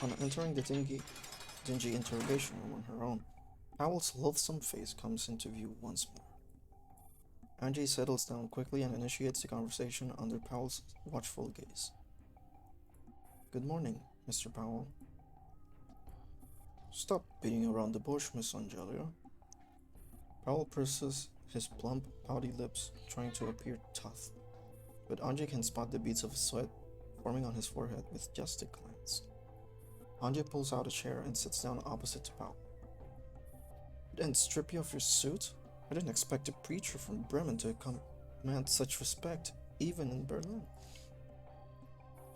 On entering the dingy interrogation room on her own, Powell's loathsome face comes into view once more. Anji settles down quickly and initiates the conversation under Powell's watchful gaze. Good morning, Mr. Powell. Stop beating around the bush, Miss Angelia. Powell purses his plump, pouty lips, trying to appear tough, but Anji can spot the beads of sweat forming on his forehead with just a glance. Anji pulls out a chair and sits down opposite to Powell. Didn't strip you of your suit? I didn't expect a preacher from Bremen to command such respect, even in Berlin.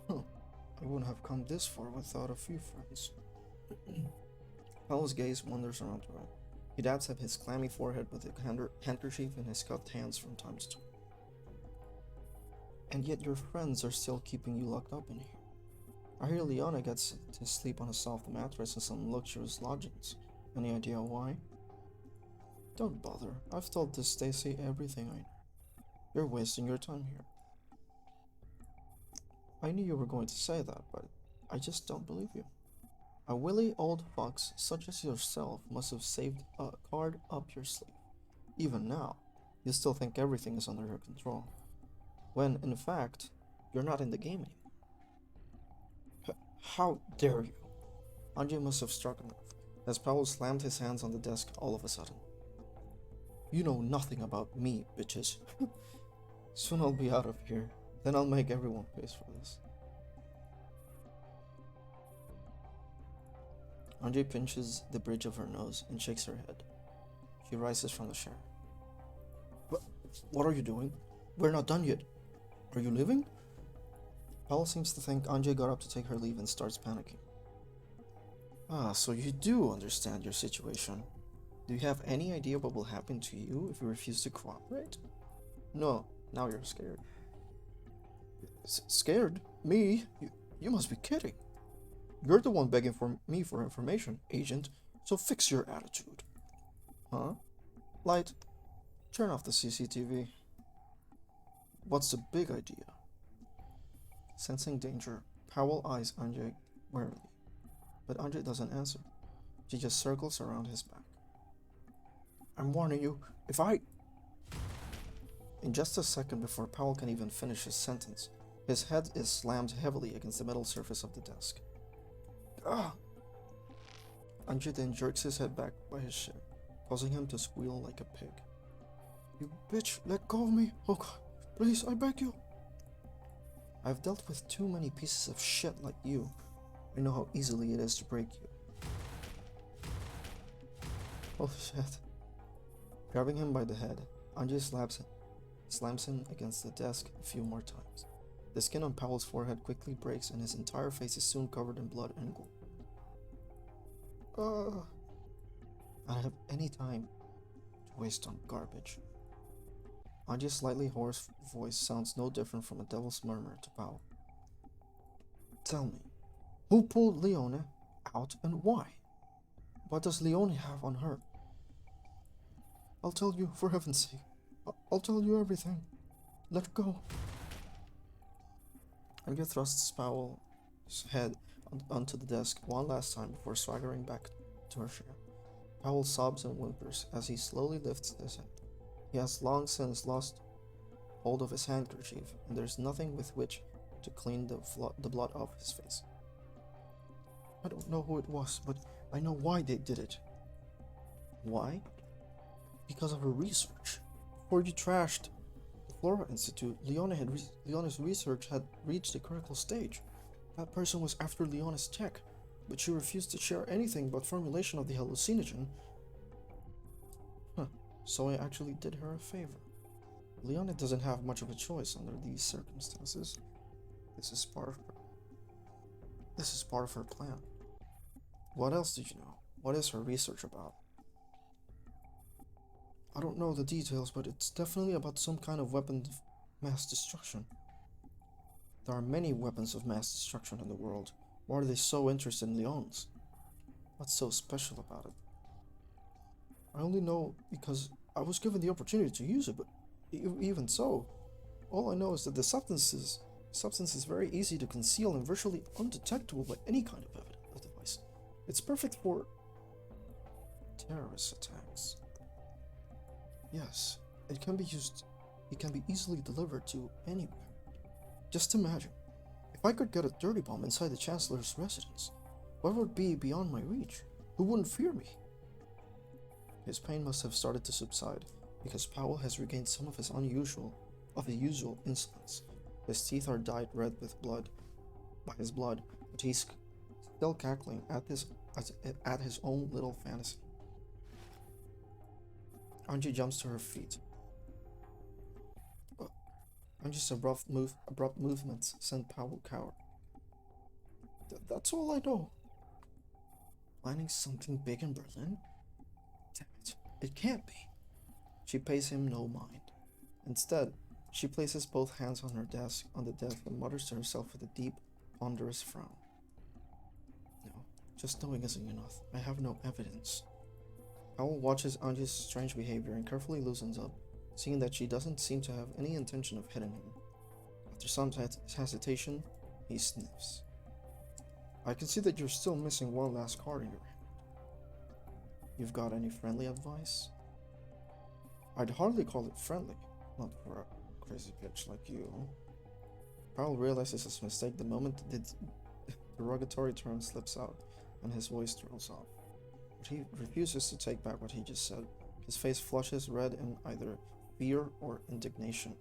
I wouldn't have come this far without a few friends. Powell's gaze wanders around the room. He dabs at his clammy forehead with a handkerchief in his cuffed hands from time to time. And yet your friends are still keeping you locked up in here. I hear Leona gets to sleep on a soft mattress in some luxurious lodgings. Any idea why? Don't bother. I've told this Stacy everything I know. You're wasting your time here. I knew you were going to say that, but I just don't believe you. A wily old fox such as yourself must have saved a card up your sleeve. Even now, you still think everything is under your control, when in fact, you're not in the game anymore. How dare you? Anji must have struck a nerve, as Powell slammed his hands on the desk all of a sudden. You know nothing about me, bitches. Soon I'll be out of here, then I'll make everyone pay for this. Anji pinches the bridge of her nose and shakes her head. She rises from the chair. What are you doing? We're not done yet. Are you leaving? Powell seems to think Anji got up to take her leave and starts panicking. Ah, so you do understand your situation. Do you have any idea what will happen to you if you refuse to cooperate? No, now you're scared. Scared? Me? You must be kidding. You're the one begging for me for information, agent, so fix your attitude. Huh? Light, turn off the CCTV. What's the big idea? Sensing danger, Powell eyes Anji warily, but Anji doesn't answer. She just circles around his back. I'm warning you, if I... In just a second before Powell can even finish his sentence, his head is slammed heavily against the metal surface of the desk. Ah! Anji then jerks his head back by his chair, causing him to squeal like a pig. You bitch, let go of me! Oh God, please, I beg you! I've dealt with too many pieces of shit like you. I know how easily it is to break you. Oh shit. Grabbing him by the head, Anji slams him against the desk a few more times. The skin on Powell's forehead quickly breaks and his entire face is soon covered in blood and gore. I don't have any time to waste on garbage. Anji's slightly hoarse voice sounds no different from a devil's murmur to Powell. Tell me, who pulled Leone out and why? What does Leone have on her? I'll tell you, for heaven's sake. I'll tell you everything. Let go. Anja thrusts Powell's head onto the desk one last time before swaggering back to her chair. Powell sobs and whimpers as he slowly lifts his head. He has long since lost hold of his handkerchief, and there's nothing with which to clean the blood off his face. I don't know who it was, but I know why they did it. Why? Because of her research. Before you trashed the Flora Institute, Leona's research had reached a critical stage. That person was after Leona's tech, but she refused to share anything but formulation of the hallucinogen. So I actually did her a favor. Leona doesn't have much of a choice under these circumstances. This is part of her plan. What else did you know? What is her research about? I don't know the details, but it's definitely about some kind of weapon of mass destruction. There are many weapons of mass destruction in the world. Why are they so interested in Leon's? What's so special about it? I only know because I was given the opportunity to use it, but even so, all I know is that the substance is very easy to conceal and virtually undetectable by any kind of device. It's perfect for terrorist attacks. Yes, it can be easily delivered to anywhere. Just imagine, if I could get a dirty bomb inside the Chancellor's residence, what would be beyond my reach? Who wouldn't fear me? His pain must have started to subside, because Powell has regained some of his usual insolence. His teeth are dyed red with blood, by his blood, but he's still cackling at his own little fantasy. Anji jumps to her feet. Anji's abrupt movements send Powell cower. That's all I know. Planning something big in Berlin? Damn it, it can't be. She pays him no mind. Instead, she places both hands on the desk and mutters to herself with a deep, ponderous frown. No, just knowing isn't enough. I have no evidence. Powell watches Anji's strange behavior and carefully loosens up, seeing that she doesn't seem to have any intention of hitting him. After some hesitation, he sniffs. I can see that you're still missing one last card in your hand. You've got any friendly advice? I'd hardly call it friendly, not for a crazy bitch like you. Powell realizes his mistake the moment the derogatory term slips out and his voice trails off. But he refuses to take back what he just said. His face flushes red in either fear or indignation.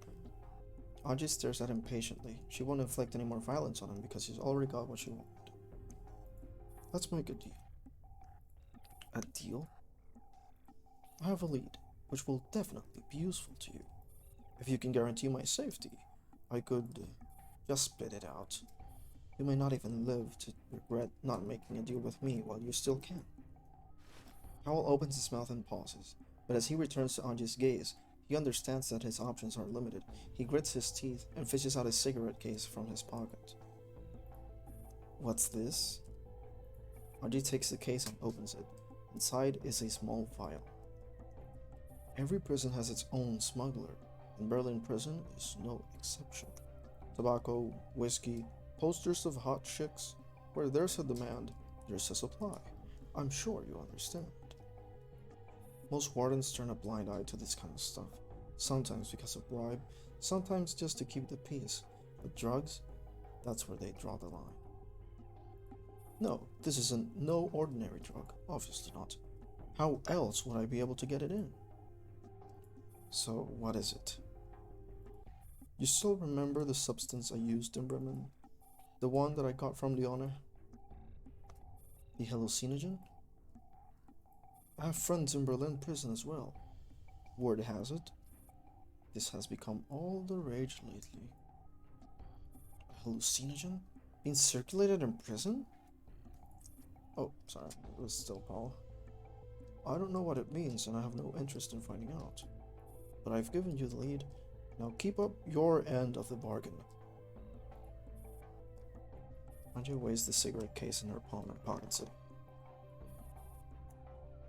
Anji stares at him patiently. She won't inflict any more violence on him because he's already got what she wanted. Let's make a deal. A deal? I have a lead, which will definitely be useful to you. If you can guarantee my safety, I could just spit it out. You may not even live to regret not making a deal with me while you still can. Howell opens his mouth and pauses, but as he returns to Anji's gaze, he understands that his options are limited. He grits his teeth and fishes out a cigarette case from his pocket. What's this? Anji takes the case and opens it. Inside is a small vial. Every prison has its own smuggler, and Berlin Prison is no exception. Tobacco, whiskey, posters of hot chicks. Where there's a demand, there's a supply. I'm sure you understand. Most wardens turn a blind eye to this kind of stuff, sometimes because of bribe, sometimes just to keep the peace. But drugs, that's where they draw the line. No, this isn't no ordinary drug, obviously not. How else would I be able to get it in? So, what is it? You still remember the substance I used in Bremen? The one that I got from Lione? The hallucinogen? I have friends in Berlin prison as well. Word has it, this has become all the rage lately. A hallucinogen? Being circulated in prison? Oh, sorry, it was still Paul. I don't know what it means and I have no interest in finding out. But I've given you the lead. Now keep up your end of the bargain. Anji weighs the cigarette case in her palm and pockets it.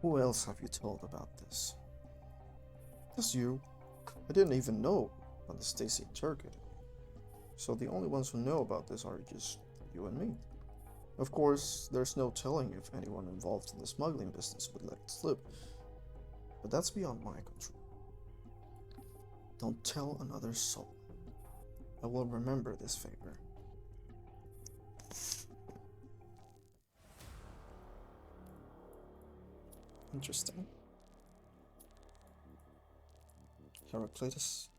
Who else have you told about this? Just you. I didn't even know when the Stacy Turk hit. So the only ones who know about this are just you and me. Of course, there's no telling if anyone involved in the smuggling business would let it slip. But that's beyond my control. Don't tell another soul. I will remember this favor. Interesting. Heraclitus.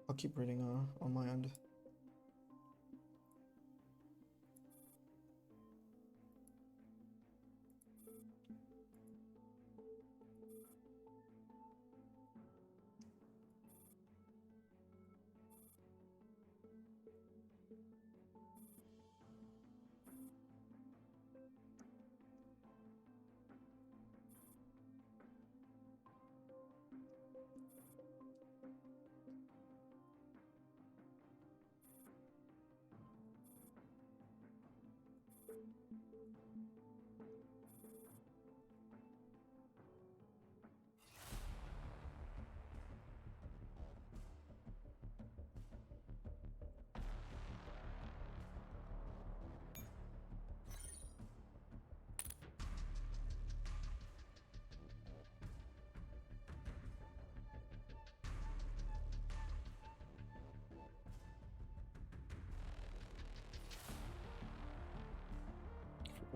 I'll keep reading on my end.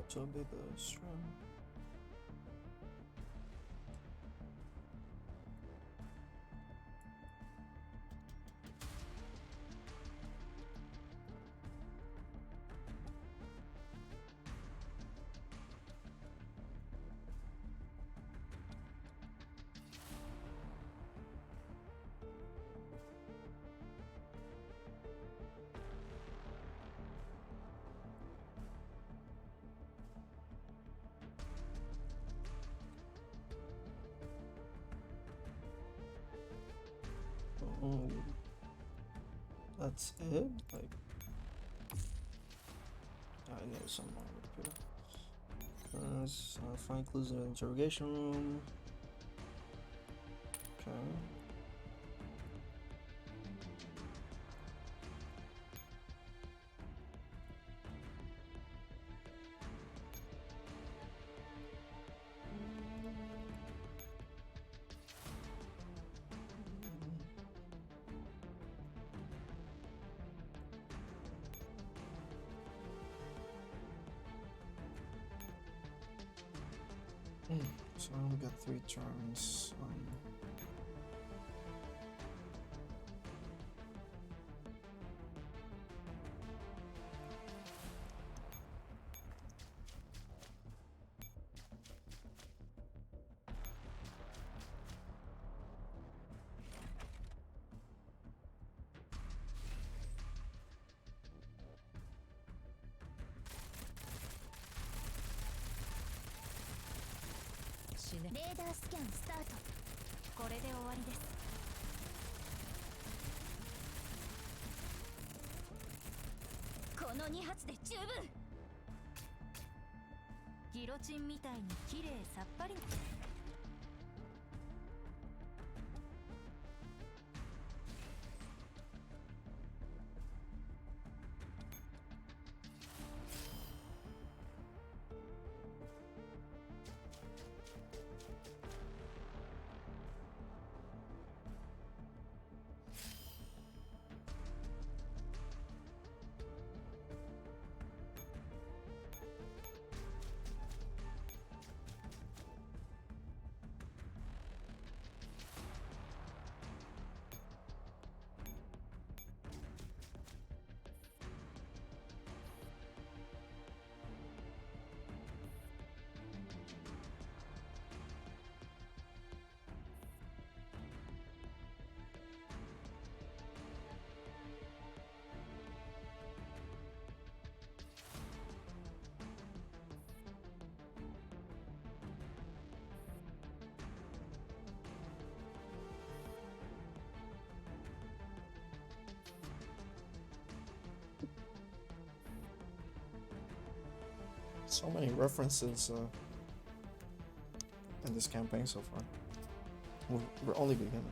To be the strong. That's it? Like, I know something wrong with the computer. Find clues in the interrogation room. Okay. So I only got 3 turns.レーダースキャンスタート。これで終わりです。この2発で十分。ギロチンみたいに綺麗さっぱり。So many references in this campaign so far. We're only beginning.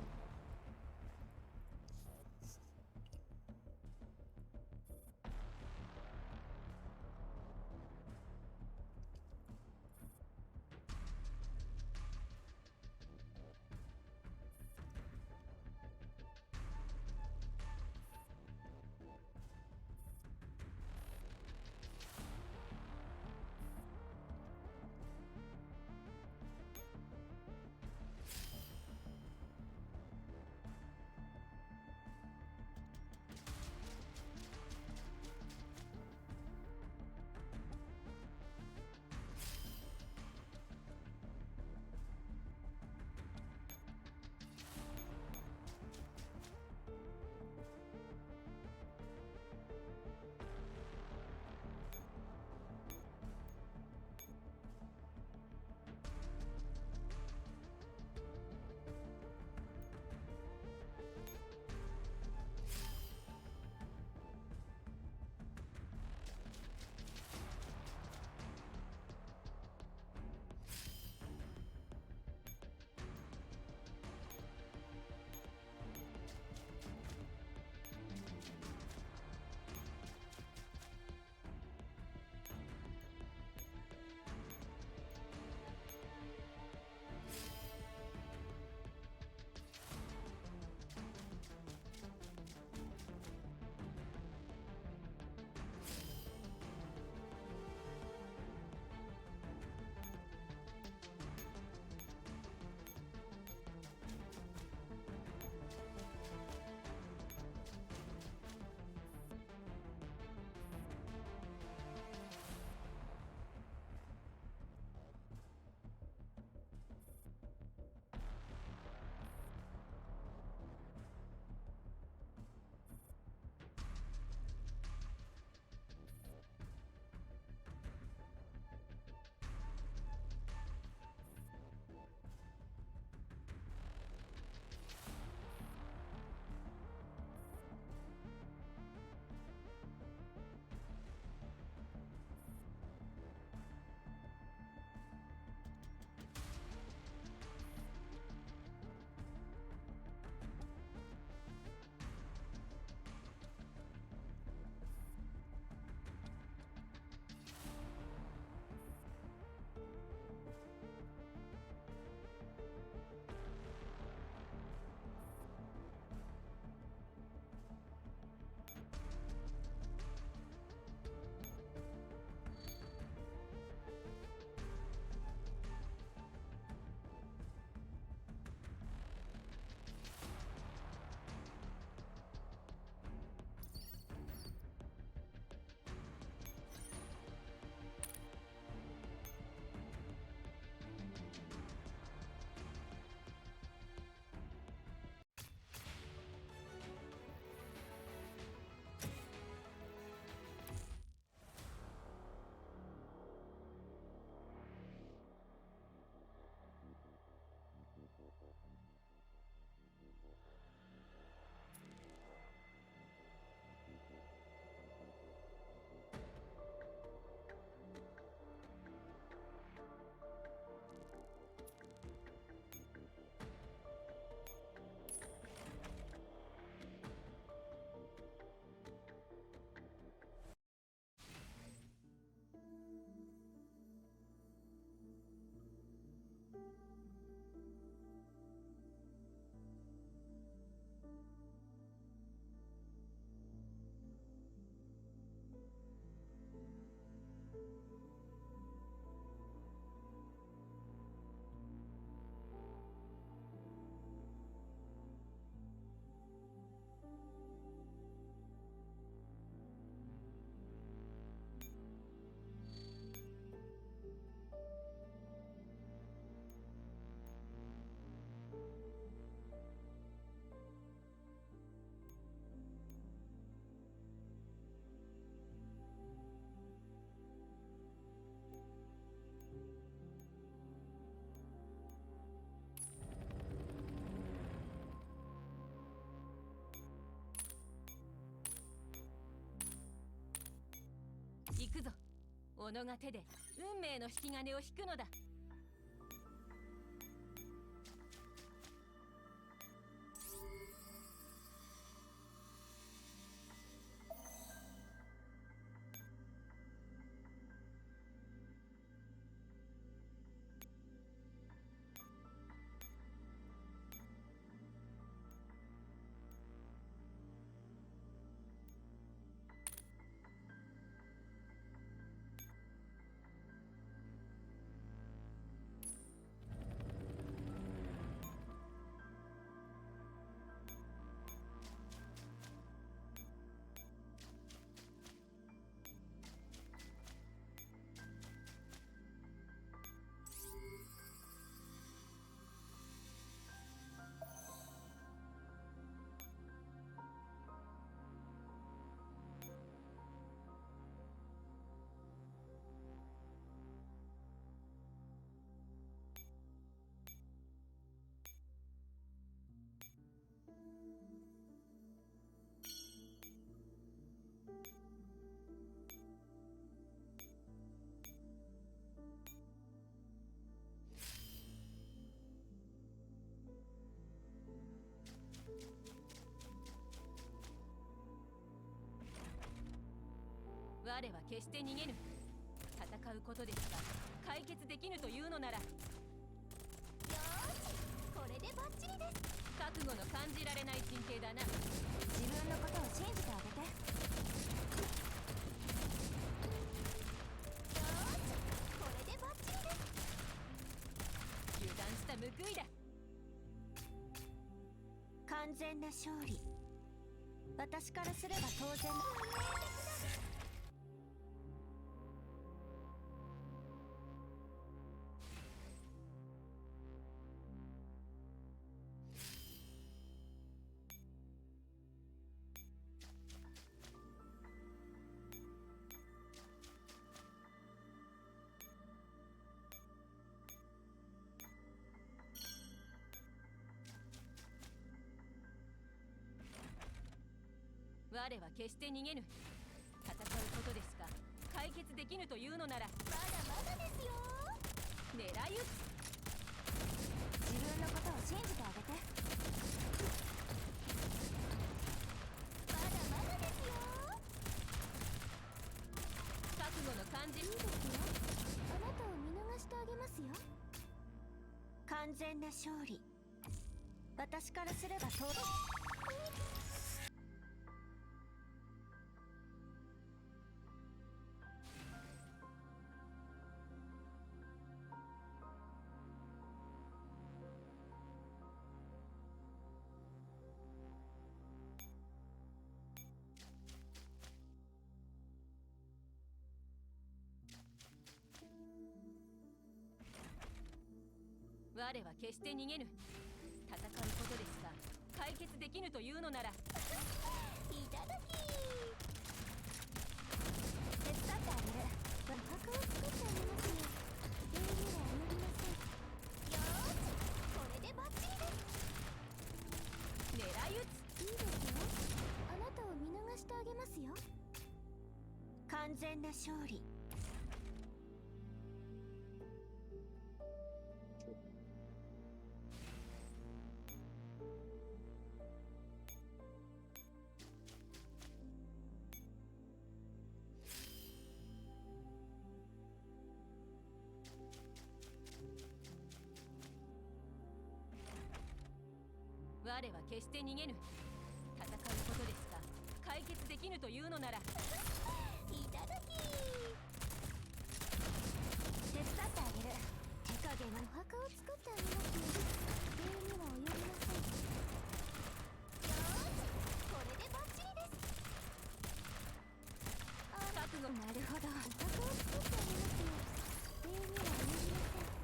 己が手で運命の引き金を引くのだ。我は決して逃げぬ。戦うことですが解決できぬというのなら、よーし、これでバッチリです。覚悟の感じられない神経だな。自分のことを信じてあげて。よーし、これでバッチリです。油断した報いだ。完全な勝利。私からすれば当然の。我は決して逃げぬ。戦うことですが解決できぬというのなら、まだまだですよ。狙い撃つ。自分のことを信じてあげて。まだまだですよ。覚悟の感じ。いいですよ。あなたを見逃してあげますよ。完全な勝利。私からすれば当然。我は決して逃げぬ。戦うことですが解決できぬというのなら、いただき。手伝ってあげる。お墓を作ってあげますよ。礼には及びません。よーし、これでバッチリです。狙い撃つ。いいですよ。あなたを見逃してあげますよ。完全な勝利。我は決して逃げぬ。戦うことですが解決できぬというのなら、いただき。手伝ってあげる。手加減のお墓を作ってあげますよ。礼には及びません。よーし、これでバッチリです。覚悟。なるほど。お墓を作ってあげますよ。礼には及びません。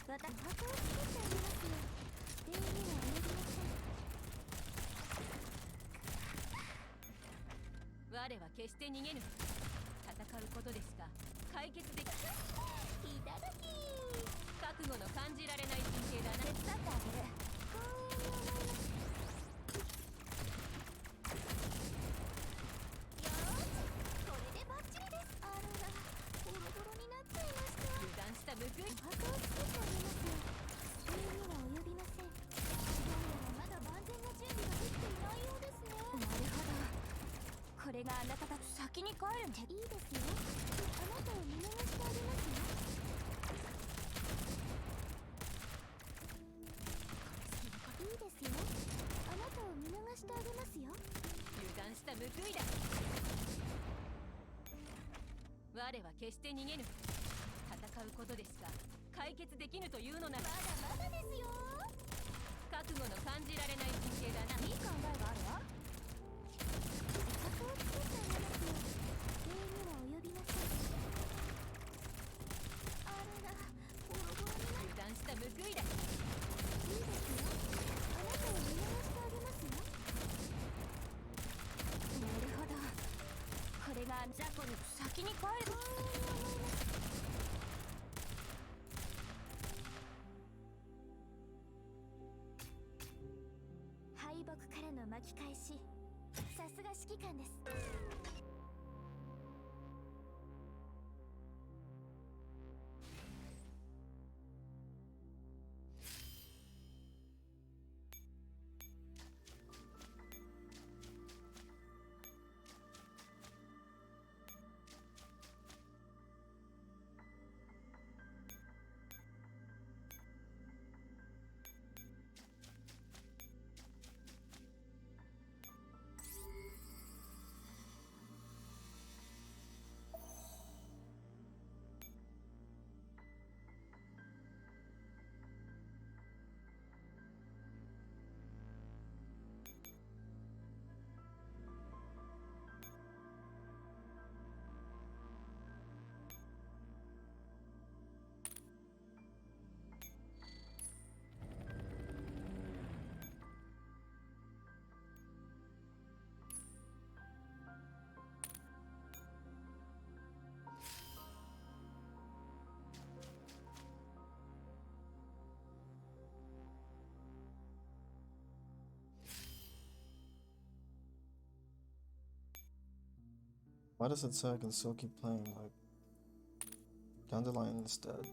お墓を作ってあげますよ。礼には及びません。我は決して逃げぬ。戦うことですが解決でき。いただき。覚悟の感じられない神経だな。手伝ってあげる。光栄に思います。先に帰るっていいですよ。あなたを見逃してあげますよ。いいですよ。あなたを見逃してあげますよ。油断した報いだ。我は決して逃げぬ。戦うことでしか解決できぬというのなら、まだまだですよ。覚悟の感じられない人形だな。いい考えがあるわ。自覚をつけてあげますよ。礼には及びません。あらら、ボロボロになる。油断した報いだ。いいですよ。あなたを見逃してあげますよ。なるほど。これが雑魚に先に帰る。敗北からの巻き返し、さすが指揮官です。Why does it say I can still keep playing like Dandelion instead?「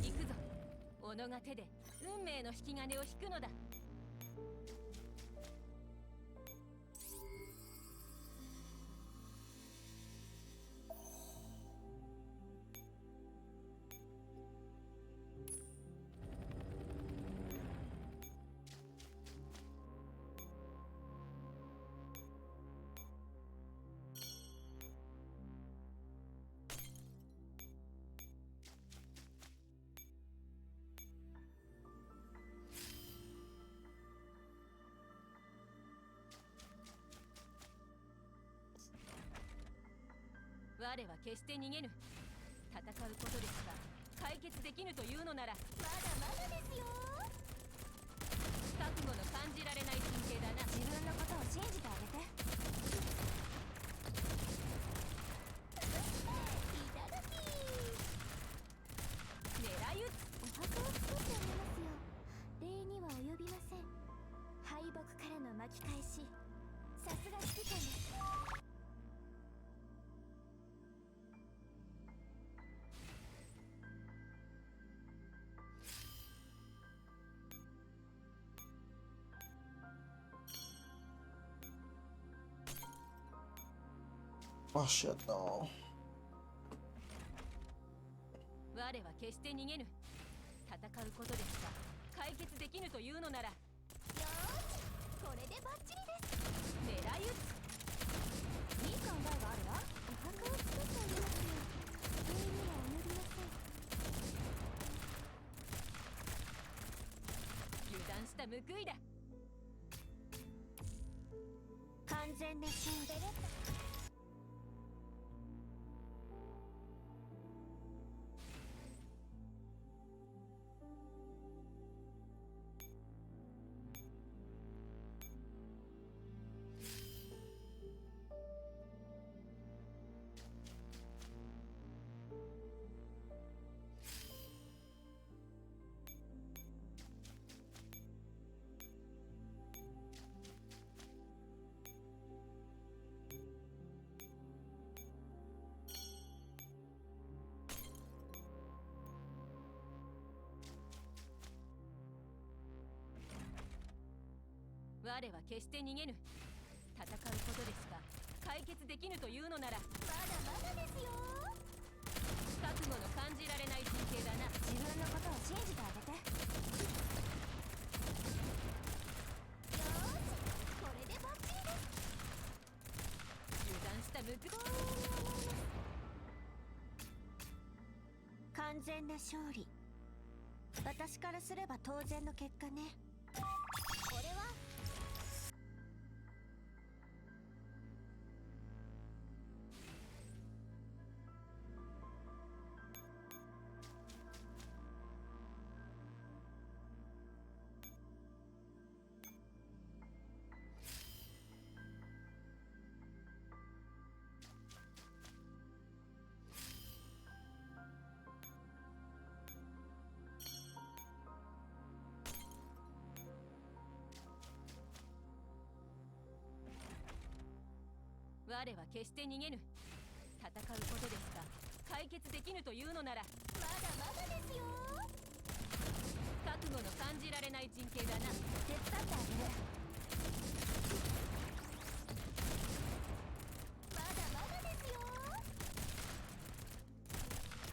行くぞ。己が手で運命の引き金を引くのだ。」我は決して逃げぬ。戦うことでしか解決できぬというのなら、まだまだですよ。覚悟の感じられない神経だな。自分のことを信じてあげて。いただき。狙い撃つ。お墓を作ってあげますよ。礼には及びません。敗北からの巻き返し、さすが指揮官です。Oh shit, no. 我は決して逃げぬ。戦うことでしか解決できぬというのなら、よーし、これでバッチリです。狙い撃つ。いい考えがあるわ。お墓を作ってあげますよ。礼には及びません。油断した報いだ。完全な勝利。我は決して逃げぬ。戦うことでしか解決できぬというのなら、まだまだですよ。覚悟の感じられない陣形だな。自分のことを信じてあげて。よーし、これでバッチリです。油断したむく。完全な勝利。私からすれば当然の結果ね。これは我は決して逃げぬ。戦うことでしか解決できぬというのなら、まだまだですよ。覚悟の感じられない陣形だな。手伝ってあげる。まだまだですよ。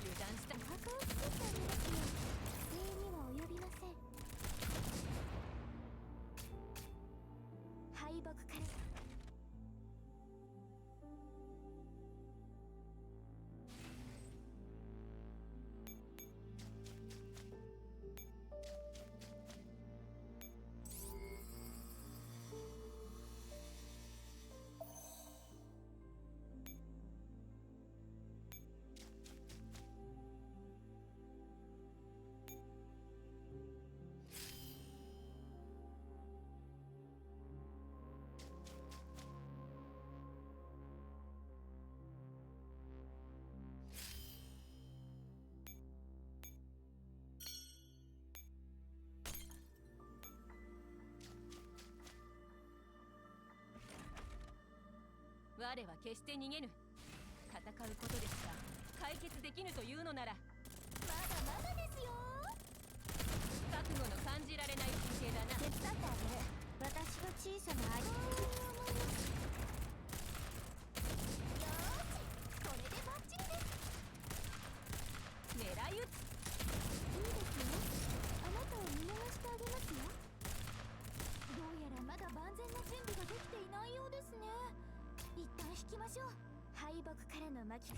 油断した。お墓を作ってあげますよ。礼には及びません。敗北から我は決して逃げぬ。戦うことでしか解決できぬというのなら、まだまだですよ。覚悟の感じられない陣形だな。手伝ってあげる。私の小さな愛。よーし、これでバッチリです。狙い撃つ。いいですよ。あなたを見逃してあげますよ。どうやらまだ万全な準備ができていないようですね。一旦引きましょう。敗北からの巻き。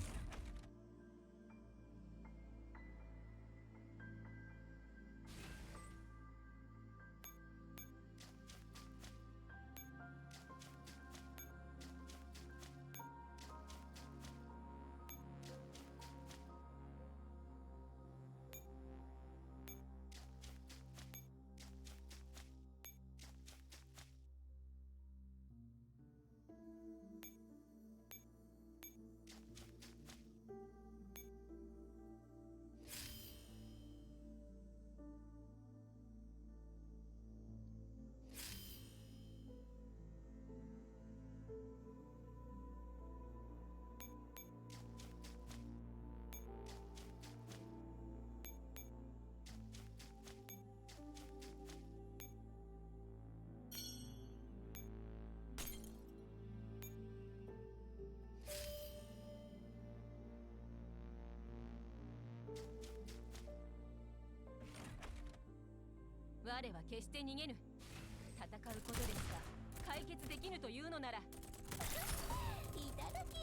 我は決して逃げぬ。戦うことでしか解決できぬというのなら、いただき。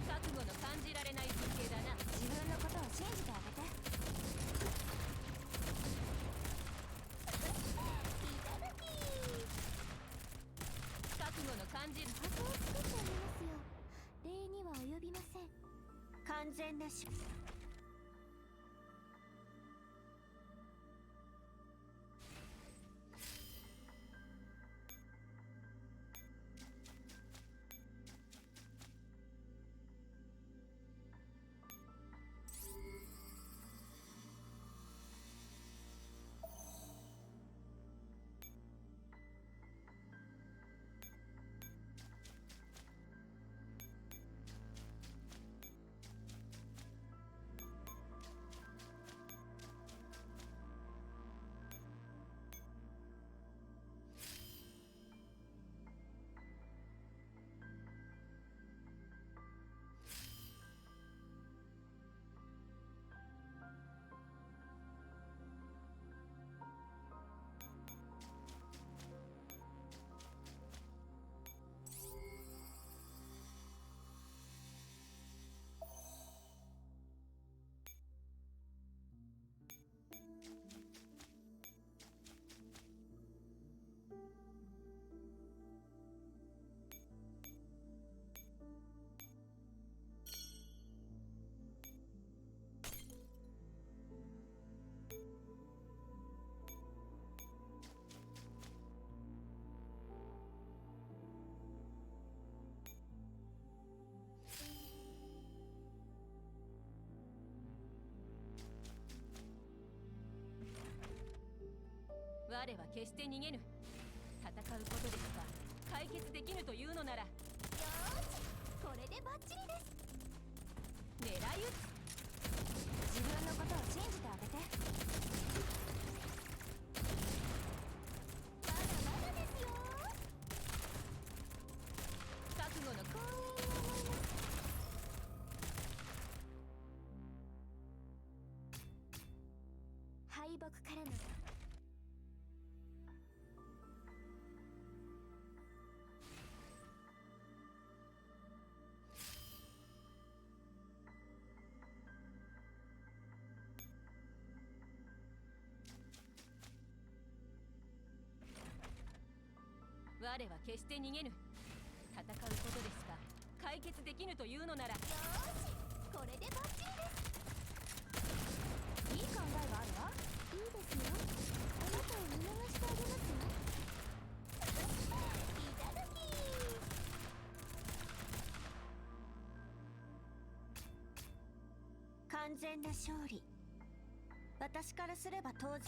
覚悟の感じられない陣形だな。自分のことを信じてあげて。いただき。覚悟の感じる。箱を作ってあげますよ。礼には及びません。完全なし。我は決して逃げぬ。戦うことでしか解決できぬというのなら。よーし、これでバッチリです。狙い撃つ。自分のことを信じてあげて。まだまだですよ。覚悟の光栄に思います。敗北からの我は決して逃げぬ。戦うことでしか解決できぬというのなら。よーし、これでバッチリです。いい考えがあるわ。いいですよ。あなたを見逃してあげますよ。いただきー。完全な勝利。私からすれば当然。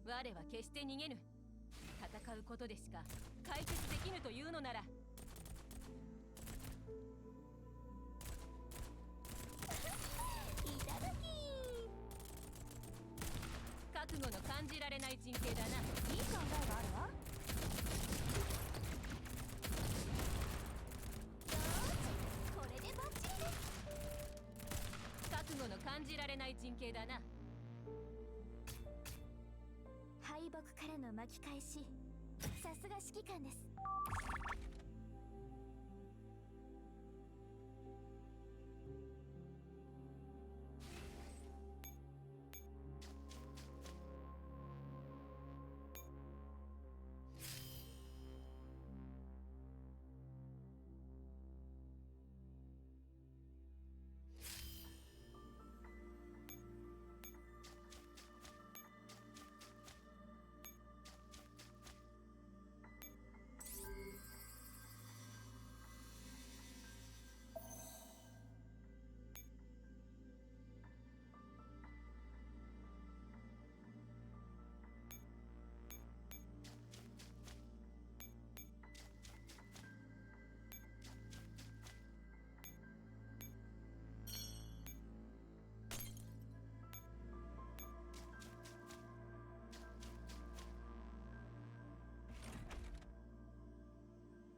我は決して逃げぬ。戦うことでしか解決できぬというのなら。いただきー。覚悟の感じられない陣形だな。いい考えがあるわ。よーし、これでバッチリです。覚悟の感じられない陣形だな。敗北からの巻き返し、さすが指揮官です。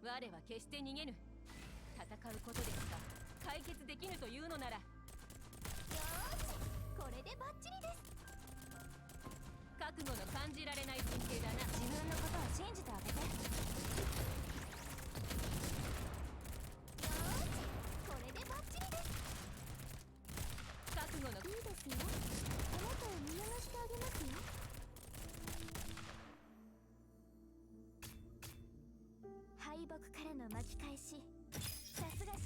我は決して逃げぬ。戦うことでしか解決できぬというのなら。よーし、これでバッチリです。覚悟の感じられない陣形だな。自分のことを信じてあげて。よーし、これでバッチリです。覚悟のいいですよ。あなたを見逃してあげますよ。敗北からの巻き返し、さすがし。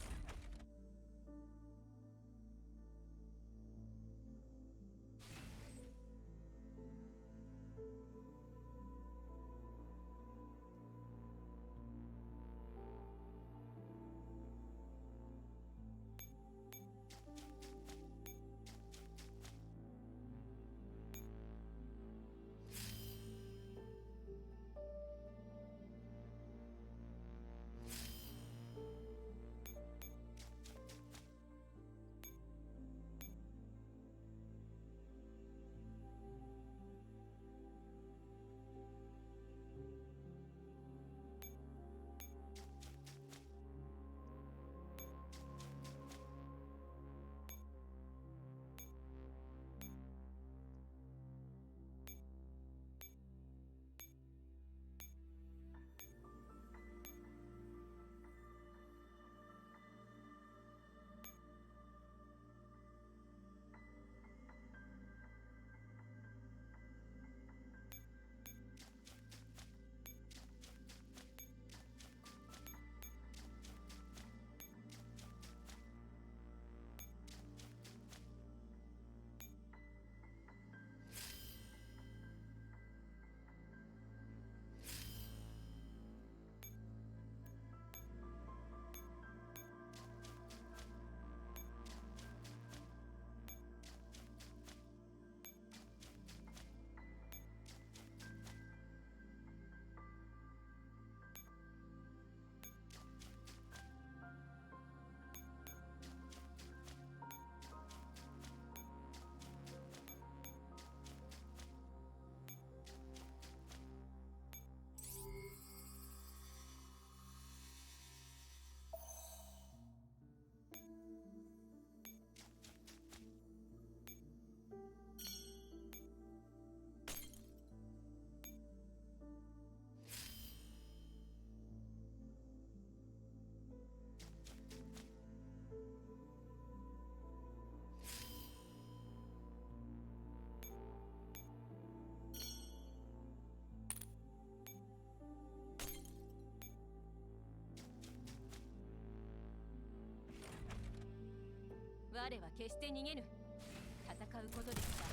我は決して逃げぬ。戦うことでしか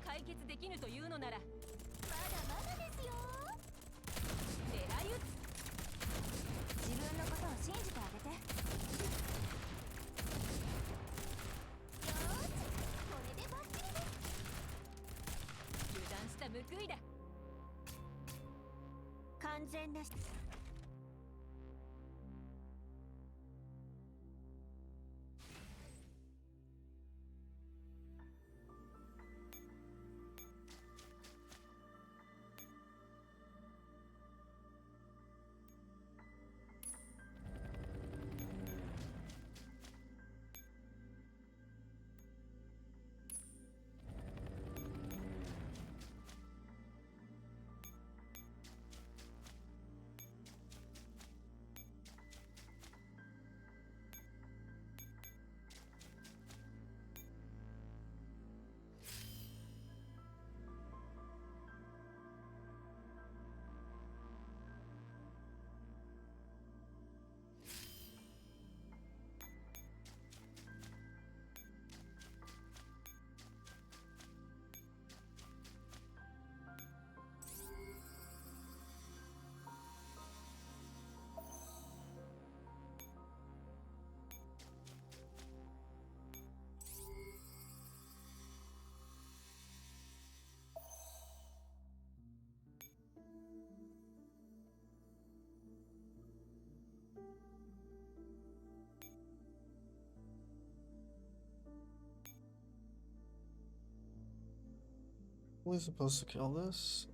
解決できぬというのなら、まだまだですよ。狙い撃つ。自分のことを信じてあげて。よーし、これでバッチリです。油断した報いだ。完全なWe're supposed to kill this.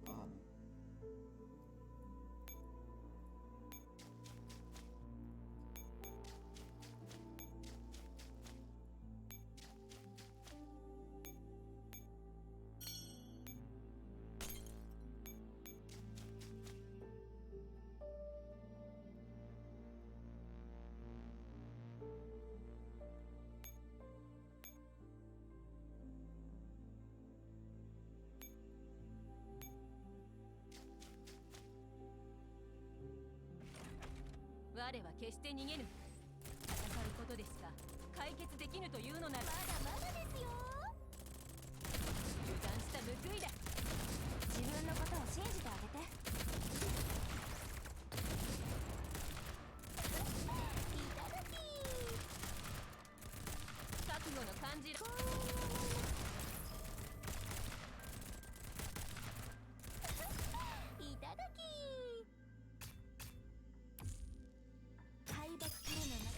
我は決して逃げぬ。戦うことでしか解決できぬというのなら、まだまだですよ。油断した報いだ。自分のことを信じてあげて。いただき。覚悟の感じる。いただき。敗北からの中。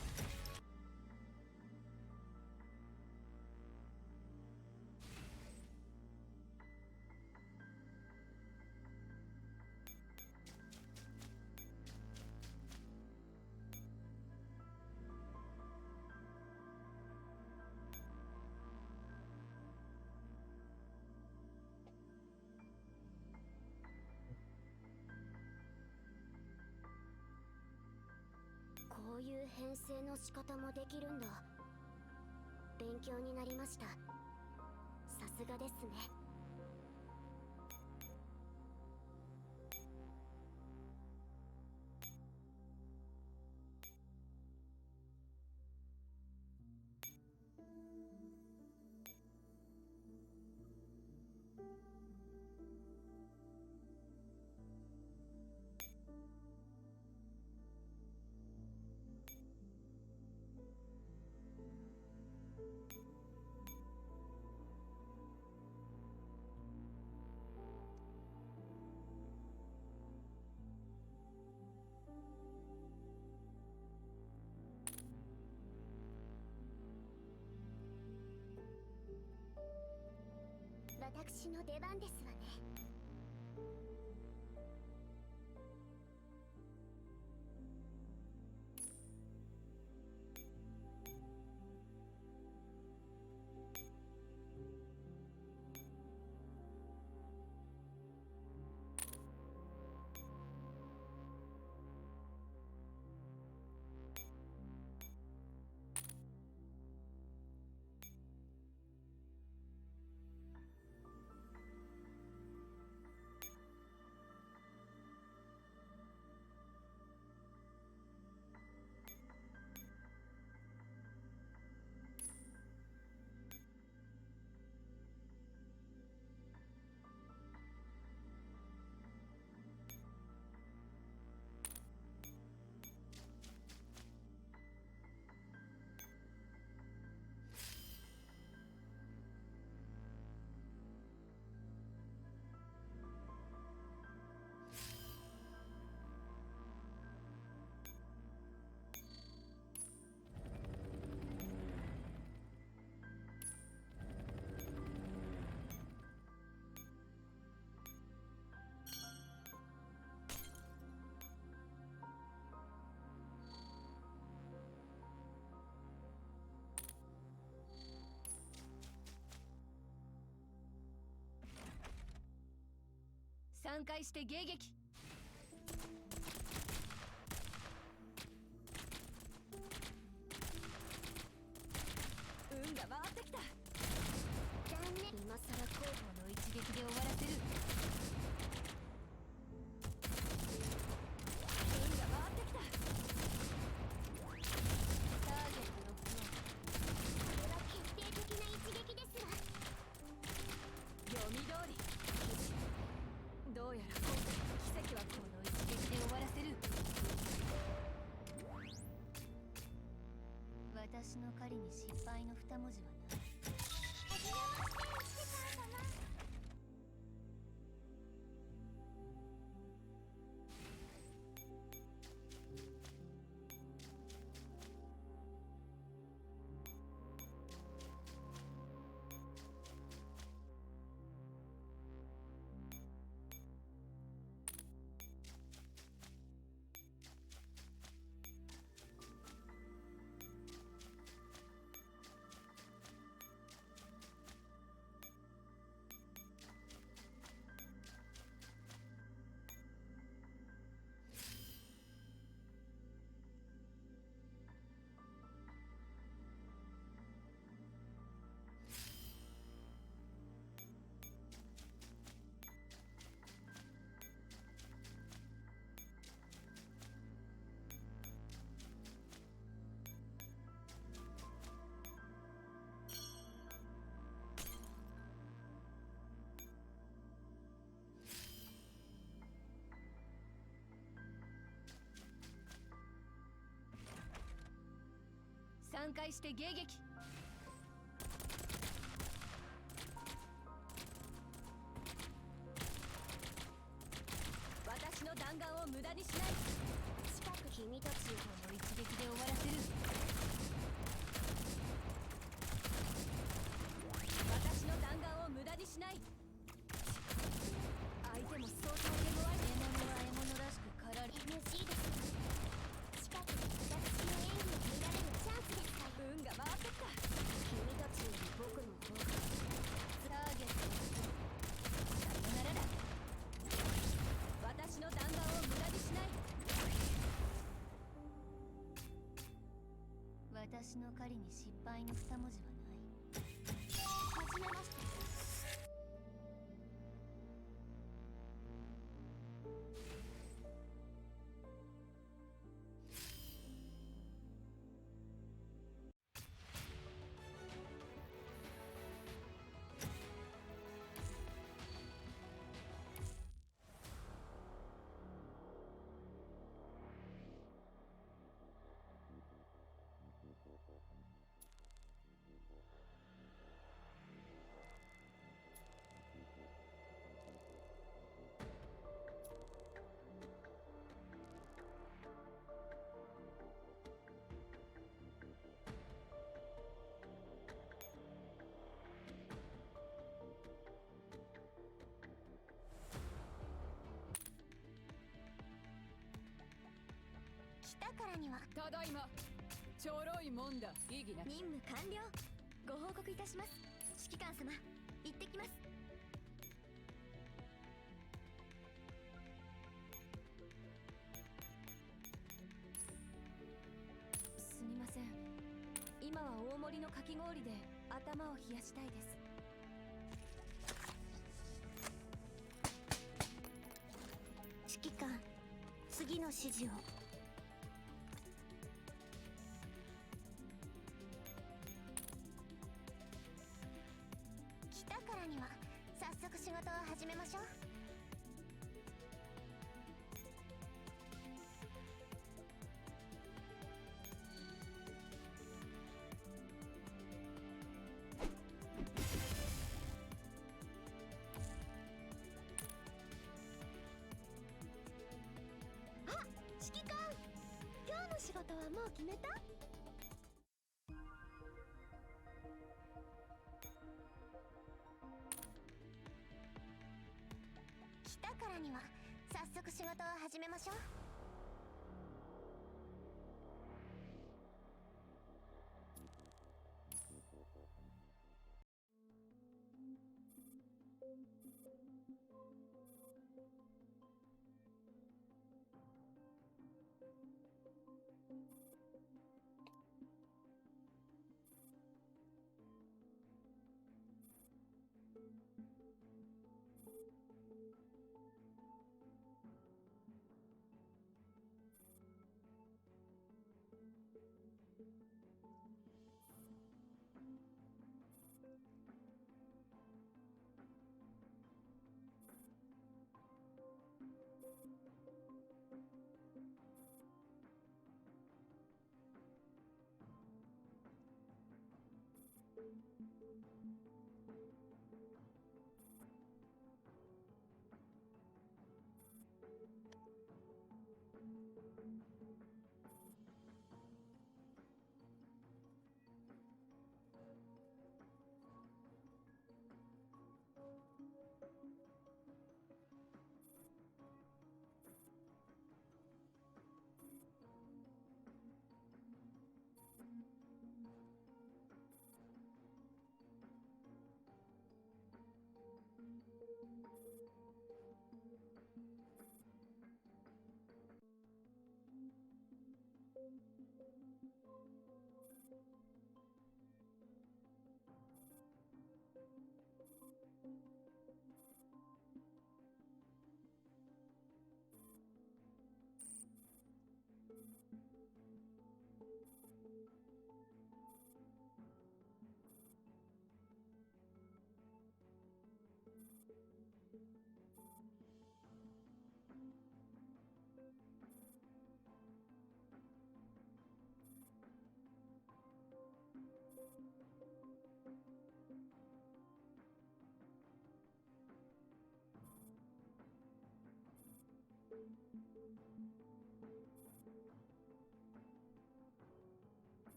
こういう編成の仕方もできるんだ。勉強になりました。さすがですね。私の出番ですわね。3回して迎撃。運が回ってきた。残念。今さら後方の一撃で終わらせる。運が回ってきた。ターゲットロックオン。これは決定的な一撃ですわ。読み通り。どうやら今回の奇跡はこの一撃で終わらせる。私の狩りに失敗の二文字はない。はじめまして、指揮官様。3回して迎撃。私の弾丸を無駄にしない。近く君たちを。この一撃で終わらせる。私の弾丸を無駄にしない。相手も相当手強い。獲物は獲物らしく狩られる。 NG です。近くで私の演技を見られるチャンスですから。運が回ってきた。君たちより僕の方が。ターゲットさよならだ。私の弾丸を無駄にしない。私の狩りに失敗の二文字はない。はじめまして。来たからには。ただいま。ちょろいもんだ。意義な。任務完了。ご報告いたします。指揮官様、行ってきます。すみません。今は大盛りのかき氷で頭を冷やしたいです。指揮官、次の指示を。来たからには早速仕事を始めましょう。あ、指揮官、今日の仕事はもう決めた？来たからには早速仕事を始めましょう。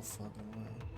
No fucking way.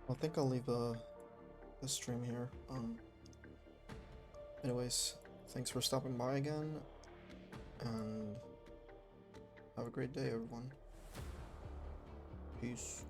I think I'll leave the stream here. Anyways, thanks for stopping by again, and have a great day, everyone. Peace.